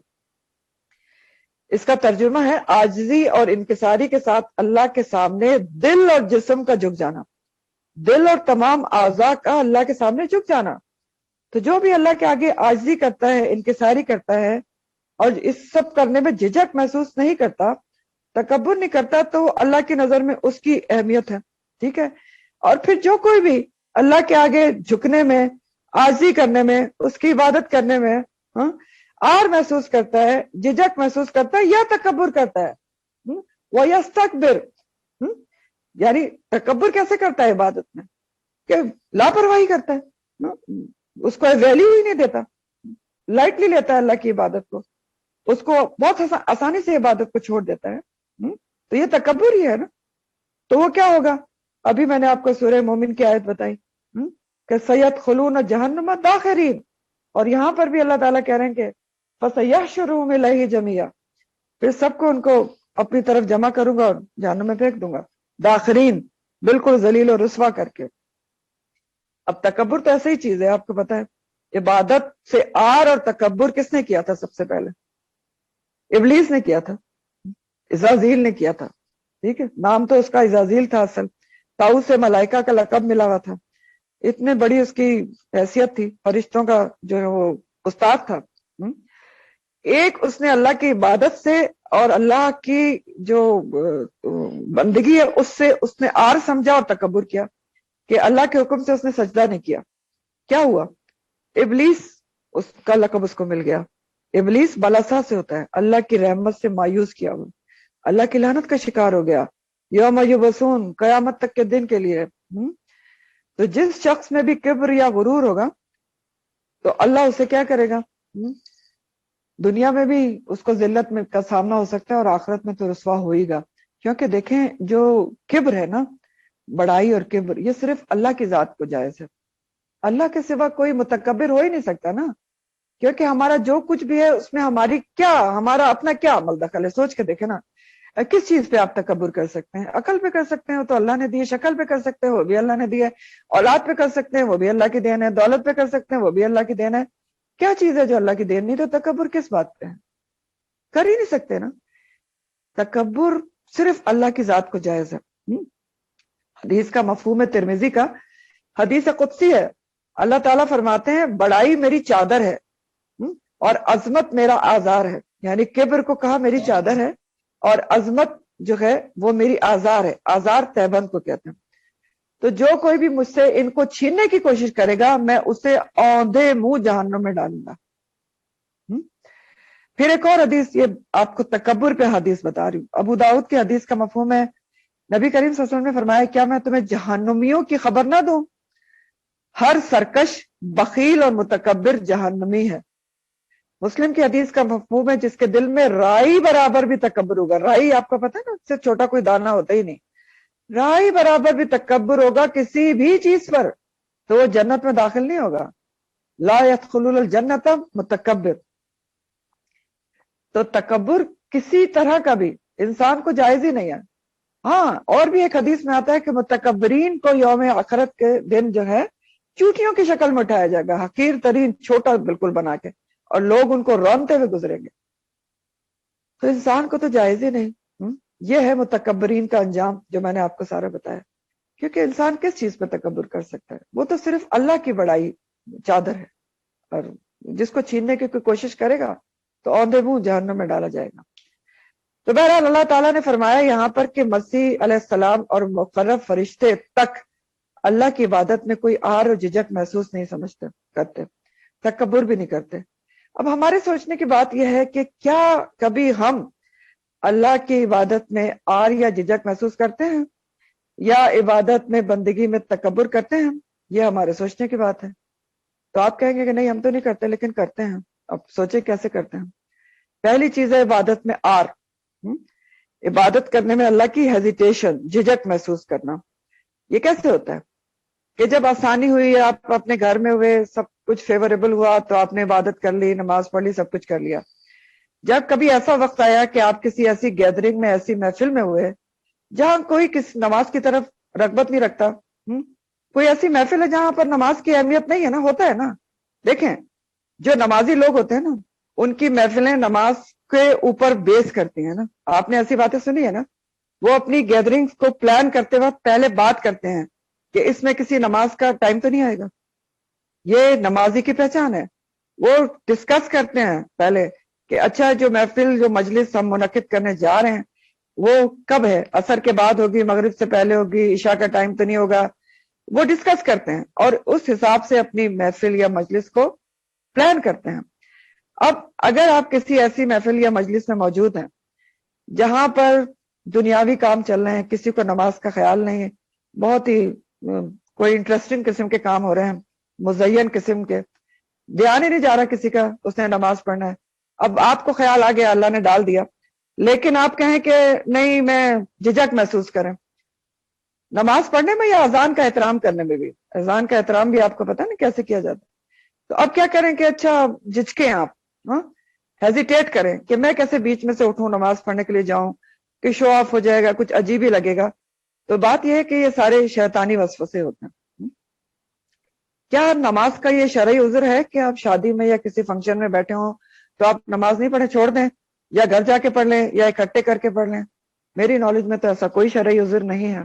اس کا ترجمہ ہے عاجزی اور انکساری کے ساتھ اللہ کے سامنے دل اور جسم کا جھک جانا، دل اور تمام اعضاء کا اللہ کے سامنے جھک جانا۔ تو جو بھی اللہ کے آگے عاجزی کرتا ہے، انکساری کرتا ہے، اور اس سب کرنے میں جھجک محسوس نہیں کرتا، تکبر نہیں کرتا، تو وہ اللہ کی نظر میں اس کی اہمیت ہے، ٹھیک ہے۔ اور پھر جو کوئی بھی اللہ کے آگے جھکنے میں، عاجزی کرنے میں، اس کی عبادت کرنے میں آر محسوس کرتا ہے، جھجک محسوس کرتا ہے یا تکبر کرتا ہے، وہ یستکبر، یعنی تکبر کیسے کرتا ہے عبادت میں؟ کہ لاپرواہی کرتا ہے، اس کو ویلیو ہی نہیں دیتا، لائٹلی لیتا ہے اللہ کی عبادت کو، اس کو بہت آسانی سے عبادت کو چھوڑ دیتا ہے، تو یہ تکبر ہی ہے نا۔ تو وہ کیا ہوگا؟ ابھی میں نے آپ کو سورہ مومن کی آیت بتائی کہ سیدخلون جہنم داخرین، اور یہاں پر بھی اللہ تعالیٰ کہہ رہے ہیں کہ فَسَيَحْشُرُهُمْ إِلَيْهِ جَمِيعًا، پھر سب کو ان کو اپنی طرف جمع کروں گا اور جہنم میں پھینک دوں گا، داخرین، بالکل ذلیل و رسوا کر کے۔ اب تکبر تو ایسے ہی چیز ہے، آپ کو پتا ہے، عبادت سے آر اور تکبر کس نے کیا تھا؟ سب سے پہلے ابلیس نے کیا تھا، عزازیل نے کیا تھا، ٹھیک ہے، نام تو اس کا عزازیل تھا، اصل طاؤس سے ملائکہ کا لقب ملا ہوا تھا، اتنے بڑی اس کی حیثیت تھی، فرشتوں کا جو ہے وہ استاد تھا۔ ایک اس نے اللہ کی عبادت سے اور اللہ کی جو بندگی ہے اس سے اس نے آر سمجھا اور تکبر کیا، کہ اللہ کے حکم سے اس نے سجدہ نہیں کیا۔ کیا ہوا؟ ابلیس، اس کا لقب اس کو مل گیا، ابلیس بلاسا سے ہوتا ہے، اللہ کی رحمت سے مایوس کیا ہوا، اللہ کی لعنت کا شکار ہو گیا، یوم یبعثون، قیامت تک کے دن کے لیے۔ تو جس شخص میں بھی کبر یا غرور ہوگا تو اللہ اسے کیا کرے گا؟ دنیا میں بھی اس کو ذلت میں کا سامنا ہو سکتا ہے، اور آخرت میں تو رسوا ہوئے گا۔ کیونکہ دیکھیں جو کبر ہے نا، بڑائی اور کبر، یہ صرف اللہ کی ذات کو جائز ہے، اللہ کے سوا کوئی متکبر ہو ہی نہیں سکتا نا، کیونکہ ہمارا جو کچھ بھی ہے اس میں ہمارا اپنا کیا عمل دخل ہے؟ سوچ کے دیکھیں نا، کس چیز پہ آپ تکبر کر سکتے ہیں؟ عقل پہ کر سکتے ہیں، وہ تو اللہ نے دی ہے، شکل پہ کر سکتے ہیں، وہ بھی اللہ نے دی ہے، اولاد پہ کر سکتے ہیں، وہ بھی اللہ کی دین ہے، دولت پہ کر سکتے ہیں، وہ بھی اللہ کی دین ہے۔ کیا چیز ہے جو اللہ کی دین نہیں؟ تو تکبر کس بات پہ ہے؟ کر ہی نہیں سکتے نا۔ تکبر صرف اللہ کی ذات کو جائز ہے۔ حدیث کا مفہوم ہے ترمذی کا، حدیث قدسی ہے، اللہ تعالیٰ فرماتے ہیں بڑائی میری چادر ہے اور عظمت میرا آزار ہے، یعنی کبر کو کہا میری چادر ہے اور عظمت جو ہے وہ میری آزار ہے۔ آزار تیبند کو کہتے ہیں۔ تو جو کوئی بھی مجھ سے ان کو چھیننے کی کوشش کرے گا میں اسے اوندھے منہ جہنم میں ڈالوں گا۔ پھر ایک اور حدیث، یہ آپ کو تکبر پہ حدیث بتا رہی ہوں، ابو داؤد کی حدیث کا مفہوم ہے، نبی کریم صلی اللہ علیہ وسلم نے فرمایا کیا میں تمہیں جہنمیوں کی خبر نہ دوں؟ ہر سرکش، بخیل اور متکبر جہنمی ہے۔ مسلم کی حدیث کا مفہوم ہے جس کے دل میں رائی برابر بھی تکبر ہوگا، رائی آپ کو پتہ ہے نا، اس سے چھوٹا کوئی دانہ ہوتا ہی نہیں، رائی برابر بھی تکبر ہوگا کسی بھی چیز پر تو وہ جنت میں داخل نہیں ہوگا۔ لا يدخل الجنت متکبر۔ تو تکبر کسی طرح کا بھی انسان کو جائز ہی نہیں ہے۔ ہاں، اور بھی ایک حدیث میں آتا ہے کہ متکبرین کو یوم آخرت کے دن جو ہے چوٹیوں کی شکل میں اٹھایا جائے گا، حقیر ترین، چھوٹا بالکل بنا کے، اور لوگ ان کو رونتے ہوئے گزریں گے۔ تو انسان کو تو جائز ہی نہیں۔ یہ ہے متکبرین کا انجام جو میں نے آپ کو سارا بتایا۔ کیونکہ انسان کس چیز پہ تکبر کر سکتا ہے؟ وہ تو صرف اللہ کی بڑائی چادر ہے، اور جس کو چھیننے کی کوئی کوشش کرے گا تو اوندھے منہ جہنم میں ڈالا جائے گا۔ تو بہرحال اللہ تعالیٰ نے فرمایا یہاں پر کہ مسیح علیہ السلام اور مقرب فرشتے تک اللہ کی عبادت میں کوئی آر اور جھجک محسوس نہیں کرتے، تکبر بھی نہیں کرتے۔ اب ہمارے سوچنے کی بات یہ ہے کہ کیا کبھی ہم اللہ کی عبادت میں آر یا جھجک محسوس کرتے ہیں، یا عبادت میں، بندگی میں تکبر کرتے ہیں؟ یہ ہمارے سوچنے کی بات ہے۔ تو آپ کہیں گے کہ نہیں ہم تو نہیں کرتے، لیکن کرتے ہیں۔ اب سوچیں کیسے کرتے ہیں۔ پہلی چیز ہے عبادت میں آر، عبادت کرنے میں اللہ کی ہیزیٹیشن، جھجک محسوس کرنا۔ یہ کیسے ہوتا ہے کہ جب آسانی ہوئی، آپ اپنے گھر میں ہوئے، سب کچھ فیوریبل ہوا تو آپ نے عبادت کر لی، نماز پڑھ لی، سب کچھ کر لیا۔ جب کبھی ایسا وقت آیا کہ آپ کسی ایسی گیدرنگ میں، ایسی محفل میں ہوئے جہاں کوئی کس نماز کی طرف رغبت نہیں رکھتا، کوئی ایسی محفل ہے جہاں پر نماز کی اہمیت نہیں ہے نا، ہوتا ہے نا۔ دیکھیں جو نمازی لوگ ہوتے ہیں نا، ان کی محفلیں نماز کے اوپر بیس کرتی ہیں نا۔ آپ نے ایسی باتیں سنی ہے نا، وہ اپنی گیدرنگ کو پلان کرتے وقت پہلے بات کرتے ہیں کہ اس میں کسی نماز کا ٹائم تو نہیں آئے گا۔ یہ نمازی کی پہچان ہے۔ وہ ڈسکس کرتے ہیں پہلے کہ اچھا جو محفل، جو مجلس ہم منعقد کرنے جا رہے ہیں وہ کب ہے، عصر کے بعد ہوگی، مغرب سے پہلے ہوگی، عشاء کا ٹائم تو نہیں ہوگا۔ وہ ڈسکس کرتے ہیں اور اس حساب سے اپنی محفل یا مجلس کو پلان کرتے ہیں۔ اب اگر آپ کسی ایسی محفل یا مجلس میں موجود ہیں جہاں پر دنیاوی کام چل رہے ہیں، کسی کو نماز کا خیال نہیں ہے، بہت ہی کوئی انٹرسٹنگ قسم کے کام ہو رہے ہیں، مزین قسم کے، دھیان ہی نہیں جا رہا کسی کا اس نے نماز پڑھنا ہے، اب آپ کو خیال آ گیا، اللہ نے ڈال دیا، لیکن آپ کہیں کہ نہیں میں جھجک محسوس کریں نماز پڑھنے میں یا اذان کا احترام کرنے میں بھی۔ اذان کا احترام بھی آپ کو پتہ نا کیسے کیا جاتا ہے۔ تو اب کیا کریں کہ اچھا جھجکیں آپ، ہیزیٹیٹ کریں کہ میں کیسے بیچ میں سے اٹھوں نماز پڑھنے کے لیے جاؤں، کہ شو آف ہو جائے گا، کچھ عجیب ہی لگے گا۔ تو بات یہ ہے کہ یہ سارے شیطانی وسوسے ہوتے ہیں۔ کیا نماز کا یہ شرعی عذر ہے کہ آپ شادی میں یا کسی فنکشن میں بیٹھے ہوں تو آپ نماز نہیں پڑھیں، چھوڑ دیں، یا گھر جا کے پڑھ لیں، یا اکٹھے کر کے پڑھ لیں؟ میری نالج میں تو ایسا کوئی شرعی عذر نہیں ہے۔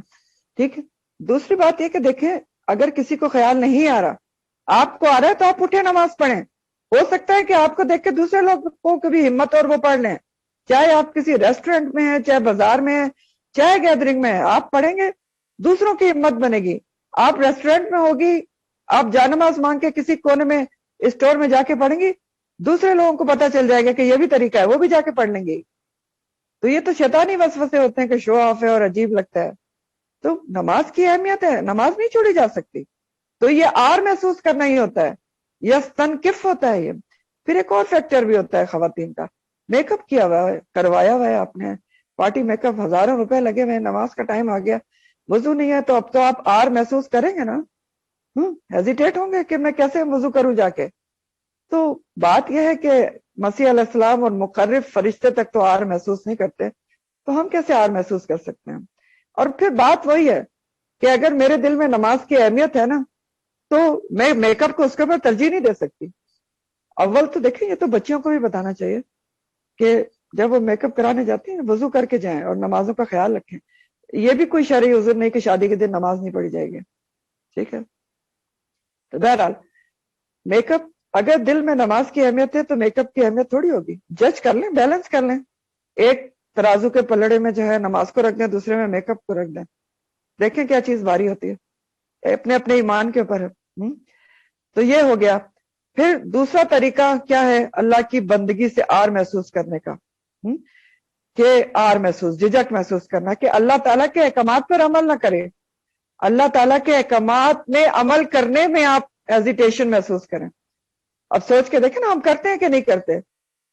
ٹھیک ہے۔ دوسری بات یہ کہ دیکھیں اگر کسی کو خیال نہیں آ رہا، آپ کو آ رہا ہے تو آپ اٹھے نماز پڑھیں۔ ہو سکتا ہے کہ آپ کو دیکھ کے دوسرے لوگوں کو بھی ہمت اور وہ پڑھ لیں، چاہے آپ کسی ریسٹورنٹ میں ہیں، چاہے بازار میں ہیں، چاہے گیدرنگ میں ہیں، آپ پڑھیں گے دوسروں کی ہمت بنے گی۔ آپ ریسٹورنٹ میں ہوگی، آپ جانماز مانگ کے کسی کونے میں اسٹور میں جا کے پڑھیں گی، دوسرے لوگوں کو پتا چل جائے گا کہ یہ بھی طریقہ ہے، وہ بھی جا کے پڑھ لیں گے. تو یہ تو شیطانی وسوسے ہوتے ہیں کہ شو آف ہے اور عجیب لگتا ہے. تو نماز کی اہمیت ہے، نماز نہیں چھوڑی جا سکتی. تو یہ آر محسوس کرنا ہی ہوتا ہے، یستنکف ہوتا ہے یہ. پھر ایک اور فیکٹر بھی ہوتا ہے خواتین کا، میک اپ کیا ہوا ہے، کروایا ہوا ہے آپ نے، پارٹی میک اپ، ہزاروں روپے لگے ہوئے، نماز کا ٹائم آ گیا، وضو نہیں ہے، تو اب تو آپ آر محسوس کریں گے نا، ہیزیٹیٹ ہوں گے کہ میں کیسے وضو کروں جا کے. تو بات یہ ہے کہ مسیح علیہ السلام اور مقرب فرشتے تک تو آر محسوس نہیں کرتے، تو ہم کیسے آر محسوس کر سکتے ہیں؟ اور پھر بات وہی ہے کہ اگر میرے دل میں نماز کی اہمیت ہے نا، تو میں میک اپ کو اس کے اوپر ترجیح نہیں دے سکتی. اول تو دیکھیں، یہ تو بچیوں کو بھی بتانا چاہیے کہ جب وہ میک اپ کرانے جاتی ہیں وضو کر کے جائیں اور نمازوں کا خیال رکھیں. یہ بھی کوئی شرعی عذر نہیں کہ شادی کے دن نماز نہیں پڑھی جائے گی، ٹھیک ہے؟ تو بہرحال میک اپ، اگر دل میں نماز کی اہمیت ہے تو میک اپ کی اہمیت تھوڑی ہوگی. جج کر لیں، بیلنس کر لیں. ایک ترازو کے پلڑے میں جو ہے نماز کو رکھ دیں، دوسرے میں میک اپ کو رکھ دیں، دیکھیں کیا چیز باری ہوتی ہے، اپنے اپنے ایمان کے اوپر ہے. تو یہ ہو گیا. پھر دوسرا طریقہ کیا ہے اللہ کی بندگی سے آر محسوس کرنے کا؟ کہ آر محسوس، جھجک محسوس کرنا کہ اللہ تعالیٰ کے احکامات پر عمل نہ کرے. اللہ تعالیٰ کے احکامات میں عمل کرنے میں آپ ہیزیٹیشن محسوس کریں. اب سوچ کے دیکھیں نا، ہم کرتے ہیں کہ نہیں کرتے؟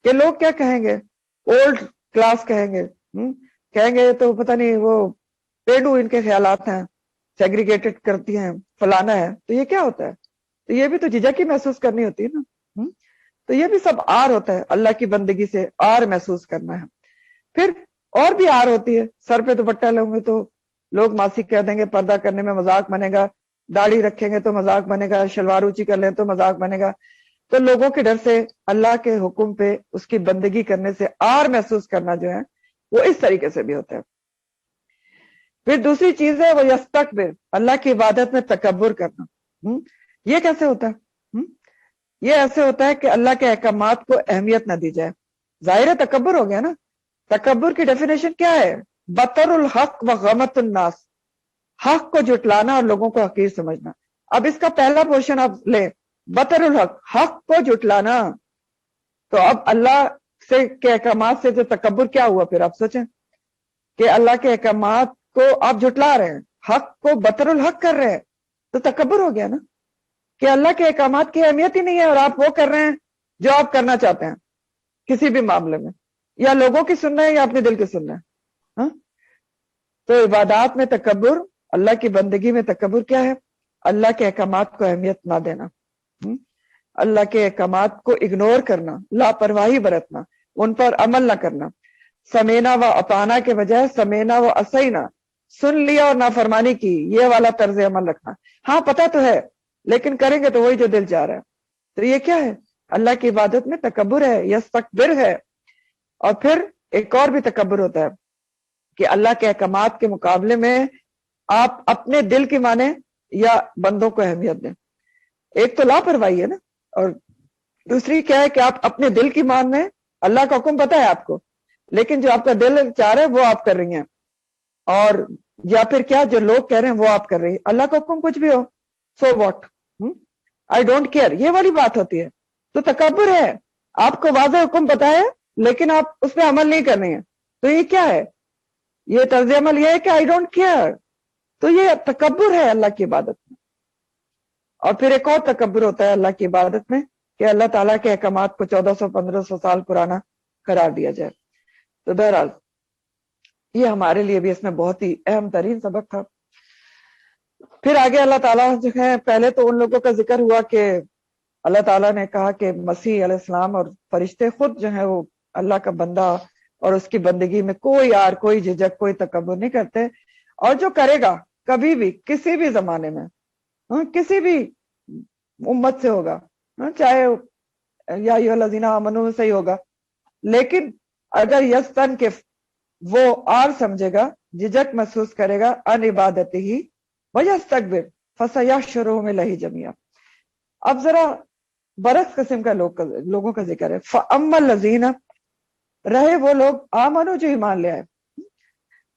کہ لوگ کیا کہیں گے، اولڈ کلاس کہیں گے تو پتہ نہیں وہ پیڈو ان کے خیالات ہیں، سیگریگیٹڈ کرتی ہیں، فلانا ہے. تو یہ کیا ہوتا ہے؟ تو یہ بھی تو جھجک ہی محسوس کرنی ہوتی ہے نا. تو یہ بھی سب آر ہوتا ہے، اللہ کی بندگی سے آر محسوس کرنا ہے. پھر اور بھی آر ہوتی ہے، سر پہ دوپٹہ لوں گے تو لوگ ماسی کہہ دیں گے، پردہ کرنے میں مذاق بنے گا، داڑھی رکھیں گے تو مذاق بنے گا، شلوار اونچی کر لیں تو مذاق بنے گا. تو لوگوں کے ڈر سے اللہ کے حکم پہ اس کی بندگی کرنے سے آر محسوس کرنا جو ہے وہ اس طریقے سے بھی ہوتا ہے. پھر دوسری چیز ہے وہ یستکبر، اللہ کی عبادت میں تکبر کرنا. یہ کیسے ہوتا ہے؟ یہ ایسے ہوتا ہے کہ اللہ کے احکامات کو اہمیت نہ دی جائے. ظاہر تکبر ہو گیا نا. تکبر کی ڈیفینیشن کیا ہے؟ بطر الحق و غمت الناس، حق کو جھٹلانا اور لوگوں کو حقیر سمجھنا. اب اس کا پہلا پورشن آپ لیں، بطر الحق، حق کو جھٹلانا. تو اب اللہ کے احکامات سے جو تکبر کیا ہوا؟ پھر آپ سوچیں کہ اللہ کے احکامات کو آپ جھٹلا رہے ہیں، حق کو بطر الحق کر رہے ہیں، تو تکبر ہو گیا نا، کہ اللہ کے احکامات کی اہمیت ہی نہیں ہے اور آپ وہ کر رہے ہیں جو آپ کرنا چاہتے ہیں کسی بھی معاملے میں، یا لوگوں کی سننا ہے یا اپنے دل کی سننا ہے. تو عبادات میں تکبر، اللہ کی بندگی میں تکبر کیا ہے؟ اللہ کے احکامات کو اہمیت نہ دینا، اللہ کے احکامات کو اگنور کرنا، لاپرواہی برتنا، ان پر عمل نہ کرنا. سمینا و اطانا کے بجائے سمینا و اسینا، سن لیا اور نافرمانی کی، یہ والا طرز عمل رکھنا. ہاں پتہ تو ہے لیکن کریں گے تو وہی جو دل چاہ رہا ہے. تو یہ کیا ہے؟ اللہ کی عبادت میں تکبر ہے، یستکبر ہے. اور پھر ایک اور بھی تکبر ہوتا ہے کہ اللہ کے احکامات کے مقابلے میں آپ اپنے دل کی مانیں یا بندوں کو اہمیت دیں. ایک تو لاپرواہی ہے نا، اور دوسری کیا ہے کہ آپ اپنے دل کی مان میں، اللہ کا حکم پتہ ہے آپ کو لیکن جو آپ کا دل چاہ رہا ہے وہ آپ کر رہی ہیں، اور یا پھر کیا جو لوگ کہہ رہے ہیں وہ آپ کر رہی ہیں. اللہ کا حکم کچھ بھی ہو، so what, I don't care, یہ والی بات ہوتی ہے. تو تکبر ہے، آپ کو واضح حکم پتہ ہے لیکن آپ اس پہ عمل نہیں کر رہے ہیں. تو یہ کیا ہے؟ یہ طرز عمل یہ ہے کہ آئی ڈونٹ کیئر. تو یہ تکبر ہے اللہ کی عبادت میں. اور پھر ایک اور تکبر ہوتا ہے اللہ کی عبادت میں کہ اللہ تعالیٰ کے احکامات کو 1400-1500 سال پرانا قرار دیا جائے. تو بہرحال یہ ہمارے لیے بھی اس میں بہت ہی اہم ترین سبق تھا. پھر آگے اللہ تعالیٰ جو ہے، پہلے تو ان لوگوں کا ذکر ہوا کہ اللہ تعالیٰ نے کہا کہ مسیح علیہ السلام اور فرشتے خود جو ہیں وہ اللہ کا بندہ اور اس کی بندگی میں کوئی آر، کوئی جھجک، کوئی تکبر نہیں کرتے. اور جو کرے گا کبھی بھی کسی بھی زمانے میں، کسی بھی امت سے ہوگا، چاہے یا الذین آمنوا سے ہی ہوگا، لیکن اگر یستن کے وہ آر سمجھے گا، جھجک محسوس کرے گا ان عبادتی ہی ویستکبر فسیحشرهم الیہ جميعا. اب ذرا برعکس قسم کا لوگوں کا ذکر ہے. فاما الذین، رہے وہ لوگ، آمنو جو ایمان لے آئے،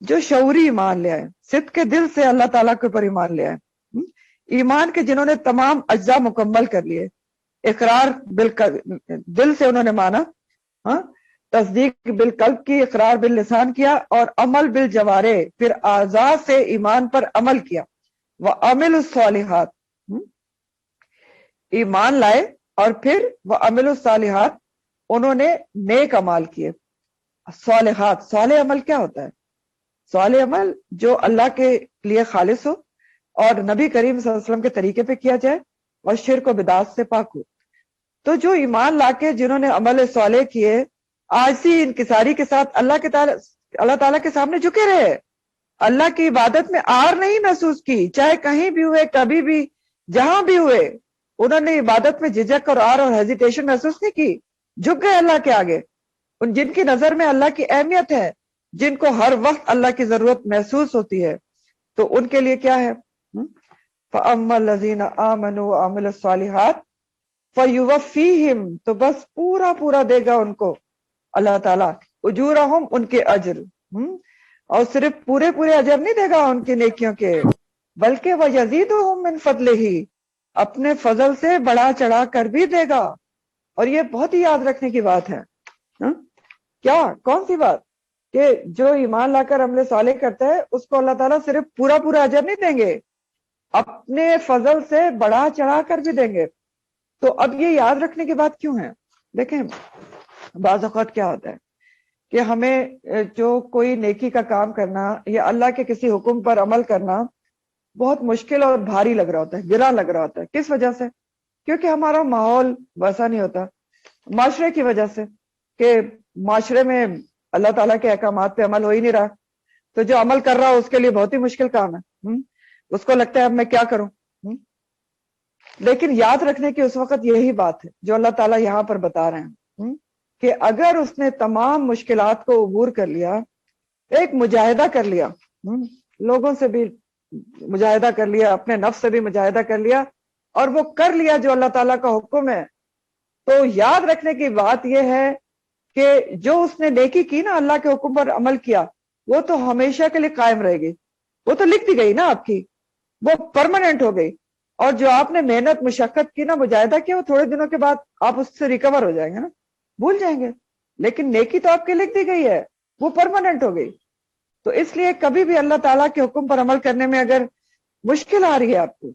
جو شعوری ایمان لے آئے، صدق کے دل سے اللہ تعالیٰ کے اوپر ایمان لے آئے، ایمان کے جنہوں نے تمام اجزاء مکمل کر لیے، اقرار دل سے انہوں نے مانا، ہاں، تصدیق بالقلب کی، اقرار باللسان کیا، اور عمل بالجوارح، پھر اعضاء سے ایمان پر عمل کیا، وعمل الصالحات، ایمان لائے اور پھر وعمل الصالحات، انہوں نے نیک عمال کیے۔ صالحات، صالح عمل کیا ہوتا ہے؟ صالح عمل جو اللہ کے لیے خالص ہو اور نبی کریم صلی اللہ علیہ وسلم کے طریقے پہ کیا جائے اور شرک و بدعات سے پاک ہو۔ تو جو ایمان لا کے جنہوں نے عمل صالح کیے، آجزی انکساری کے ساتھ اللہ تعالیٰ کے سامنے جھکے رہے، اللہ کی عبادت میں آر نہیں محسوس کی، چاہے کہیں بھی ہوئے، کبھی بھی، جہاں بھی ہوئے، انہوں نے عبادت میں جھجک اور آر اور ہیزیٹیشن محسوس نہیں کی، جھک گئے اللہ کے آگے۔ ان جن کی نظر میں اللہ کی اہمیت ہے، جن کو ہر وقت اللہ کی ضرورت محسوس ہوتی ہے، تو ان کے لیے کیا ہے؟ فَأَمَّا الَّذِينَ آمَنُوا وَعَمِلُوا الصَّالِحَاتِ فَيُوَفِّيهِمْ، تو بس پورا پورا دے گا ان کو اللہ تعالیٰ اجورہم، ان کے اجر، اور صرف پورے پورے اجر نہیں دے گا ان کی نیکیوں کے، بلکہ وَيَزِيدُهُم مِّن فَضْلِهِ، اپنے فضل سے بڑھا چڑھا کر بھی دے گا۔ اور یہ بہت ہی یاد رکھنے کی بات ہے۔ کیا؟ کون سی بات؟ کہ جو ایمان لا کر عمل صالح کرتا ہے اس کو اللہ تعالیٰ صرف پورا پورا اجر نہیں دیں گے، اپنے فضل سے بڑھا چڑھا کر بھی دیں گے۔ تو اب یہ یاد رکھنے کی بات کیوں ہے؟ دیکھیں، بعض اوقات کیا ہوتا ہے کہ ہمیں جو کوئی نیکی کا کام کرنا یا اللہ کے کسی حکم پر عمل کرنا بہت مشکل اور بھاری لگ رہا ہوتا ہے، گرا لگ رہا ہوتا ہے۔ کس وجہ سے؟ کیونکہ ہمارا ماحول ویسا نہیں ہوتا، معاشرے کی وجہ سے، کہ معاشرے میں اللہ تعالیٰ کے احکامات پہ عمل ہو ہی نہیں رہا، تو جو عمل کر رہا ہو اس کے لیے بہت ہی مشکل کام ہے، اس کو لگتا ہے اب میں کیا کروں۔ لیکن یاد رکھنے کی اس وقت یہی بات ہے جو اللہ تعالیٰ یہاں پر بتا رہے ہیں، کہ اگر اس نے تمام مشکلات کو عبور کر لیا، ایک مجاہدہ کر لیا، لوگوں سے بھی مجاہدہ کر لیا، اپنے نفس سے بھی مجاہدہ کر لیا، اور وہ کر لیا جو اللہ تعالیٰ کا حکم ہے، تو یاد رکھنے کی بات یہ ہے کہ جو اس نے نیکی کی نا، اللہ کے حکم پر عمل کیا، وہ تو ہمیشہ کے لیے قائم رہے گی، وہ تو لکھ دی گئی نا آپ کی، وہ پرماننٹ ہو گئی۔ اور جو آپ نے محنت مشقت کی نا، مجاہدہ کیا، وہ تھوڑے دنوں کے بعد آپ اس سے ریکور ہو جائیں گے نا، بھول جائیں گے، لیکن نیکی تو آپ کی لکھ دی گئی ہے، وہ پرماننٹ ہو گئی۔ تو اس لیے کبھی بھی اللہ تعالیٰ کے حکم پر عمل کرنے میں اگر مشکل آ رہی ہے، آپ کو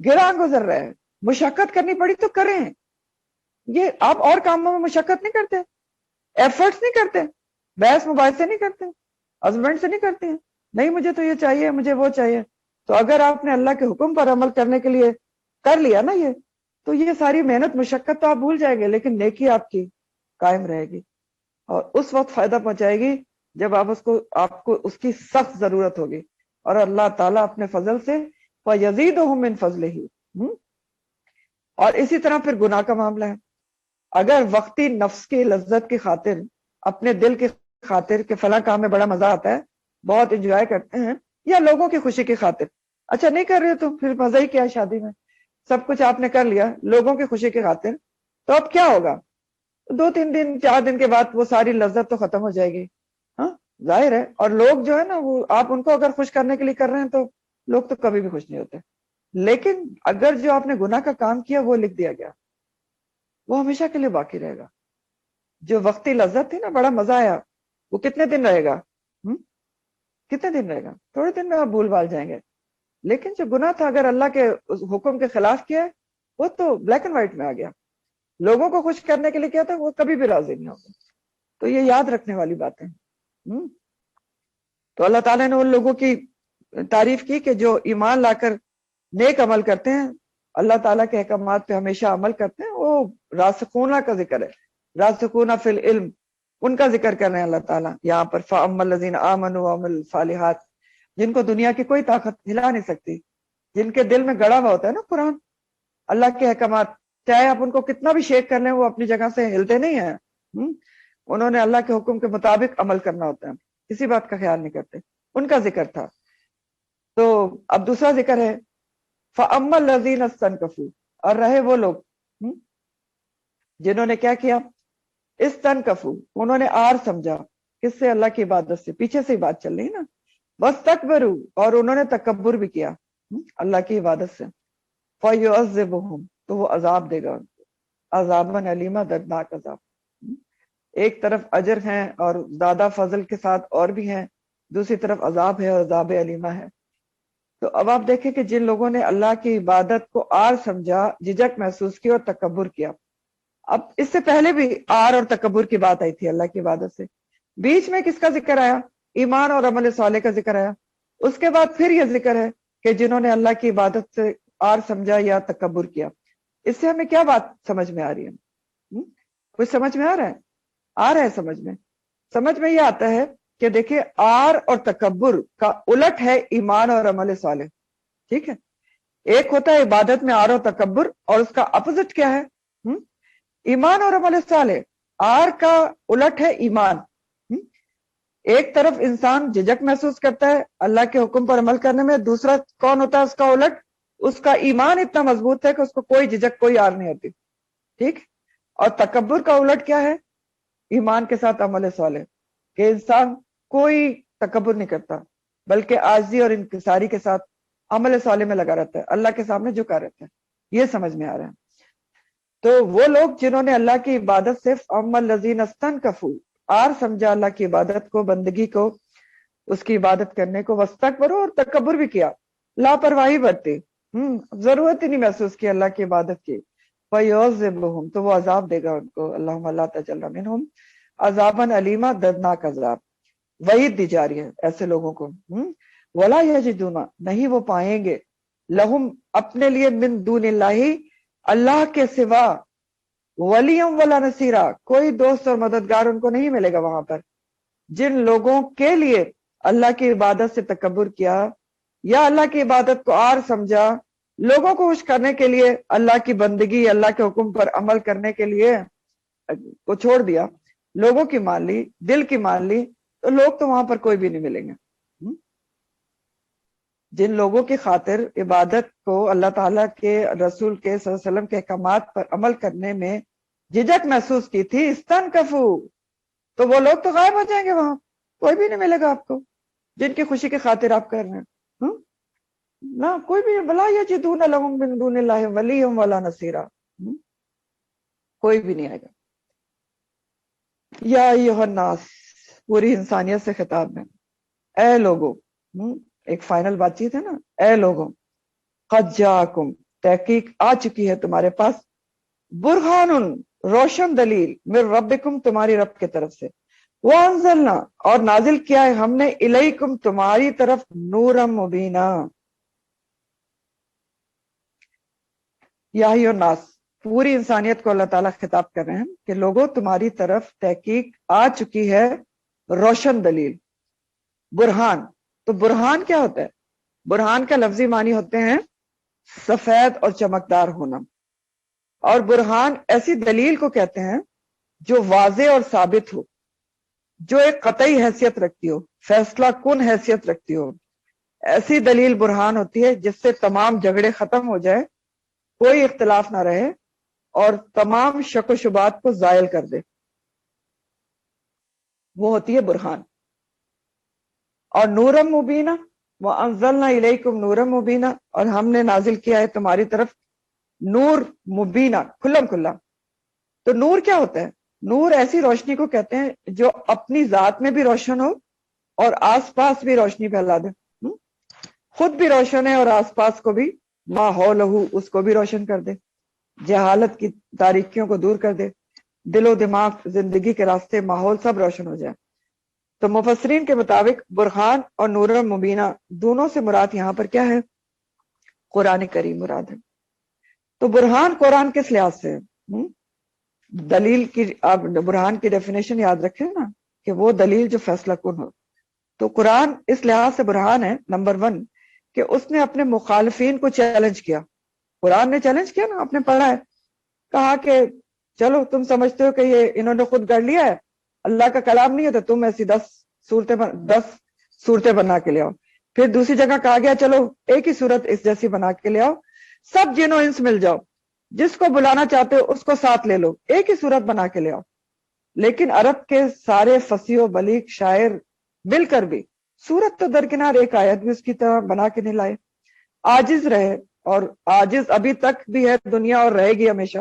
گراں گزر رہا ہے، مشقت کرنی پڑی تو کریں۔ یہ آپ اور کاموں میں مشقت نہیں کرتے، ایفرٹس نہیں کرتے، بحث مباحثے نہیں کرتے، ہسبینڈ سے نہیں کرتے ہیں، نہیں مجھے تو یہ چاہیے، مجھے وہ چاہیے۔ تو اگر آپ نے اللہ کے حکم پر عمل کرنے کے لیے کر لیا نا یہ، تو یہ ساری محنت مشقت تو آپ بھول جائیں گے، لیکن نیکی آپ کی قائم رہے گی، اور اس وقت فائدہ پہنچائے گی جب آپ کو اس کی سخت ضرورت ہوگی، اور اللہ تعالیٰ اپنے فضل سے وَيَزِيدُهُم مِّن فَضْلِهِ۔ اور اسی طرح پھر گناہ کا معاملہ ہے، اگر وقتی نفس کی لذت کی خاطر، اپنے دل کی خاطر کہ فلاں کام میں بڑا مزہ آتا ہے، بہت انجوائے کرتے ہیں، یا لوگوں کی خوشی کی خاطر، اچھا نہیں کر رہے تو پھر مزہ ہی کیا شادی میں، سب کچھ آپ نے کر لیا لوگوں کی خوشی کی خاطر، تو اب کیا ہوگا؟ 2-3 دن 4 دن کے بعد وہ ساری لذت تو ختم ہو جائے گی، ہاں ظاہر ہے۔ اور لوگ جو ہے نا، وہ آپ ان کو اگر خوش کرنے کے لیے کر رہے ہیں تو لوگ تو کبھی بھی خوش نہیں ہوتے، لیکن اگر جو آپ نے گناہ کا کام کیا وہ لکھ دیا گیا، وہ ہمیشہ کے لیے باقی رہے گا۔ جو وقتی لذت تھی نا، بڑا مزہ آیا، وہ کتنے دن رہے گا؟ کتنے دن رہے گا؟ تھوڑے دن میں آپ بھول بھال جائیں گے۔ لیکن جو گناہ تھا، اگر اللہ کے حکم کے خلاف کیا ہے، وہ تو بلیک اینڈ وائٹ میں آ گیا، لوگوں کو خوش کرنے کے لیے کیا تھا، وہ کبھی بھی راضی نہیں ہوگا۔ تو یہ یاد رکھنے والی باتیں۔ تو اللہ تعالیٰ نے ان لوگوں کی تعریف کی کہ جو ایمان لا کر نیک عمل کرتے ہیں، اللہ تعالیٰ کے احکامات پہ ہمیشہ عمل کرتے ہیں، وہ راسخونہ کا ذکر ہے، راسخونہ فی العلم، ان کا ذکر کر رہے ہیں اللہ تعالیٰ یہاں پر۔ فَأَمَّا الَّذِينَ آمَنُوا وَعَمِلُوا الصَّالِحَاتِ، جن کو دنیا کی کوئی طاقت ہلا نہیں سکتی، جن کے دل میں گڑا ہوا ہوتا ہے نا قرآن، اللہ کے احکامات، چاہے آپ ان کو کتنا بھی شیک کر لیں، وہ اپنی جگہ سے ہلتے نہیں ہیں، انہوں نے اللہ کے حکم کے مطابق عمل کرنا ہوتا ہے، کسی بات کا خیال نہیں کرتے، ان کا ذکر تھا۔ تو اب دوسرا ذکر ہے فَأَمَّا الَّذِينَ اسْتَنكَفُوا، اور رہے وہ لوگ جنہوں نے کیا کیا؟ استنکفو، انہوں نے آر سمجھا، کس سے؟ اللہ کی عبادت سے، پیچھے سے ہی بات چل رہی نا، وَاسْتَكْبَرُوا، اور انہوں نے تکبر بھی کیا اللہ کی عبادت سے، فَيُعَذِّبُهُمْ، تو وہ عذاب دے گا ان کو، عذاباً علیما، دردناک عذاب. ایک طرف اجر ہیں اور زیادہ فضل کے ساتھ اور بھی ہیں، دوسری طرف عذاب ہے اور عذاب علیمہ ہے. تو اب آپ دیکھیں کہ جن لوگوں نے اللہ کی عبادت کو آر سمجھا، جھجک محسوس کی اور تکبر کیا. اب اس سے پہلے بھی آر اور تکبر کی بات آئی تھی اللہ کی عبادت سے. بیچ میں کس کا ذکر آیا؟ ایمان اور عمل صالح کا ذکر آیا. اس کے بعد پھر یہ ذکر ہے کہ جنہوں نے اللہ کی عبادت سے آر سمجھا یا تکبر کیا. اس سے ہمیں کیا بات سمجھ میں آ رہی ہے؟ کچھ سمجھ میں آ رہا ہے؟ آ رہا ہے سمجھ میں یہ آتا ہے کہ دیکھیں آر اور تکبر کا الٹ ہے ایمان اور عمل صالح. ٹھیک ہے، ایک ہوتا ہے عبادت میں آر اور تکبر، اور اس کا اپوزٹ کیا ہے؟ ایمان اور عمل صالح. آر کا الٹ ہے ایمان. ایک طرف انسان جھجک محسوس کرتا ہے اللہ کے حکم پر عمل کرنے میں، دوسرا کون ہوتا ہے اس کا الٹ؟ اس کا ایمان اتنا مضبوط ہے کہ اس کو کوئی جھجک، کوئی آر نہیں ہوتی. ٹھیک. اور تکبر کا الٹ کیا ہے؟ ایمان کے ساتھ عمل صالح، کہ انسان کوئی تکبر نہیں کرتا بلکہ عاجزی اور انکساری کے ساتھ عمل صالح میں لگا رہتا ہے، اللہ کے سامنے جھکا رہتا ہے. یہ سمجھ میں آ رہا ہے. تو وہ لوگ جنہوں نے اللہ کی عبادت سے عمل الذین استنکفوا، آر سمجھا اللہ کی عبادت کو، بندگی کو، اس کی عبادت کرنے کو، واستکبروا، اور تکبر بھی کیا، لاپرواہی برتی، ضرورت ہی نہیں محسوس کی اللہ کی عبادت کی. فَيُعَذِّبُهُمْ، تو وہ عذاب دے گا ان کو، اللہم لا تجعلنا منہم، عذاباً علیما، دردناک عذاب. وعید دی جا رہی ہے ایسے لوگوں کو. وَلَا يَجِدُونَ، نہیں وہ پائیں گے، لہم اپنے لیے، من دون اللہ، اللہ کے سوا، ولیم ولا نصیرا، کوئی دوست اور مددگار ان کو نہیں ملے گا وہاں پر. جن لوگوں کے لیے اللہ کی عبادت سے تکبر کیا یا اللہ کی عبادت کو آر سمجھا، لوگوں کو خوش کرنے کے لیے، اللہ کی بندگی، اللہ کے حکم پر عمل کرنے کے لیے کو چھوڑ دیا، لوگوں کی مان لی، دل کی مان لی، تو لوگ تو وہاں پر کوئی بھی نہیں ملیں گے. جن لوگوں کی خاطر عبادت کو، اللہ تعالیٰ کے رسول کے صلی اللہ علیہ وسلم کے احکامات پر عمل کرنے میں جھجک محسوس کی تھی، استنکفو، تو وہ لوگ تو غائب ہو جائیں گے، وہاں کوئی بھی نہیں ملے گا آپ کو جن کی خوشی کی خاطر آپ کر رہے ہیں. نہ کوئی بھی، بلا یجدون لہم من دون اللہ ولی ولا نصیرا، کوئی بھی نہیں آئے گا. یا ایھا الناس، پوری انسانیت سے خطاب ہے، اے لوگو. ایک فائنل بات چیت ہے نا، اے لوگوں، قد جاءکم، تحقیق آ چکی ہے تمہارے پاس، برہان، روشن دلیل، من ربکم، تمہاری رب کے طرف سے، وانزلنا، اور نازل کیا ہے ہم نے، الیکم، تمہاری طرف، نورا مبینا. یا ایھا الناس، پوری انسانیت کو اللہ تعالیٰ خطاب کر رہے ہیں کہ لوگوں، تمہاری طرف تحقیق آ چکی ہے روشن دلیل. برہان، تو برہان کیا ہوتا ہے؟ برہان کا لفظی معنی ہوتے ہیں سفید اور چمکدار ہونا. اور برہان ایسی دلیل کو کہتے ہیں جو واضح اور ثابت ہو، جو ایک قطعی حیثیت رکھتی ہو، فیصلہ کن حیثیت رکھتی ہو. ایسی دلیل برہان ہوتی ہے جس سے تمام جھگڑے ختم ہو جائے، کوئی اختلاف نہ رہے، اور تمام شک و شبہات کو زائل کر دے. وہ ہوتی ہے برہان. اور نورم مبینہ، وانزلنا الیکم نورم مبینہ، اور ہم نے نازل کیا ہے تمہاری طرف نور مبینہ، کھلم کھلا. تو نور کیا ہوتا ہے؟ نور ایسی روشنی کو کہتے ہیں جو اپنی ذات میں بھی روشن ہو اور آس پاس بھی روشنی پھیلا دے. خود بھی روشن ہے اور آس پاس کو بھی، ماحولہ، اس کو بھی روشن کر دے، جہالت کی تاریکیوں کو دور کر دے، دل و دماغ، زندگی کے راستے، ماحول سب روشن ہو جائے. تو مفسرین کے مطابق برہان اور نور مبینہ دونوں سے مراد یہاں پر کیا ہے؟ قرآن کریم مراد ہے. تو برہان قرآن کس لحاظ سے ہے؟ دلیل کی، آپ برہان کی ڈیفینیشن یاد رکھیں نا، کہ وہ دلیل جو فیصلہ کن ہو. تو قرآن اس لحاظ سے برہان ہے، نمبر 1، کہ اس نے اپنے مخالفین کو چیلنج کیا. قرآن نے چیلنج کیا نا، آپ نے پڑھا ہے، کہا کہ چلو تم سمجھتے ہو کہ یہ انہوں نے خود کر لیا ہے، اللہ کا کلام نہیں ہے، تو تم ایسی 10 صورتیں بنا کے لے آؤ. پھر دوسری جگہ کہا گیا چلو ایک ہی صورت اس جیسی بنا کے لے آؤ، سب جن و انس مل جاؤ، جس کو بلانا چاہتے ہو اس کو ساتھ لے لو، ایک ہی صورت بنا کے لے آؤ. لیکن عرب کے سارے فصیح و بلیغ شاعر مل کر بھی صورت تو درکنار ایک آیت بھی اس کی طرح بنا کے نہیں لائے. عاجز رہے، اور عاجز ابھی تک بھی ہے دنیا اور رہے گی ہمیشہ.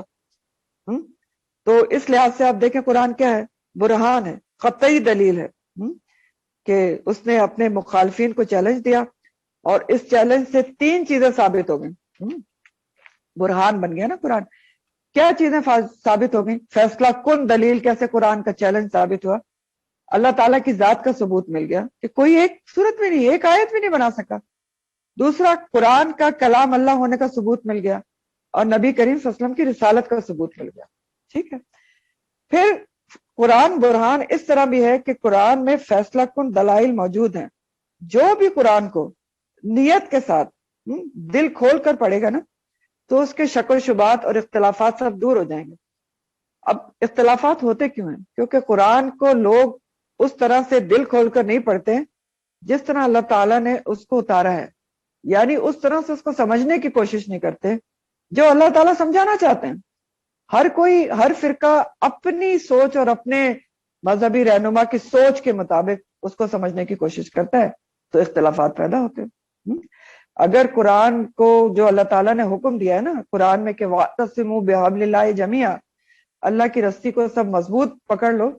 تو اس لحاظ سے آپ دیکھیں قرآن کیا ہے؟ برہان ہے، قطعی دلیل ہے کہ اس نے اپنے مخالفین کو چیلنج دیا اور اس چیلنج سے 3 چیزیں ثابت ہو گئیں۔ برہان بن گیا نا قرآن۔ کیا چیزیں ثابت ہو گئیں؟ فیصلہ کن دلیل کیسے قرآن کا چیلنج ثابت ہوا؟ اللہ تعالیٰ کی ذات کا ثبوت مل گیا کہ کوئی ایک صورت میں نہیں، ایک آیت بھی نہیں بنا سکا۔ دوسرا، قرآن کا کلام اللہ ہونے کا ثبوت مل گیا، اور نبی کریم صلی اللہ علیہ وسلم کی رسالت کا ثبوت مل گیا۔ ٹھیک ہے، پھر قرآن برہان اس طرح بھی ہے کہ قرآن میں فیصلہ کن دلائل موجود ہیں۔ جو بھی قرآن کو نیت کے ساتھ دل کھول کر پڑھے گا نا، تو اس کے شک و شبہات اور اختلافات سب دور ہو جائیں گے۔ اب اختلافات ہوتے کیوں ہیں؟ کیونکہ قرآن کو لوگ اس طرح سے دل کھول کر نہیں پڑھتے جس طرح اللہ تعالیٰ نے اس کو اتارا ہے، یعنی اس طرح سے اس کو سمجھنے کی کوشش نہیں کرتے جو اللہ تعالیٰ سمجھانا چاہتے ہیں۔ ہر فرقہ اپنی سوچ اور اپنے مذہبی رہنما کی سوچ کے مطابق اس کو سمجھنے کی کوشش کرتا ہے، تو اختلافات پیدا ہوتے ہیں۔ اگر قرآن کو جو اللہ تعالیٰ نے حکم دیا ہے نا قرآن میں کہ وَاعْتَصِمُوا بِحَبْلِ اللَّهِ جَمِيعًا، اللہ کی رسی کو سب مضبوط پکڑ لو،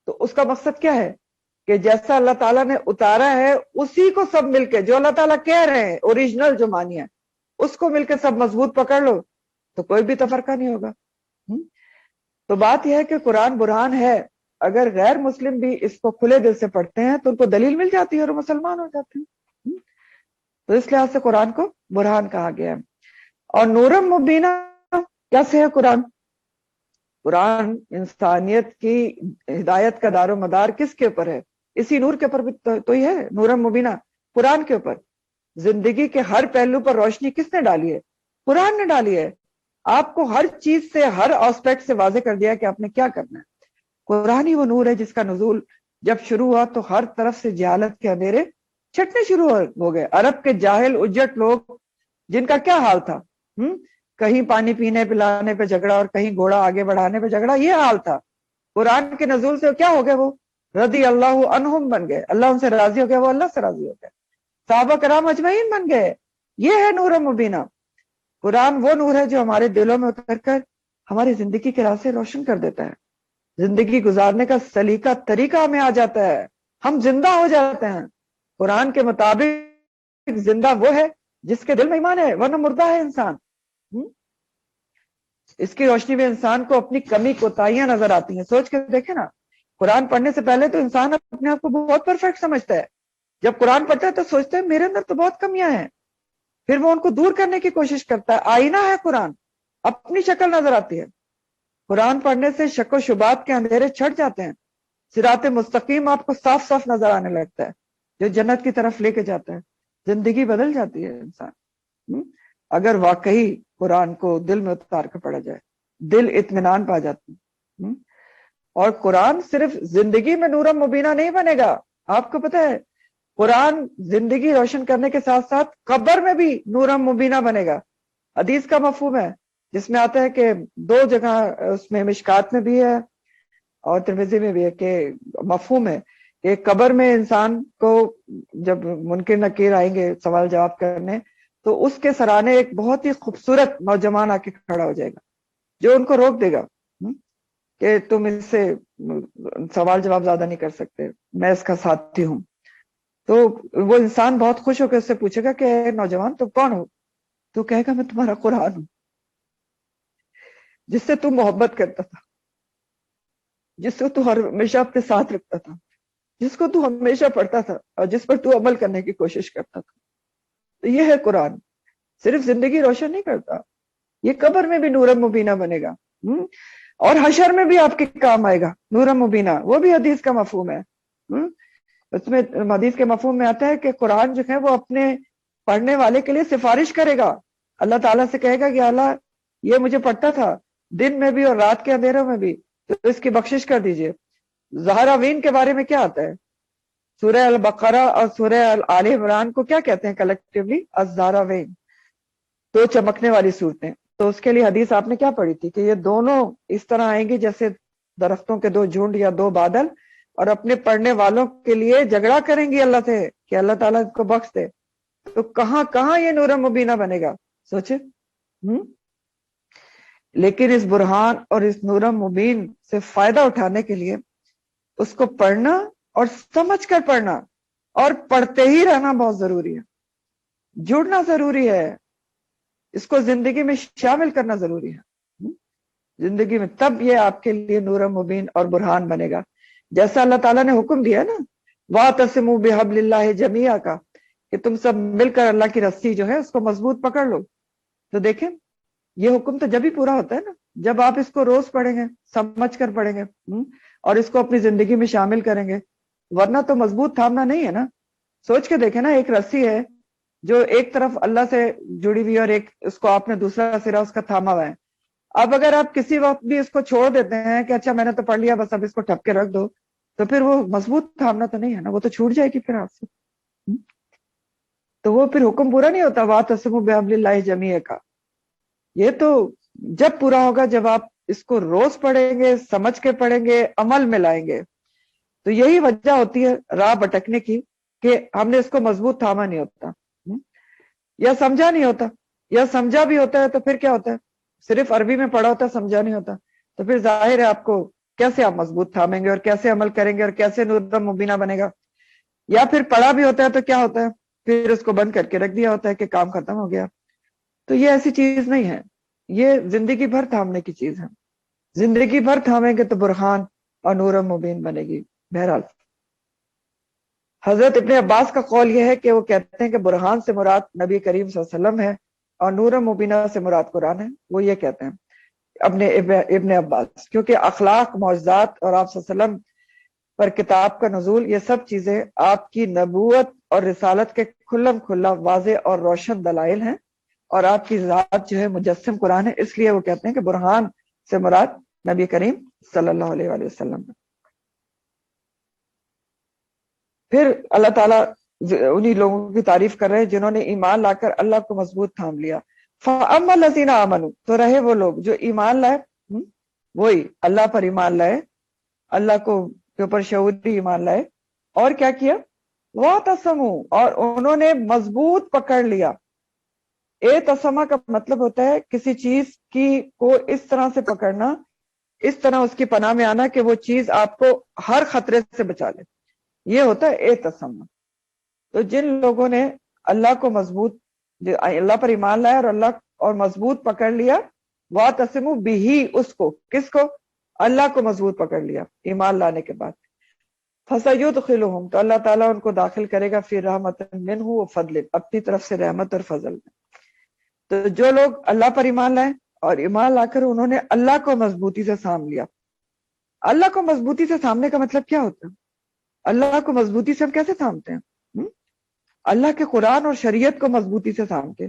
تو اس کا مقصد کیا ہے کہ جیسا اللہ تعالیٰ نے اتارا ہے اسی کو سب مل کے، جو اللہ تعالیٰ کہہ رہے ہیں اوریجنل جو مانی ہے، اس کو مل کے سب مضبوط پکڑ لو تو کوئی بھی تفرقہ نہیں ہوگا۔ تو بات یہ ہے کہ قرآن برہان ہے، اگر غیر مسلم بھی اس کو کھلے دل سے پڑھتے ہیں تو ان کو دلیل مل جاتی ہے اور وہ مسلمان ہو جاتے ہیں۔ تو اس لحاظ سے قرآن کو برہان کہا گیا ہے۔ اور نورم مبینہ کیسے ہے قرآن؟ قرآن انسانیت کی ہدایت کا دار و مدار کس کے اوپر ہے؟ اسی نور کے اوپر بھی تو ہی ہے، نورم مبینہ قرآن کے اوپر۔ زندگی کے ہر پہلو پر روشنی کس نے ڈالی ہے؟ قرآن نے ڈالی ہے۔ آپ کو ہر چیز سے، ہر آسپیکٹ سے واضح کر دیا کہ آپ نے کیا کرنا ہے۔ قرآن ہی وہ نور ہے جس کا نزول جب شروع ہوا تو ہر طرف سے جہالت کے اندھیرے چھٹنے شروع ہو گئے۔ عرب کے جاہل اجٹ لوگ جن کا کیا حال تھا، کہیں پانی پینے پلانے پہ جھگڑا اور کہیں گھوڑا آگے بڑھانے پہ جھگڑا، یہ حال تھا۔ قرآن کے نزول سے کیا ہو گئے؟ وہ رضی اللہ عنہم بن گئے، اللہ ان سے راضی ہو گیا، وہ اللہ سے راضی ہو گئے، صحابہ کرام اجمعین بن گئے۔ یہ ہے نور مبینہ۔ قرآن وہ نور ہے جو ہمارے دلوں میں اتر کر ہماری زندگی کے راستے روشن کر دیتا ہے۔ زندگی گزارنے کا سلیقہ طریقہ ہمیں آ جاتا ہے، ہم زندہ ہو جاتے ہیں۔ قرآن کے مطابق زندہ وہ ہے جس کے دل میں ایمان ہے، ورنہ مردہ ہے انسان۔ اس کی روشنی میں انسان کو اپنی کمی کوتاہیاں نظر آتی ہیں۔ سوچ کے دیکھیں نا، قرآن پڑھنے سے پہلے تو انسان اپنے آپ کو بہت پرفیکٹ سمجھتا ہے، جب قرآن پڑھتا ہے تو سوچتا ہے میرے اندر تو بہت کمیاں ہیں، پھر وہ ان کو دور کرنے کی کوشش کرتا ہے۔ آئینہ ہے قرآن، اپنی شکل نظر آتی ہے۔ قرآن پڑھنے سے شک و شبہات کے اندھیرے چھٹ جاتے ہیں، صراط مستقیم آپ کو صاف صاف نظر آنے لگتا ہے جو جنت کی طرف لے کے جاتا ہے، زندگی بدل جاتی ہے انسان۔ اگر واقعی قرآن کو دل میں اتار کے پڑھا جائے، دل اطمینان پا جاتا ہے۔ اور قرآن صرف زندگی میں نورم مبینہ نہیں بنے گا، آپ کو پتہ ہے قرآن زندگی روشن کرنے کے ساتھ ساتھ قبر میں بھی نورم مبینہ بنے گا۔ حدیث کا مفہوم ہے جس میں آتا ہے کہ 2 جگہ اس میں مشکات میں بھی ہے اور ترمذی میں بھی ہے کہ مفہوم ہے کہ قبر میں انسان کو جب منکر نکیر آئیں گے سوال جواب کرنے تو اس کے سرانے ایک بہت ہی خوبصورت نوجوان آ کے کھڑا ہو جائے گا جو ان کو روک دے گا کہ تم اس سے سوال جواب زیادہ نہیں کر سکتے، میں اس کا ساتھی ہوں۔ تو وہ انسان بہت خوش ہو کے اس سے پوچھے گا کہ اے نوجوان تم کون ہو؟ تو کہے گا میں تمہارا قرآن ہوں جس سے تم محبت کرتا تھا، جس کو تو ہمیشہ اپنے ساتھ رکھتا تھا، جس کو تو ہمیشہ پڑھتا تھا اور جس پر تو عمل کرنے کی کوشش کرتا تھا۔ تو یہ ہے قرآن، صرف زندگی روشن نہیں کرتا، یہ قبر میں بھی نورم مبینہ بنے گا، اور حشر میں بھی آپ کے کام آئے گا نورم مبینہ۔ وہ بھی حدیث کا مفہوم ہے۔ اس میں حدیث کے مفہوم میں آتا ہے کہ قرآن جو ہے وہ اپنے پڑھنے والے کے لیے سفارش کرے گا، اللہ تعالیٰ سے کہے گا کہ اللہ یہ مجھے پڑھتا تھا دن میں بھی اور رات کے اندھیروں میں بھی، تو اس کی بخشش کر دیجئے۔ زہراوین کے بارے میں کیا آتا ہے؟ سورہ البقرہ اور سورہ آل عمران کو کیا کہتے ہیں کلیکٹیولی؟ الزہراوین، 2 چمکنے والی صورتیں۔ تو اس کے لیے حدیث آپ نے کیا پڑھی تھی کہ یہ دونوں اس طرح آئیں گی جیسے درختوں کے 2 جھنڈ یا 2 بادل، اور اپنے پڑھنے والوں کے لیے جھگڑا کریں گی اللہ سے کہ اللہ تعالیٰ اس کو بخش دے۔ تو کہاں کہاں یہ نور مبینہ بنے گا؟ سوچے۔ لیکن اس برہان اور اس نور مبین سے فائدہ اٹھانے کے لیے اس کو پڑھنا اور سمجھ کر پڑھنا اور پڑھتے ہی رہنا بہت ضروری ہے، جڑنا ضروری ہے، اس کو زندگی میں شامل کرنا ضروری ہے زندگی میں، تب یہ آپ کے لیے نور مبین اور برہان بنے گا۔ جیسا اللہ تعالیٰ نے حکم دیا نا، وَاعْتَصِمُوا بِحَبْلِ اللَّهِ جَمِيعًا کا، کہ تم سب مل کر اللہ کی رسی جو ہے اس کو مضبوط پکڑ لو۔ تو دیکھیں یہ حکم تو جب ہی پورا ہوتا ہے نا جب آپ اس کو روز پڑھیں گے، سمجھ کر پڑھیں گے اور اس کو اپنی زندگی میں شامل کریں گے، ورنہ تو مضبوط تھامنا نہیں ہے نا۔ سوچ کے دیکھیں نا، ایک رسی ہے جو ایک طرف اللہ سے جڑی ہوئی ہے اور ایک اس کو آپ نے دوسرا سرا اس کا تھاما ہوا ہے۔ اب اگر آپ کسی وقت بھی اس کو چھوڑ دیتے ہیں کہ اچھا میں نے تو پڑھ لیا بس اب اس کو ٹھپ کے رکھ دو، تو پھر وہ مضبوط تھامنا تو نہیں ہے نا، وہ تو چھوٹ جائے گی پھر آپ سے، تو وہ پھر حکم پورا نہیں ہوتا وَاعْتَصِمُوا بِحَبْلِ اللَّهِ جَمِيعًا کا۔ یہ تو جب پورا ہوگا جب آپ اس کو روز پڑھیں گے، سمجھ کے پڑھیں گے، عمل میں لائیں گے۔ تو یہی وجہ ہوتی ہے راہ بھٹکنے کی کہ ہم نے اس کو مضبوط تھاما نہیں ہوتا یا سمجھا نہیں ہوتا، یا سمجھا بھی ہوتا ہے تو پھر کیا ہوتا ہے، صرف عربی میں پڑھا ہوتا ہے سمجھا نہیں ہوتا، تو پھر ظاہر ہے آپ کو کیسے آپ مضبوط تھامیں گے اور کیسے عمل کریں گے اور کیسے نور مبینہ بنے گا۔ یا پھر پڑھا بھی ہوتا ہے تو کیا ہوتا ہے، پھر اس کو بند کر کے رکھ دیا ہوتا ہے کہ کام ختم ہو گیا۔ تو یہ ایسی چیز نہیں ہے، یہ زندگی بھر تھامنے کی چیز ہے، زندگی بھر تھامیں گے تو برہان اور نور مبین بنے گی۔ بہرحال حضرت ابن عباس کا قول یہ ہے کہ وہ کہتے ہیں کہ برہان سے مراد نبی کریم صلی اللہ علیہ وسلم ہے اور نور مبینہ سے مراد قرآن ہے، وہ یہ کہتے ہیں اپنے ابن عباس، کیونکہ اخلاق، معجزات اور آپ صلی اللہ علیہ وسلم پر کتاب کا نزول، یہ سب چیزیں آپ کی نبوت اور رسالت کے کھلم کھلا واضح اور روشن دلائل ہیں، اور آپ کی ذات جو ہے مجسم قرآن ہے، اس لیے وہ کہتے ہیں کہ برہان سے مراد نبی کریم صلی اللہ علیہ وآلہ وسلم۔ پھر اللہ تعالیٰ انہی لوگوں کی تعریف کر رہے ہیں جنہوں نے ایمان لا کر اللہ کو مضبوط تھام لیا۔ فَأَمَّا الَّذِينَ آمَنُوا، تو رہے وہ لوگ جو ایمان لائے، وہی اللہ پر ایمان لائے، اللہ کو کے اوپر شعوری ایمان لائے، اور کیا کیا، وَاعْتَصَمُوا، اور انہوں نے مضبوط پکڑ لیا۔ اعتصما کا مطلب ہوتا ہے کسی چیز کی کو اس طرح سے پکڑنا، اس طرح اس کی پناہ میں آنا کہ وہ چیز آپ کو ہر خطرے سے بچا لے، یہ ہوتا ہے اعتصما۔ تو جن لوگوں نے اللہ کو مضبوط، اللہ پر ایمان لایا اور اللہ اور مضبوط پکڑ لیا، وَاعْتَصِمُوا بِهِ، اس کو، کس کو، اللہ کو مضبوط پکڑ لیا ایمان لانے کے بعد، فَسَيُدْخِلُهُمْ، تو اللہ تعالیٰ ان کو داخل کرے گا، فِي رَحْمَةٍ مِّنْهُ وَفَضْلٍ، اپنی طرف سے رحمت اور فضل میں۔ تو جو لوگ اللہ پر ایمان لائے اور ایمان لا کر انہوں نے اللہ کو مضبوطی سے تھام لیا۔ اللہ کو مضبوطی سے تھامنے کا مطلب کیا ہوتا ہے، اللہ کو مضبوطی سے ہم کیسے تھامتے ہیں، اللہ کے قرآن اور شریعت کو مضبوطی سے تھام کے۔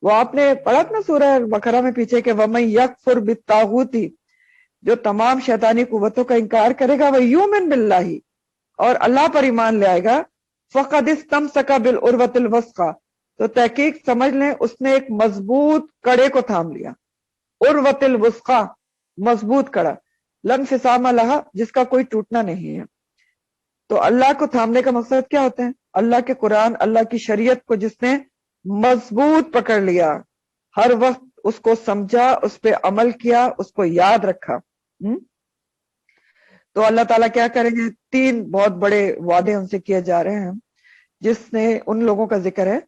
وہ آپ نے پڑھا نا سورہ بقرہ میں پیچھے کہ وَمَن يَكْفُرْ بِالطَّاغُوتِ، جو تمام شیطانی قوتوں کا انکار کرے گا، وَيُؤْمِنْ بِاللَّهِ، اور اللہ پر ایمان لے آئے گا، فَقَدِ اسْتَمْسَكَ بِالْعُرْوَةِ الْوُثْقَىٰ، تو تحقیق سمجھ لیں اس نے ایک مضبوط کڑے کو تھام لیا، عروۃ الوثقیٰ، مضبوط کڑا، لا انفصام لہا، جس کا کوئی ٹوٹنا نہیں ہے۔ تو اللہ کو تھامنے کا مقصد کیا ہوتا ہے، اللہ کے قرآن، اللہ کی شریعت کو جس نے مضبوط پکڑ لیا، ہر وقت اس کو سمجھا، اس پہ عمل کیا، اس کو یاد رکھا۔ تو اللہ تعالیٰ کیا کریں گے، تین بہت بڑے وعدے ان سے کیے جا رہے ہیں، جس نے ان لوگوں کا ذکر ہے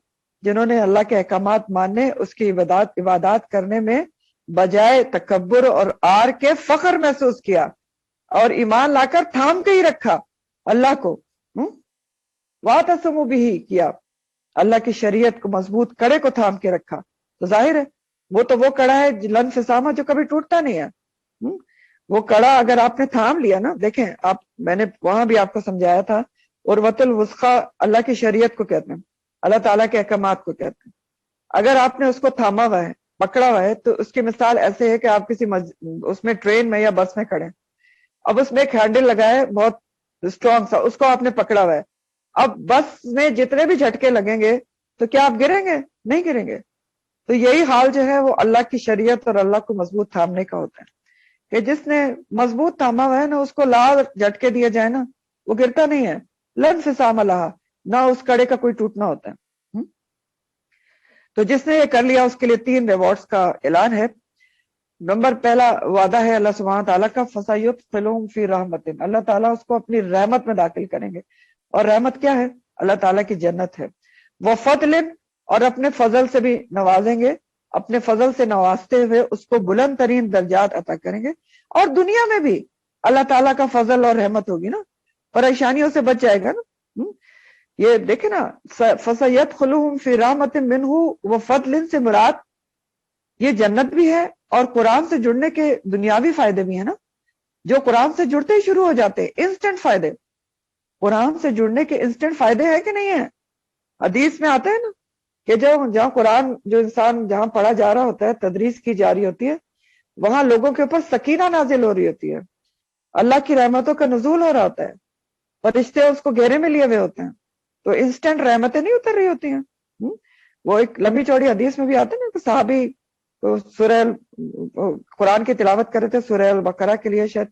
جنہوں نے اللہ کے احکامات ماننے، اس کی عبادات کرنے میں بجائے تکبر اور آر کے فخر محسوس کیا، اور ایمان لا کر تھام کے ہی رکھا اللہ کو، وَاعْتَصَمُوا بِهِ کیا، اللہ کی شریعت کو مضبوط کڑے کو تھام کے رکھا۔ تو ظاہر ہے وہ تو وہ کڑا ہے لا انفصام، جو کبھی ٹوٹتا نہیں ہے۔ وہ کڑا اگر آپ نے تھام لیا نا، دیکھیں آپ، میں نے وہاں بھی آپ کو سمجھایا تھا، عروۃ الوثقیٰ اللہ کی شریعت کو کہتے ہیں، اللہ تعالیٰ کے احکامات کو کہتے ہیں۔ اگر آپ نے اس کو تھاما ہوا ہے، پکڑا ہوا ہے، تو اس کی مثال ایسے ہے کہ آپ کسی اس میں ٹرین میں یا بس میں کھڑے، اب اس میں ایک ہینڈل لگا ہے بہت اسٹرانگ سا، اس کو آپ نے پکڑا ہوا ہے، اب بس میں جتنے بھی جھٹکے لگیں گے تو کیا آپ گریں گے؟ نہیں گریں گے۔ تو یہی حال جو ہے وہ اللہ کی شریعت اور اللہ کو مضبوط تھامنے کا ہوتا ہے، کہ جس نے مضبوط تھاما ہوا ہے نا، اس کو لاؤ جھٹکے دیا جائے نا، وہ گرتا نہیں ہے، لا انفصام لہا، نہ اس کڑے کا کوئی ٹوٹنا ہوتا ہے۔ تو جس نے یہ کر لیا اس کے لیے تین ریوارڈز کا اعلان ہے۔ نمبر پہلا وعدہ ہے اللہ سبحانہ تعالیٰ کا، فَسَيُدْخِلُهُمْ فِي رَحْمَةٍ، اللہ تعالیٰ اس کو اپنی رحمت میں داخل کریں گے، اور رحمت کیا ہے؟ اللہ تعالیٰ کی جنت ہے، وَفَضْلٍ، اور اپنے فضل سے بھی نوازیں گے، اپنے فضل سے نوازتے ہوئے اس کو بلند ترین درجات عطا کریں گے، اور دنیا میں بھی اللہ تعالیٰ کا فضل اور رحمت ہوگی نا، پریشانیوں سے بچ جائے گا نا۔ یہ دیکھیں نا، فَسَيَدْخِلُهُمْ فِي رَحْمَةٍ مِّنْهُ وَفَضْلٍ سے مراد یہ جنت بھی ہے، اور قرآن سے جڑنے کے دنیاوی فائدے بھی ہیں نا، جو قرآن سے جڑتے ہی شروع ہو جاتے ہیں، انسٹنٹ فائدے، قرآن سے جڑنے کے انسٹنٹ فائدے ہیں کہ نہیں ہیں؟ حدیث میں آتا ہے نا کہ جہاں قرآن جو انسان جہاں پڑھا جا رہا ہوتا ہے، تدریس کی جا رہی ہوتی ہے، وہاں لوگوں کے اوپر سکینہ نازل ہو رہی ہوتی ہے، اللہ کی رحمتوں کا نزول ہو رہا ہوتا ہے، فرشتے اس کو گھیرے میں لیے ہوئے ہوتے ہیں، تو انسٹنٹ رحمتیں نہیں اتر رہی ہوتی ہیں۔ وہ ایک لمبی چوڑی حدیث میں بھی آتے ہیں نا کہ صحابی تو سورہ قرآن کی تلاوت کر رہے تھے سورہ البقرہ کے لیے شاید،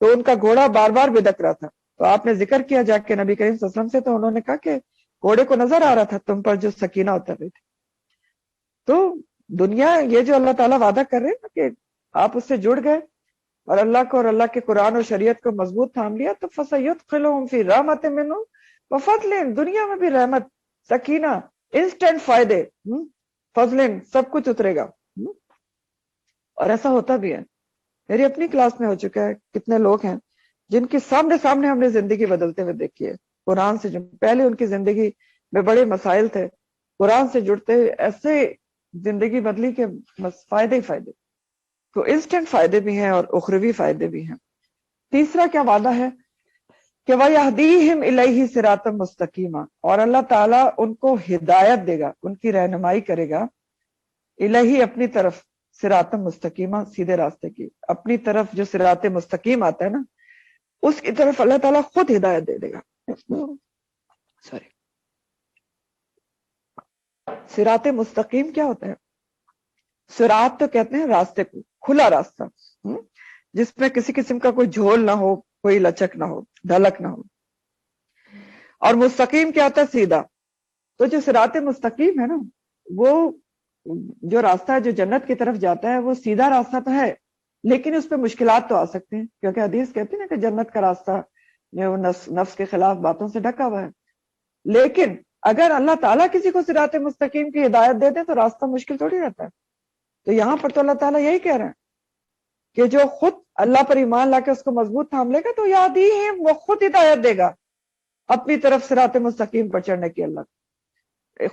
تو ان کا گھوڑا بار بار بدک رہا تھا، تو آپ نے ذکر کیا جا کے نبی کریم صلی اللہ علیہ وسلم سے، تو انہوں نے کہا کہ گھوڑے کو نظر آ رہا تھا تم پر جو سکینہ اتر رہی تھی۔ تو دنیا یہ جو اللہ تعالیٰ وعدہ کر رہے ہیں نا کہ آپ اس سے جڑ گئے اور اللہ کو اور اللہ کے قرآن اور شریعت کو مضبوط تھام لیا، تو فَسَيُدْخِلُهُمْ فِي رَحْمَةٍ مِّنْهُ وَفَضْلٍ، دنیا میں بھی رحمت، سکینہ، انسٹنٹ فائدے، فضلن، سب کچھ اترے گا۔ اور ایسا ہوتا بھی ہے، میری اپنی کلاس میں ہو چکا ہے، کتنے لوگ ہیں جن کے سامنے ہم نے زندگی بدلتے ہوئے دیکھی ہے، قرآن سے پہلے ان کی زندگی میں بڑے مسائل تھے، قرآن سے جڑتے ہوئے ایسے زندگی بدلی کہ بس فائدے ہی فائدے۔ تو انسٹنٹ فائدے بھی ہیں اور اخروی فائدے بھی ہیں۔ تیسرا کیا وعدہ ہے کہ وَيَهْدِيهِمْ إِلَيْهِ صِرَاطًا مُسْتَقِيمًا، اور اللہ تعالیٰ ان کو ہدایت دے گا، ان کی رہنمائی کرے گا، الہی اپنی طرف، صراط مستقیمہ، سیدھے راستے کی، اپنی طرف جو صراط مستقیم آتا ہے نا، اس کی طرف اللہ تعالیٰ خود ہدایت دے دے گا۔ سوری، صراط مستقیم کیا ہوتا ہے؟ صراط تو کہتے ہیں راستے کو، کھلا راستہ، جس میں کسی قسم کا کوئی جھول نہ ہو، کوئی لچک نہ ہو، ڈھلک نہ ہو۔ اور مستقیم کیا ہوتا ہے؟ سیدھا۔ تو جو صراط مستقیم ہے نا، وہ جو راستہ ہے جو جنت کی طرف جاتا ہے، وہ سیدھا راستہ تو ہے، لیکن اس پہ مشکلات تو آ سکتے ہیں، کیونکہ حدیث کہتی ہے نا کہ جنت کا راستہ جو نفس کے خلاف باتوں سے ڈھکا ہوا ہے۔ لیکن اگر اللہ تعالیٰ کسی کو صراط مستقیم کی ہدایت دے دے تو راستہ مشکل تھوڑی رہتا ہے۔ تو یہاں پر تو اللہ تعالیٰ یہی کہہ رہے ہیں کہ جو خود اللہ پر ایمان لا کے اس کو مضبوط تھام لے گا تو یادیہم، وہ خود ہدایت دے گا اپنی طرف صراط مستقیم پر چڑھنے کی، اللہ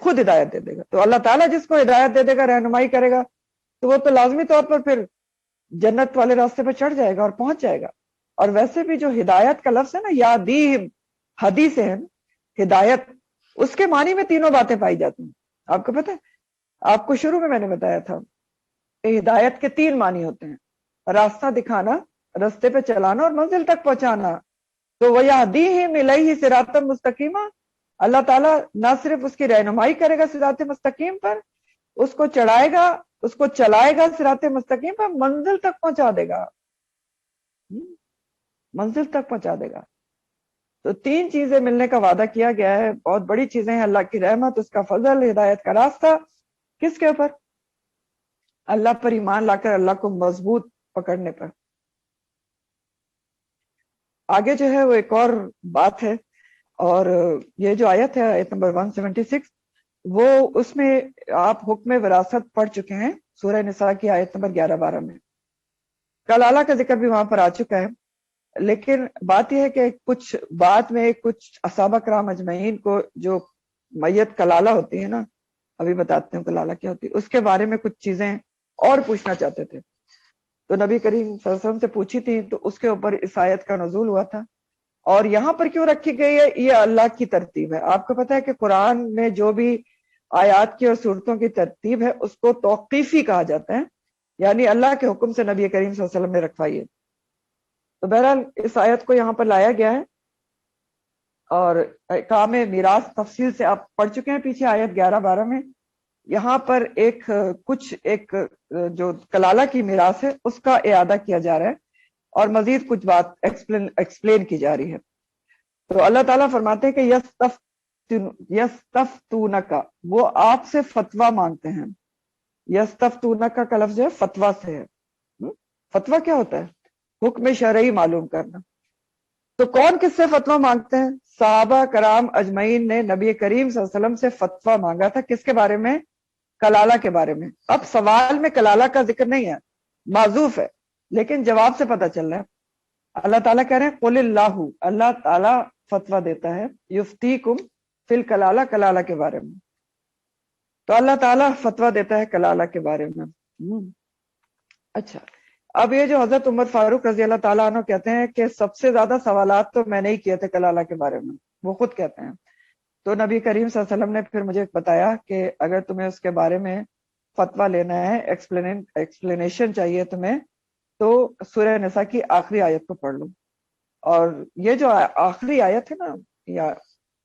خود ہدایت دے دے گا۔ تو اللہ تعالیٰ جس کو ہدایت دے دے گا، رہنمائی کرے گا، تو وہ تو لازمی طور پر پھر جنت والے راستے پہ چڑھ جائے گا اور پہنچ جائے گا۔ اور ویسے بھی جو ہدایت کا لفظ ہے نا، یادیہم، حدیث ہے ہدایت، اس کے معنی میں تینوں باتیں پائی جاتی ہیں۔ آپ کو پتہ ہے، آپ کو شروع میں نے بتایا تھا کہ ہدایت کے تین معنی ہوتے ہیں: راستہ دکھانا، راستے پہ چلانا، اور منزل تک پہنچانا۔ تو وَيَهْدِيهِمْ إِلَيْهِ صِرَاطًا مُسْتَقِيمًا، اللہ تعالیٰ نہ صرف اس کی رہنمائی کرے گا صراط مستقیم پر، اس کو چڑھائے گا، اس کو چلائے گا صراط مستقیم پر، منزل تک پہنچا دے گا، منزل تک پہنچا دے گا۔ تو تین چیزیں ملنے کا وعدہ کیا گیا ہے، بہت بڑی چیزیں ہیں، اللہ کی رحمت، اس کا فضل، ہدایت کا راستہ، کس کے اوپر؟ اللہ پر ایمان لا کر اللہ کو مضبوط پکڑنے پر۔ آگے جو ہے وہ ایک اور بات ہے، اور یہ جو آیت ہے، آیت نمبر 176، وہ اس میں آپ حکم وراثت پڑھ چکے ہیں سورہ نساء کی آیت نمبر 11-12 میں، کلالہ کا ذکر بھی وہاں پر آ چکا ہے۔ لیکن بات یہ ہے کہ کچھ بات میں کچھ صحابہ کرام اجمعین کو جو میت کلالہ ہوتی ہے نا، ابھی بتاتے ہیں کلالہ کیا ہوتی ہے، اس کے بارے میں کچھ چیزیں اور پوچھنا چاہتے تھے، تو نبی کریم صلی اللہ علیہ وسلم سے پوچھی تھی، تو اس کے اوپر اس آیت کا نزول ہوا تھا۔ اور یہاں پر کیوں رکھی گئی ہے؟ یہ اللہ کی ترتیب ہے۔ آپ کو پتہ ہے کہ قرآن میں جو بھی آیات کی اور صورتوں کی ترتیب ہے، اس کو توقیفی کہا جاتا ہے، یعنی اللہ کے حکم سے نبی کریم صلی اللہ علیہ وسلم نے رکھوائی ہے۔ تو بہرحال اس آیت کو یہاں پر لایا گیا ہے، اور احکام میراث تفصیل سے آپ پڑھ چکے ہیں پیچھے آیت 11-12 میں۔ یہاں پر ایک جو کلالہ کی میراث ہے اس کا اعادہ کیا جا رہا ہے، اور مزید کچھ بات ایکسپلین کی جا رہی ہے۔ تو اللہ تعالیٰ فرماتے ہیں کہ یستفتونک، وہ آپ سے فتویٰ مانگتے ہیں۔ یستفتونک کا لفظ جو ہے فتویٰ سے ہے، فتویٰ کیا ہوتا ہے؟ حکم شرعی معلوم کرنا. تو کون کس سے فتویٰ مانگتے ہیں؟ صحابہ کرام اجمعین نے نبی کریم صلی اللہ علیہ وسلم سے فتویٰ مانگا تھا. کس کے بارے میں؟ کلالہ کے بارے میں. اب سوال میں کلالہ کا ذکر نہیں ہے، معذوف ہے، لیکن جواب سے پتہ چل رہا ہے. اللہ تعالیٰ کہہ رہے ہیں قل اللہ، اللہ تعالیٰ فتویٰ دیتا ہے، یفتیکم فی الکلالہ، کلالہ کے بارے میں. تو اللہ تعالیٰ فتویٰ دیتا ہے کلالہ کے بارے میں. اچھا، اب یہ جو حضرت عمر فاروق رضی اللہ تعالیٰ عنہ کہتے ہیں کہ سب سے زیادہ سوالات تو میں نے ہی کیے تھے کلالہ کے بارے میں، وہ خود کہتے ہیں. تو نبی کریم صلی اللہ علیہ وسلم نے پھر مجھے بتایا کہ اگر تمہیں اس کے بارے میں فتویٰ لینا ہے، ایکسپلینیشن چاہیے تمہیں، تو سورہ نساء کی آخری آیت کو پڑھ لو. اور یہ جو آخری آیت ہے نا، یا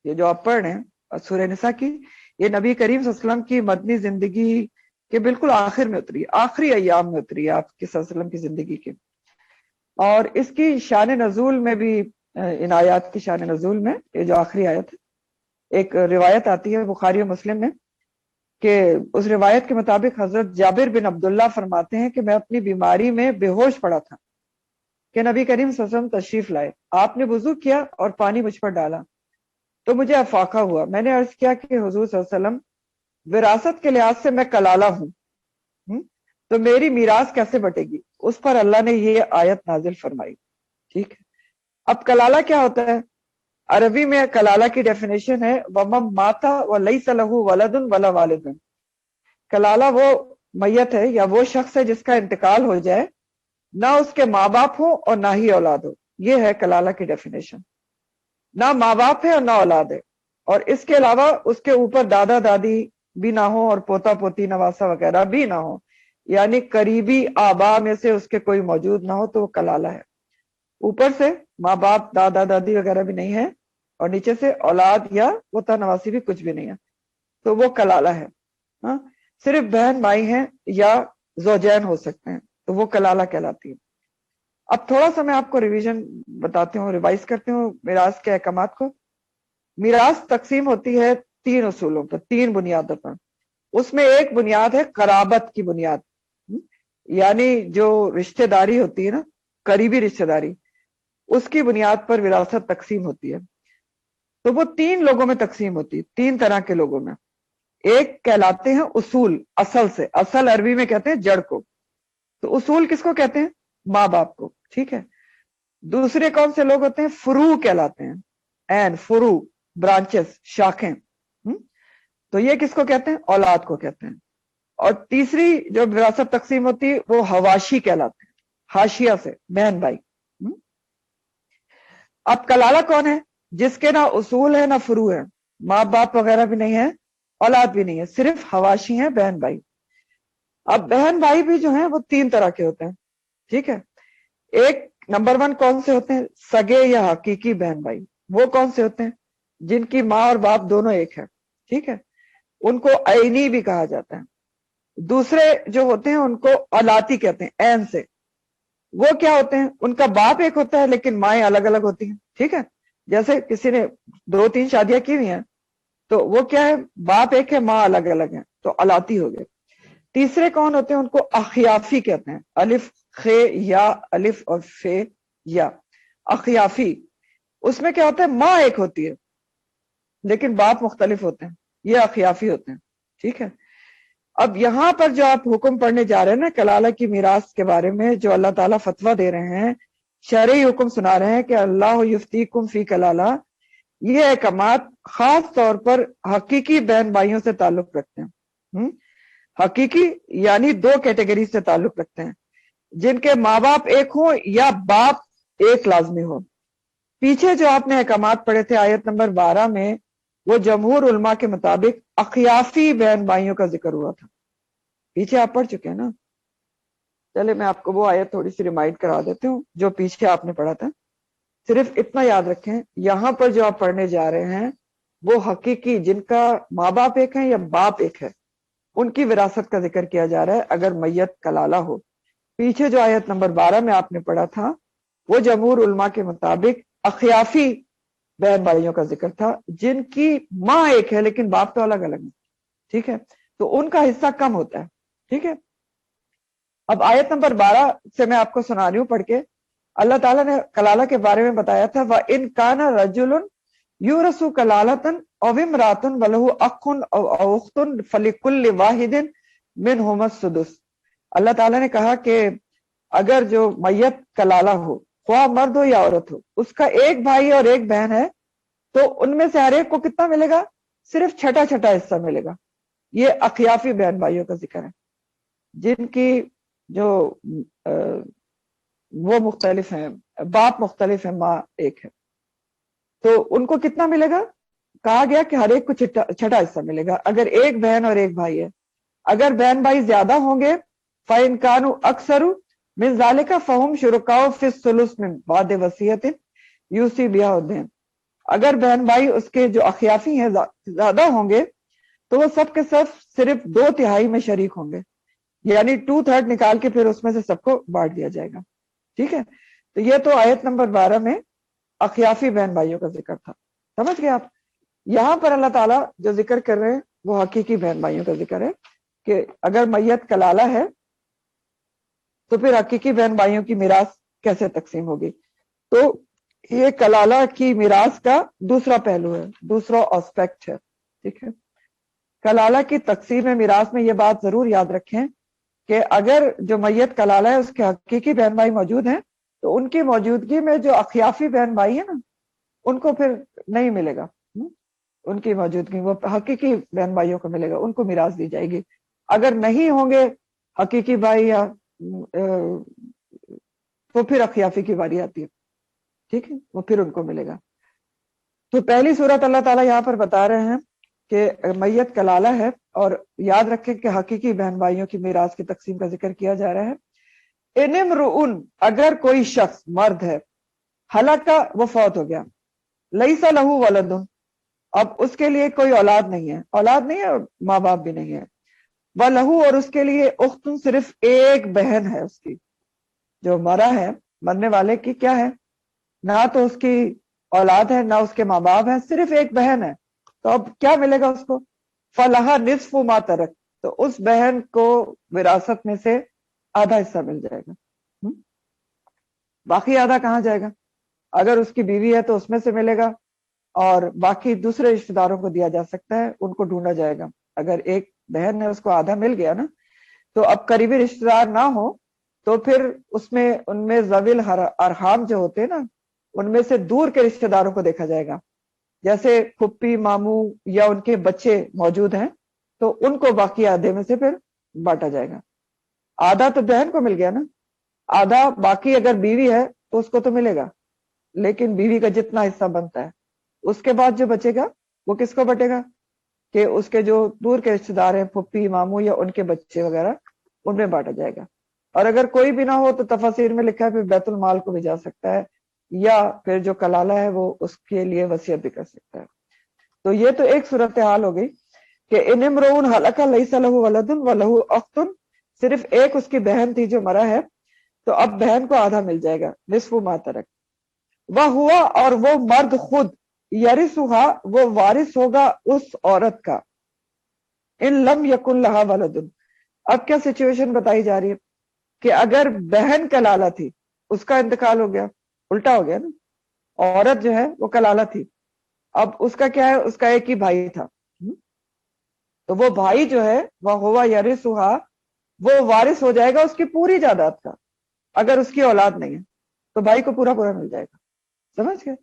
یہ جو آپ پڑھ رہے ہیں سورہ نساء کی، یہ نبی کریم صلی اللہ علیہ وسلم کی مدنی زندگی کے بالکل آخر میں اتری، آخری ایام میں اتری آپ کی صلی اللہ علیہ وسلم کی زندگی کے. اور اس کی شان نزول میں بھی، ان آیات کی شان نزول میں یہ جو آخری آیت ہے، ایک روایت آتی ہے بخاری و مسلم میں کہ اس روایت کے مطابق حضرت جابر بن عبداللہ فرماتے ہیں کہ میں اپنی بیماری میں بے ہوش پڑا تھا کہ نبی کریم صلی اللہ علیہ وسلم تشریف لائے. آپ نے وضو کیا اور پانی مجھ پر ڈالا تو مجھے افاقہ ہوا. میں نے عرض کیا کہ حضور صلی اللہ علیہ وسلم، وراثت کے لحاظ سے میں کلالہ ہوں، تو میری میراث کیسے بٹے گی؟ اس پر اللہ نے یہ آیت نازل فرمائی. ٹھیک ہے، اب کلالہ کیا ہوتا ہے؟ عربی میں کلالہ کی ڈیفینیشن ہے وَمَن مَاتَ وَلَيْسَ لَهُ وَلَدٌ وَلَا وَالِدٌ. کلالہ وہ میت ہے یا وہ شخص ہے جس کا انتقال ہو جائے، نہ اس کے ماں باپ ہو اور نہ ہی اولاد ہو. یہ ہے کلالہ کی ڈیفینیشن. نہ ماں باپ ہے اور نہ اولاد ہے، اور اس کے علاوہ اس کے اوپر دادا دادی بھی نہ ہو اور پوتا پوتی نواسا وغیرہ بھی نہ ہو، یعنی قریبی آبا میں سے اس کے کوئی موجود نہ ہو تو وہ کلالہ ہے. اوپر سے ماں باپ دادا دادی وغیرہ بھی نہیں ہے، اور نیچے سے اولاد یا پوتا نواسی بھی کچھ بھی نہیں ہے، تو وہ کلالہ ہے. ہاں، صرف بہن بھائی ہیں یا زوجین ہو سکتے ہیں تو وہ کلالہ کہلاتی ہے. اب تھوڑا سا میں آپ کو ریویژن بتاتی ہوں، ریوائز کرتے ہوں میراث کے احکامات کو. میراث تقسیم ہوتی ہے 3 اصولوں پر، 3 بنیادوں پر. اس میں ایک بنیاد ہے قرابت کی بنیاد، یعنی جو رشتہ داری ہوتی ہے نا، قریبی رشتہ داری، اس کی بنیاد پر وراثت تقسیم ہوتی ہے. تو وہ 3 لوگوں میں تقسیم ہوتی ہے، 3 طرح کے لوگوں میں. ایک کہلاتے ہیں اصول، اصل سے، اصل عربی میں کہتے ہیں جڑ کو. تو اصول کس کو کہتے ہیں؟ ماں باپ کو. ٹھیک ہے. دوسرے کون سے لوگ ہوتے ہیں؟ فروع کہلاتے ہیں. این، فروع، برانچز، شاخیں. تو یہ کس کو کہتے ہیں؟ اولاد کو کہتے ہیں. اور تیسری جو وراثت تقسیم ہوتی ہے وہ حواشی کہلاتے ہیں، حاشیہ سے، بہن بھائی. اب کلالہ کون ہے؟ جس کے نہ اصول ہے نہ فروع ہے، ماں باپ وغیرہ بھی نہیں ہے، اولاد بھی نہیں ہے، صرف حواشی ہیں، بہن بھائی. اب بہن بھائی بھی جو ہیں وہ 3 طرح کے ہوتے ہیں. ٹھیک ہے. ایک نمبر 1 کون سے ہوتے ہیں؟ سگے یا حقیقی بہن بھائی. وہ کون سے ہوتے ہیں؟ جن کی ماں اور باپ دونوں ایک ہے. ٹھیک ہے. ان کو عینی بھی کہا جاتا ہے. دوسرے جو ہوتے ہیں ان کو اولاتی کہتے ہیں، عین سے. وہ کیا ہوتے ہیں؟ ان کا باپ ایک ہوتا ہے لیکن مائیں الگ الگ ہوتی ہیں. ٹھیک ہے. جیسے کسی نے 2-3 شادیاں کی ہوئی ہیں تو وہ کیا ہے؟ باپ ایک ہے، ماں الگ الگ ہیں، تو اولاتی ہو گئے. تیسرے کون ہوتے ہیں؟ ان کو اخیافی کہتے ہیں، الف خ یا، الف اور فے یا، اخیافی. اس میں کیا ہوتا ہے؟ ماں ایک ہوتی ہے لیکن باپ مختلف ہوتے ہیں، یہ اخیافی ہوتے ہیں. ٹھیک ہے. اب یہاں پر جو آپ حکم پڑھنے جا رہے ہیں نا کلالہ کی میراث کے بارے میں، جو اللہ تعالیٰ فتویٰ دے رہے ہیں، شرعی حکم سنا رہے ہیں کہ اللہ یفتیکم فی کلالہ، یہ احکامات خاص طور پر حقیقی بہن بھائیوں سے تعلق رکھتے ہیں. حقیقی یعنی 2 کیٹیگری سے تعلق رکھتے ہیں، جن کے ماں باپ ایک ہوں یا باپ ایک لازمی ہو. پیچھے جو آپ نے احکامات پڑھے تھے آیت نمبر 12 میں، وہ جمہور علماء کے مطابق اخیافی بہن بھائیوں کا ذکر ہوا تھا. پیچھے آپ پڑھ چکے ہیں نا. چلے میں آپ کو وہ آیت تھوڑی سی ریمائنڈ کرا دیتی ہوں جو پیچھے آپ نے پڑھا تھا. صرف اتنا یاد رکھیں، یہاں پر جو آپ پڑھنے جا رہے ہیں وہ حقیقی جن کا ماں باپ ایک ہے یا باپ ایک ہے، ان کی وراثت کا ذکر کیا جا رہا ہے اگر میت کلالہ ہو. پیچھے جو آیت نمبر 12 میں آپ نے پڑھا تھا وہ جمہور علماء کے مطابق اخیافی بہن بھائیوں کا ذکر تھا، جن کی ماں ایک ہے لیکن باپ تو الگ الگ ہے. ٹھیک ہے. تو ان کا حصہ کم ہوتا ہے. ٹھیک ہے. اب آیت نمبر 12 سے میں آپ کو سنا رہی ہوں پڑھ کے. اللہ تعالیٰ نے کلالہ کے بارے میں بتایا تھا وَإِن كَانَ رَجُلٌ يُورَثُ كَلَالَةً أَوْ امْرَأَةٌ وَلَهُ أَخٌ أَوْ أُخْتٌ فَلِكُلِّ وَاحِدٍ مِنْهُمَا السُّدُسُ. اللہ تعالیٰ نے کہا کہ اگر جو میت کلالہ ہو خواہ مرد ہو یا عورت ہو, اس کا ایک بھائی اور ایک بہن ہے, تو ان میں سے ہر ایک کو کتنا ملے گا؟ صرف چھٹا چھٹا حصہ ملے گا. یہ اخیافی بہن بھائیوں کا ذکر ہے جن کی جو وہ مختلف ہیں, باپ مختلف ہے, ماں ایک ہے, تو ان کو کتنا ملے گا؟ کہا گیا کہ ہر ایک کو چھٹا حصہ ملے گا اگر ایک بہن اور ایک بھائی ہے. اگر بہن بھائی زیادہ ہوں گے فَإِن كَانُوا أَكْثَرُ مِنْ ذَلِكَ فَهُمْ شُرَكَاءُ فِي الثُّلُثِ مِنْ بَعْدِ وَصِيَّةٍ يُوصِي بِهَا أَوْ دَيْنٍ. اگر بہن بھائی اس کے جو اخیافی ہیں زیادہ ہوں گے تو وہ سب کے سب صرف 2/3 میں شریک ہوں گے, یعنی 2/3 نکال کے پھر اس میں سے سب کو بانٹ دیا جائے گا. ٹھیک ہے, تو یہ تو آیت نمبر 12 میں اخیافی بہن بھائیوں کا ذکر تھا. سمجھ گئے آپ؟ یہاں پر اللہ تعالیٰ جو ذکر کر رہے ہیں وہ حقیقی بہن بھائیوں کا ذکر ہے کہ اگر میت کلالہ ہے تو پھر حقیقی بہن بھائیوں کی میراث کیسے تقسیم ہوگی. تو یہ کلالہ کی میراث کا دوسرا پہلو ہے, دوسرا آسپیکٹ ہے. ٹھیک ہے, کلالہ کی تقسیم میراث میں یہ بات ضرور یاد رکھیں کہ اگر جو میت کلالہ ہے اس کے حقیقی بہن بھائی موجود ہیں تو ان کی موجودگی میں جو اخیافی بہن بھائی ہیں نا ان کو پھر نہیں ملے گا. ان کی موجودگی وہ حقیقی بہن بھائیوں کو ملے گا, ان کو میراث دی جائے گی. اگر نہیں ہوں گے حقیقی بھائی یا تو پھر اخیافی کی باری آتی ہے. ٹھیک ہے, وہ پھر ان کو ملے گا. تو پہلی صورت اللہ تعالیٰ یہاں پر بتا رہے ہیں کہ میت کلالہ ہے, اور یاد رکھیں کہ حقیقی بہن بھائیوں کی میراث کی تقسیم کا ذکر کیا جا رہا ہے. ان امرؤن, اگر کوئی شخص مرد ہے, ہلاکا وہ فوت ہو گیا, لیس لہ ولد, اب اس کے لیے کوئی اولاد نہیں ہے, اولاد نہیں ہے اور ماں باپ بھی نہیں ہے. وَلَہُ, اور اس کے لیے اختن, صرف ایک بہن ہے اس کی. جو مرا ہے, مرنے والے کی کیا ہے؟ نہ تو اس کی اولاد ہے نہ اس کے ماں باپ ہیں, صرف ایک بہن ہے. تو اب کیا ملے گا اس کو؟ فَلَهَا نِصْفُ مَا تَرَكَ, تو اس بہن کو وراثت میں سے آدھا حصہ مل جائے گا. باقی آدھا کہاں جائے گا؟ اگر اس کی بیوی ہے تو اس میں سے ملے گا, اور باقی دوسرے رشتہ داروں کو دیا جا سکتا ہے, ان کو ڈھونڈا جائے گا. اگر ایک بہن ہے اس کو آدھا مل گیا نا, تو اب قریبی رشتہ دار نہ ہو تو پھر اس میں ان میں ذوی ارحام جو ہوتے ہیں نا, ان میں سے دور کے رشتہ داروں کو دیکھا جائے گا. جیسے پھپھی ماموں یا ان کے بچے موجود ہیں تو ان کو باقی آدھے میں سے پھر بانٹا جائے گا. آدھا تو بہن کو مل گیا نا, آدھا باقی اگر بیوی ہے تو اس کو تو ملے گا, لیکن بیوی کا جتنا حصہ بنتا ہے اس کے بعد جو بچے گا وہ کس کو بٹے گا؟ کہ اس کے جو دور کے رشتہ دار ہیں, پھپھی ماموں یا ان کے بچے وغیرہ, ان میں بانٹا جائے گا. اور اگر کوئی بھی نہ ہو تو تفاسیر میں لکھا ہے پھر بیت المال کو بھی جا سکتا ہے, یا پھر جو کلالہ ہے وہ اس کے لیے وصیت بھی کر سکتا ہے. تو یہ تو ایک صورتحال ہو گئی کہ ان امرؤن ہلک لیس لہ ولد ولہ اخت, صرف ایک اس کی بہن تھی جو مرا ہے, تو اب بہن کو آدھا مل جائے گا, نصف ما ترک. وہ ہوا, اور وہ مرد خود, یرثھا, وہ وارث ہوگا اس عورت کا, ان لم یکن لہا ولد. اب کیا سچویشن بتائی جا رہی ہے کہ اگر بہن کلالہ تھی, اس کا انتقال ہو گیا, الٹا ہو گیا نا, عورت جو ہے وہ کلالہ تھی, اب اس کا کیا ہے, اس کا ایک ہی بھائی تھا, تو وہ بھائی جو ہے وہ ہوا یرثھا, وہ وارث ہو جائے گا اس کی پوری جائیداد کا. اگر اس کی اولاد نہیں ہے تو بھائی کو پورا پورا مل جائے گا. سمجھ گئے؟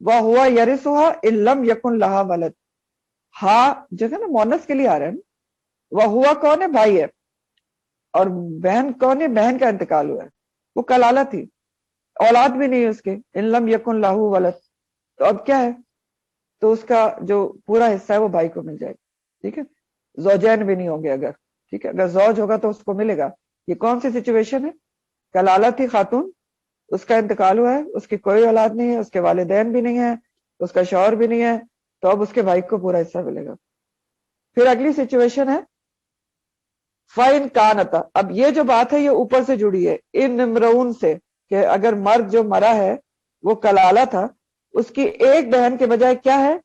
وہ ہوا یرثھا ان لم یکن لہا ولد. ہاں جو ہے نا مونس کے لیے آ رہا ہے نا, وہ ہوا کون ہے؟ بھائی ہے. اور بہن کون ہے؟ بہن کا انتقال ہوا ہے, وہ کلالہ تھی, اولاد بھی نہیں ہے اس کے, ان لم یکن لہو ولد. تو اب کیا ہے؟ تو اس کا جو پورا حصہ ہے وہ بھائی کو مل جائے گا. ٹھیک ہے, زوجین بھی نہیں ہوں گے اگر, ٹھیک ہے, اگر زوج ہوگا تو اس کو ملے گا. یہ کون سی سچویشن ہے؟ کلالہ تھی خاتون, اس کا انتقال ہوا ہے, اس کی کوئی اولاد نہیں ہے, اس کے والدین بھی نہیں ہے, اس کا شوہر بھی نہیں ہے, تو اب اس کے بھائی کو پورا حصہ ملے گا. پھر اگلی سچویشن ہے فَإِن كَانَتَا. اب یہ جو بات ہے یہ اوپر سے جڑی ہے ان امرؤن سے, کہ اگر مرد جو مرا ہے وہ کلالہ تھا, اس کی ایک بہن کے بجائے کیا ہے؟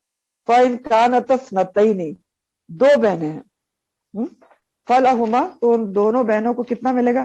فَإِن كَانَتَا اثْنَتَيْنِ, دو بہنیں ہیں, فَلَهُمَا, تو ان دونوں بہنوں کو کتنا ملے گا؟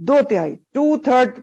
2/3, 2/3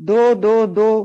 2 2 2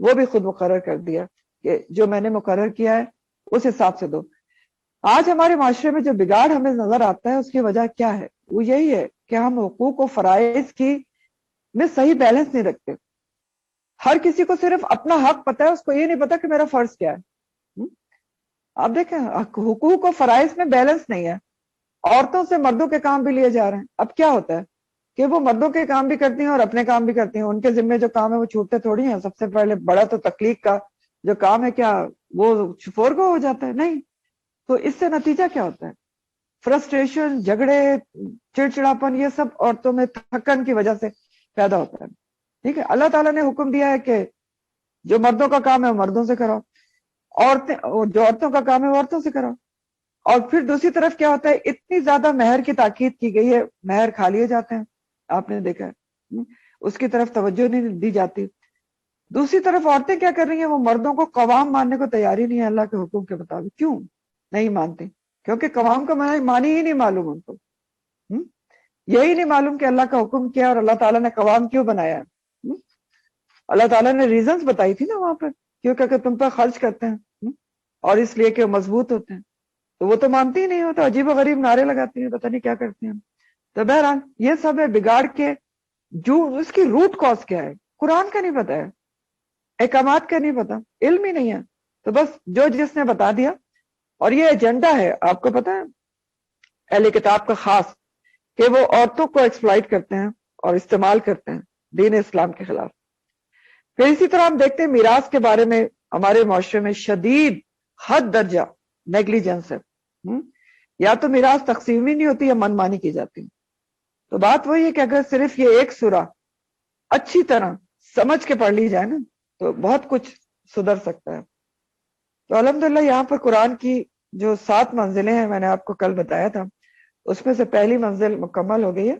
وہ بھی خود مقرر کر دیا کہ جو میں نے مقرر کیا ہے اس حساب سے دو. آج ہمارے معاشرے میں جو بگاڑ ہمیں نظر آتا ہے اس کی وجہ کیا ہے؟ وہ یہی ہے کہ ہم حقوق و فرائض کی میں صحیح بیلنس نہیں رکھتے. ہر کسی کو صرف اپنا حق پتا ہے، اس کو یہ نہیں پتا کہ میرا فرض کیا ہے. آپ دیکھیں حقوق و فرائض میں بیلنس نہیں ہے. عورتوں سے مردوں کے کام بھی لیے جا رہے ہیں. اب کیا ہوتا ہے کہ وہ مردوں کے کام بھی کرتی ہیں اور اپنے کام بھی کرتی ہیں. ان کے ذمہ جو کام ہے وہ چھوٹتے تھوڑی ہیں. سب سے پہلے بڑا تو تخلیق کا جو کام ہے کیا وہ فورگو ہو جاتا ہے؟ نہیں. تو اس سے نتیجہ کیا ہوتا ہے؟ فرسٹریشن، جھگڑے، چڑچڑاپن، یہ سب عورتوں میں تھکن کی وجہ سے پیدا ہوتا ہے. ٹھیک ہے، اللہ تعالیٰ نے حکم دیا ہے کہ جو مردوں کا کام ہے وہ مردوں سے کراؤ، جو عورتوں کا کام ہے وہ عورتوں سے کراؤ. اور پھر دوسری طرف کیا ہوتا ہے، اتنی زیادہ مہر کی تاکید کی گئی ہے، مہر کھا لیے جاتے ہیں. آپ نے دیکھا ہے اس کی طرف توجہ نہیں دی جاتی. دوسری طرف عورتیں کیا کر رہی ہیں، وہ مردوں کو قوام ماننے کو تیاری نہیں ہے اللہ کے حکم کے مطابق. کیوں نہیں مانتے؟ کیونکہ قوام کا معنی ہی نہیں معلوم ان کو. یہی نہیں معلوم کہ اللہ کا حکم کیا اور اللہ تعالیٰ نے قوام کیوں بنایا ہے. اللہ تعالیٰ نے ریزنز بتائی تھی نا وہاں پر، کیونکہ کہ تم پر خرچ کرتے ہیں اور اس لیے کہ مضبوط ہوتے ہیں. تو وہ تو مانتی ہی نہیں ہو، تو عجیب و غریب نعرے لگاتی ہیں، پتہ نہیں کیا کرتی ہیں. تو بہرحال یہ سب ہے بگاڑ کے جو اس کی روٹ کاز کیا ہے قرآن کا نہیں پتا ہے، احکامات کا نہیں پتا، علم ہی نہیں ہے. تو بس جو جس نے بتا دیا. اور یہ ایجنڈا ہے آپ کو پتا ہے اہل کتاب کا خاص، کہ وہ عورتوں کو ایکسپلائٹ کرتے ہیں اور استعمال کرتے ہیں دین اسلام کے خلاف. پھر اسی طرح ہم دیکھتے ہیں میراث کے بارے میں ہمارے معاشرے میں شدید حد درجہ نیگلیجنس ہے. یا تو میراث تقسیم ہی نہیں ہوتی یا من مانی کی جاتی. تو بات وہی ہے کہ اگر صرف یہ ایک سورہ اچھی طرح سمجھ کے پڑھ لی جائے نا تو بہت کچھ سدھر سکتا ہے. تو الحمدللہ یہاں پر قرآن کی جو 7 منزلیں ہیں میں نے آپ کو کل بتایا تھا، اس میں سے پہلی منزل مکمل ہو گئی ہے.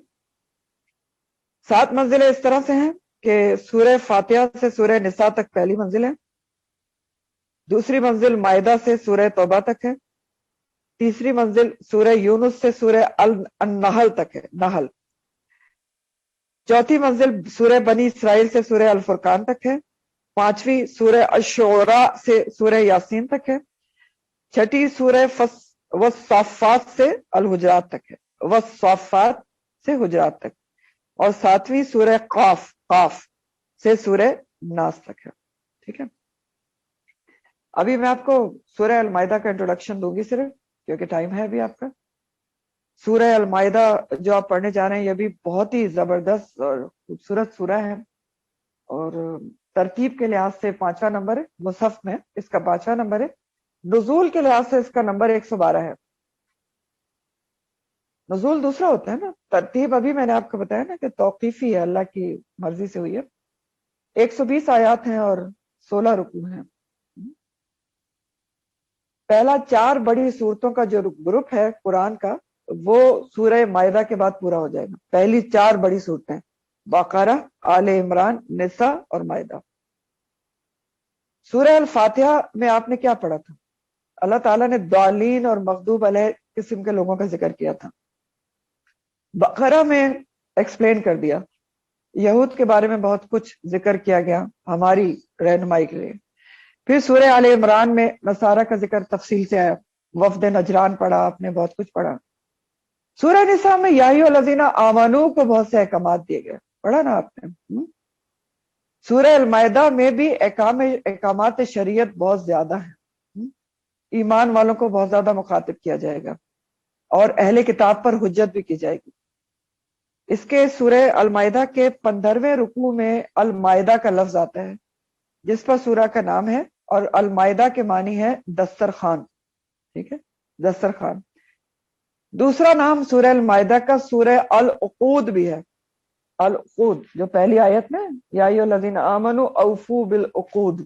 7 منزلیں اس طرح سے ہیں کہ سورہ فاتحہ سے سورہ نساء تک پہلی منزل ہے. دوسری منزل مائدہ سے سورہ توبہ تک ہے. تیسری منزل سورہ یونس سے سورہ النحل تک ہے، نحل. چوتھی منزل سورہ بنی اسرائیل سے سورہ الفرقان تک ہے. 5ویں سورہ الشعراء سے سورہ یاسین تک ہے. 6ٹھی سورہ والصافات سے الحجرات تک ہے، والصافات سے حجرات تک. اور 7ویں سورہ قاف سے سورہ ناس تک ہے. ٹھیک ہے، ابھی میں آپ کو سورہ المائدہ کا انٹروڈکشن دوں گی صرف، کیونکہ ٹائم ہے ابھی آپ کا. سورہ المائدہ جو آپ پڑھنے جا رہے ہیں یہ بھی بہت ہی زبردست اور خوبصورت سورہ ہے، اور ترتیب کے لحاظ سے 5واں نمبر ہے مصحف میں، اس کا 5واں نمبر ہے. نزول کے لحاظ سے اس کا نمبر 112 ہے. نزول دوسرا ہوتا ہے نا، ترتیب ابھی میں نے آپ کو بتایا نا کہ توقیفی ہے، اللہ کی مرضی سے ہوئی ہے. 120 آیات ہیں اور 16 رکوع ہیں. پہلا 4 بڑی صورتوں کا جو گروپ ہے قرآن کا وہ سورہ مائدہ کے بعد پورا ہو جائے گا. پہلی 4 بڑی صورتیں بقرہ، آل عمران، نساء اور مائدہ. سورہ الفاتحہ میں آپ نے کیا پڑھا تھا؟ اللہ تعالیٰ نے ضالین اور مغضوب علیہ قسم کے لوگوں کا ذکر کیا تھا. بقرہ میں ایکسپلین کر دیا، یہود کے بارے میں بہت کچھ ذکر کیا گیا ہماری رہنمائی کے لیے. پھر سورہ آل عمران میں نصارہ کا ذکر تفصیل سے آیا، وفد نجران پڑھا آپ نے، بہت کچھ پڑھا. سورہ نساء میں یا ایھا الذین آمنو کو بہت سے احکامات دیے گئے، پڑھا نا آپ نے. سورہ المائدہ میں بھی احکامات شریعت بہت زیادہ ہیں. ایمان والوں کو بہت زیادہ مخاطب کیا جائے گا اور اہل کتاب پر حجت بھی کی جائے گی. اس کے سورہ المائدہ کے 15ویں رکوع میں المائدہ کا لفظ آتا ہے جس پر سورہ کا نام ہے، اور المائدہ کے معنی ہے دسترخوان. ٹھیک ہے، دسترخوان. دوسرا نام سورہ المائدہ کا سورہ العقود بھی ہے. العقود جو پہلی آیت میں یا ایھا الذین آمنوا اوفوا بالعقود،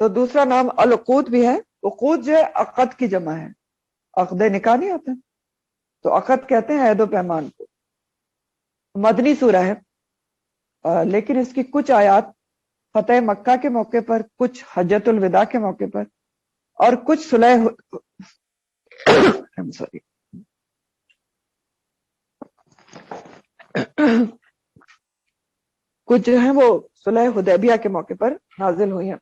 تو دوسرا نام العقود بھی ہے. عقود جو ہے عقد کی جمع ہے، عقد نکاح نہیں ہوتا تو عقد کہتے ہیں عہد و پیمان کو. مدنی سورہ ہے، لیکن اس کی کچھ آیات فتح مکہ کے موقع پر، کچھ حجۃ الوداع کے موقع پر، اور کچھ صلح سوری کچھ جو ہیں وہ صلح حدیبیہ کے موقع پر نازل ہوئی ہیں.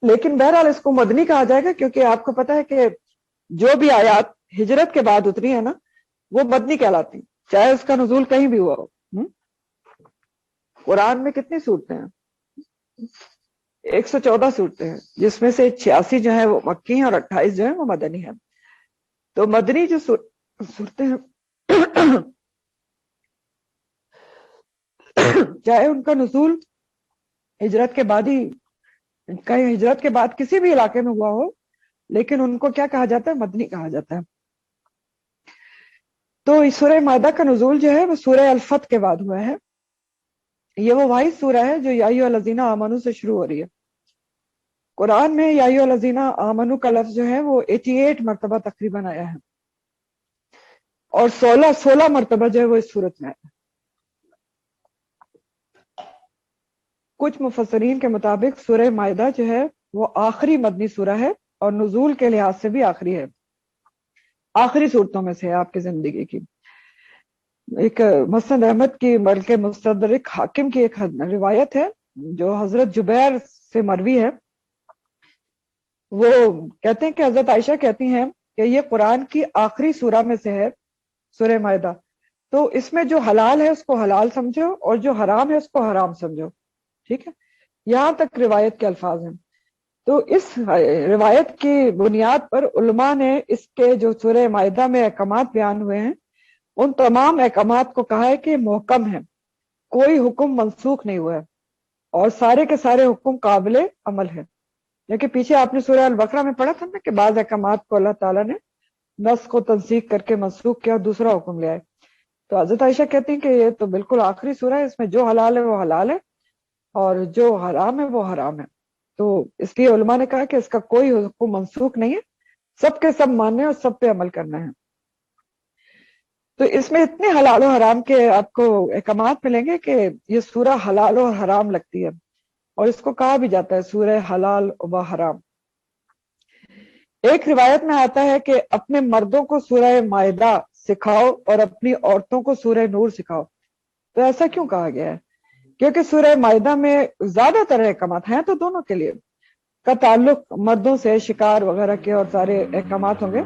لیکن بہرحال اس کو مدنی کہا جائے گا کیونکہ آپ کو پتا ہے کہ جو بھی آیات ہجرت کے بعد اتری ہے نا وہ مدنی کہلاتی، چاہے اس کا نزول کہیں بھی ہوا ہو. قرآن میں کتنی صورتیں ہیں؟ 114 صورتیں ہیں، جس میں سے 86 جو ہیں وہ مکی ہیں اور 28 جو ہیں وہ مدنی ہیں. تو مدنی جو صورتیں ہیں چاہے ان کا نزول ہجرت کے بعد ہی کہیں ہجرت کے بعد کسی بھی علاقے میں ہوا ہو، لیکن ان کو کیا کہا جاتا ہے؟ مدنی کہا جاتا ہے. تو سورہ مائدہ کا نزول جو ہے وہ سورہ الفتح کے بعد ہوا ہے. یہ وہ واحد سورہ ہے جو یا ایھا الذین آمنوا سے شروع ہو رہی ہے. قرآن میں یا ایھا الذین آمنوا کا لفظ جو ہے وہ 88 مرتبہ تقریباً آیا ہے، اور 16 مرتبہ جو ہے وہ اس صورت میں آیا. کچھ مفسرین کے مطابق سورہ مائدہ جو ہے وہ آخری مدنی سورہ ہے اور نزول کے لحاظ سے بھی آخری ہے، آخری صورتوں میں سے ہے آپ کی زندگی کی. ایک مسند احمد کی بلکہ مستدرک حاکم کی ایک روایت ہے جو حضرت جبیر سے مروی ہے. وہ کہتے ہیں کہ حضرت عائشہ کہتی ہیں کہ یہ قرآن کی آخری سورہ میں سے ہے سورہ مائدہ، تو اس میں جو حلال ہے اس کو حلال سمجھو اور جو حرام ہے اس کو حرام سمجھو. ٹھیک ہے، یہاں تک روایت کے الفاظ ہیں. تو اس روایت کی بنیاد پر علماء نے اس کے جو سورہ مائدہ میں احکامات بیان ہوئے ہیں ان تمام احکامات کو کہا ہے کہ محکم ہے، کوئی حکم منسوخ نہیں ہوا ہے اور سارے کے سارے حکم قابل عمل ہے. لیکن پیچھے آپ نے سورہ البقرہ میں پڑھا تھا نا کہ بعض احکامات کو اللہ تعالیٰ نے نسخ و تنسیخ کر کے منسوخ کیا اور دوسرا حکم لیا ہے. تو حضرت عائشہ کہتی ہیں کہ یہ تو بالکل آخری سورہ ہے، اس میں جو حلال ہے وہ حلال ہے اور جو حرام ہے وہ حرام ہے. تو اس لیے علماء نے کہا کہ اس کا کوئی حکم منسوخ نہیں ہے، سب کے سب ماننے اور سب پہ عمل کرنا ہے. تو اس میں اتنے حلال و حرام کے آپ کو احکامات ملیں گے کہ یہ سورہ حلال و حرام لگتی ہے، اور اس کو کہا بھی جاتا ہے سورہ حلال و حرام. ایک روایت میں آتا ہے کہ اپنے مردوں کو سورہ مائدہ سکھاؤ اور اپنی عورتوں کو سورہ نور سکھاؤ. تو ایسا کیوں کہا گیا ہے؟ کیونکہ سورہ مائدہ میں زیادہ تر احکامات ہیں تو دونوں کے لیے کا تعلق مردوں سے شکار وغیرہ کے اور سارے احکامات ہوں گے.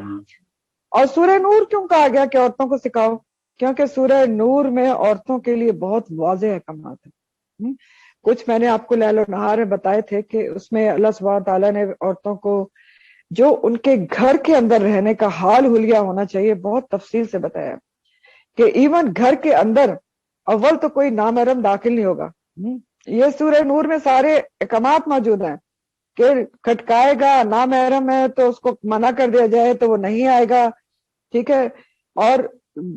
اور سورہ نور کیوں کہا گیا کہ عورتوں کو سکھاؤ؟ کیونکہ سورہ نور میں عورتوں کے لیے بہت واضح احکامات ہیں. کچھ میں نے آپ کو لیل و نہار میں بتائے تھے کہ اس میں اللہ سبحانہ تعالیٰ نے عورتوں کو جو ان کے گھر کے اندر رہنے کا حال حلیہ ہونا چاہیے بہت تفصیل سے بتایا کہ ایون گھر کے اندر اول تو کوئی نامحرم داخل نہیں ہوگا. یہ سورہ نور میں سارے احکامات موجود ہیں کہ کھٹکائے گا نامحرم ہے تو اس کو منع کر دیا جائے تو وہ نہیں آئے گا. ٹھیک ہے، اور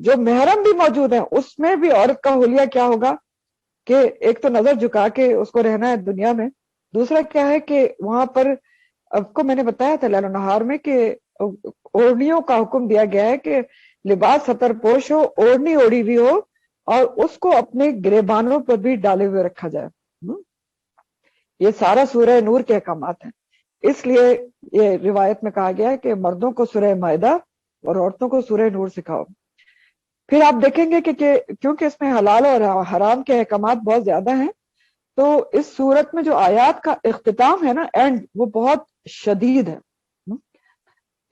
جو محرم بھی موجود ہیں اس میں بھی عورت کا حلیہ کیا ہوگا کہ ایک تو نظر جھکا کے اس کو رہنا ہے دنیا میں، دوسرا کیا ہے کہ وہاں پر اب کو میں نے بتایا تھا لیل و نہار میں کہ اوڑھنیوں کا حکم دیا گیا ہے کہ لباس ستر پوش ہو، اوڑھنی اوڑھی ہوئی ہو اور اس کو اپنے گریبانوں پر بھی ڈالے ہوئے رکھا جائے. یہ سارا سورہ نور کے احکامات ہیں. اس لیے یہ روایت میں کہا گیا ہے کہ مردوں کو سورہ مائدہ اور عورتوں کو سورہ نور سکھاؤ. پھر آپ دیکھیں گے کہ کیونکہ اس میں حلال اور حرام کے احکامات بہت زیادہ ہیں تو اس صورت میں جو آیات کا اختتام ہے نا اینڈ وہ بہت شدید ہے.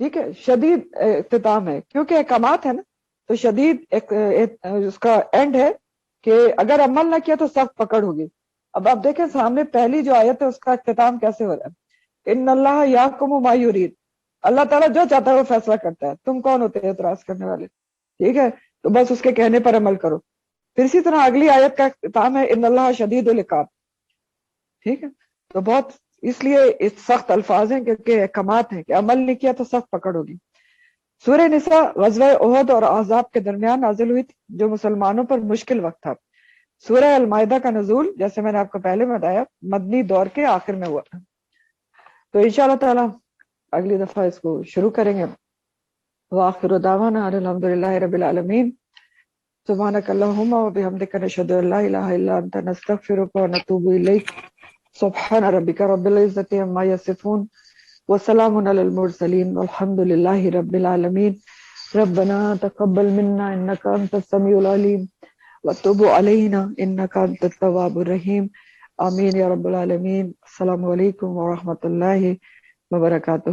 ٹھیک ہے، شدید اختتام ہے کیونکہ احکامات ہے نا تو شدید اس کا اینڈ ہے کہ اگر عمل نہ کیا تو سخت پکڑ ہوگی. اب آپ دیکھیں سامنے پہلی جو آیت ہے اس کا اختتام کیسے ہو رہا ہے، ان اللہ یحکم ما یرید، اللہ تعالیٰ جو چاہتا ہے وہ فیصلہ کرتا ہے، تم کون ہوتے ہیں اعتراض کرنے والے. ٹھیک ہے، تو بس اس کے کہنے پر عمل کرو. پھر اسی طرح اگلی آیت کا اختتام ہے ان اللہ شدید العقاب. ٹھیک ہے، تو بہت اس لیے سخت الفاظ ہیں کیونکہ احکامات ہیں کہ عمل نہیں کیا تو سخت پکڑ ہوگی. سورہ نساء غزوہ احد اور احزاب کے درمیان نازل ہوئی تھی جو مسلمانوں پر مشکل وقت تھا. سورہ المائدہ کا نزول جیسے میں نے آپ کو پہلے بتایا مدنی دور کے آخر میں ہوا تھا. تو انشاءاللہ تعالی اگلی دفعہ اس کو شروع کریں گے. وآخر دعوانا الحمدللہ رب العالمین. سبحانک اللہم وبحمدک نشہد ان لا الہ الا انت نستغفرک ونتوب الیک. سبحان ربک رب العزت عما یصفون وسلام علی المرسلین والحمد للہ رب العالمین. ربنا تقبل منا انک انت السمیع العلیم وتب علینا انک انت التواب الرحیم. آمین یا رب العالمین. السلام علیکم ورحمۃ اللہ وبرکاتہ.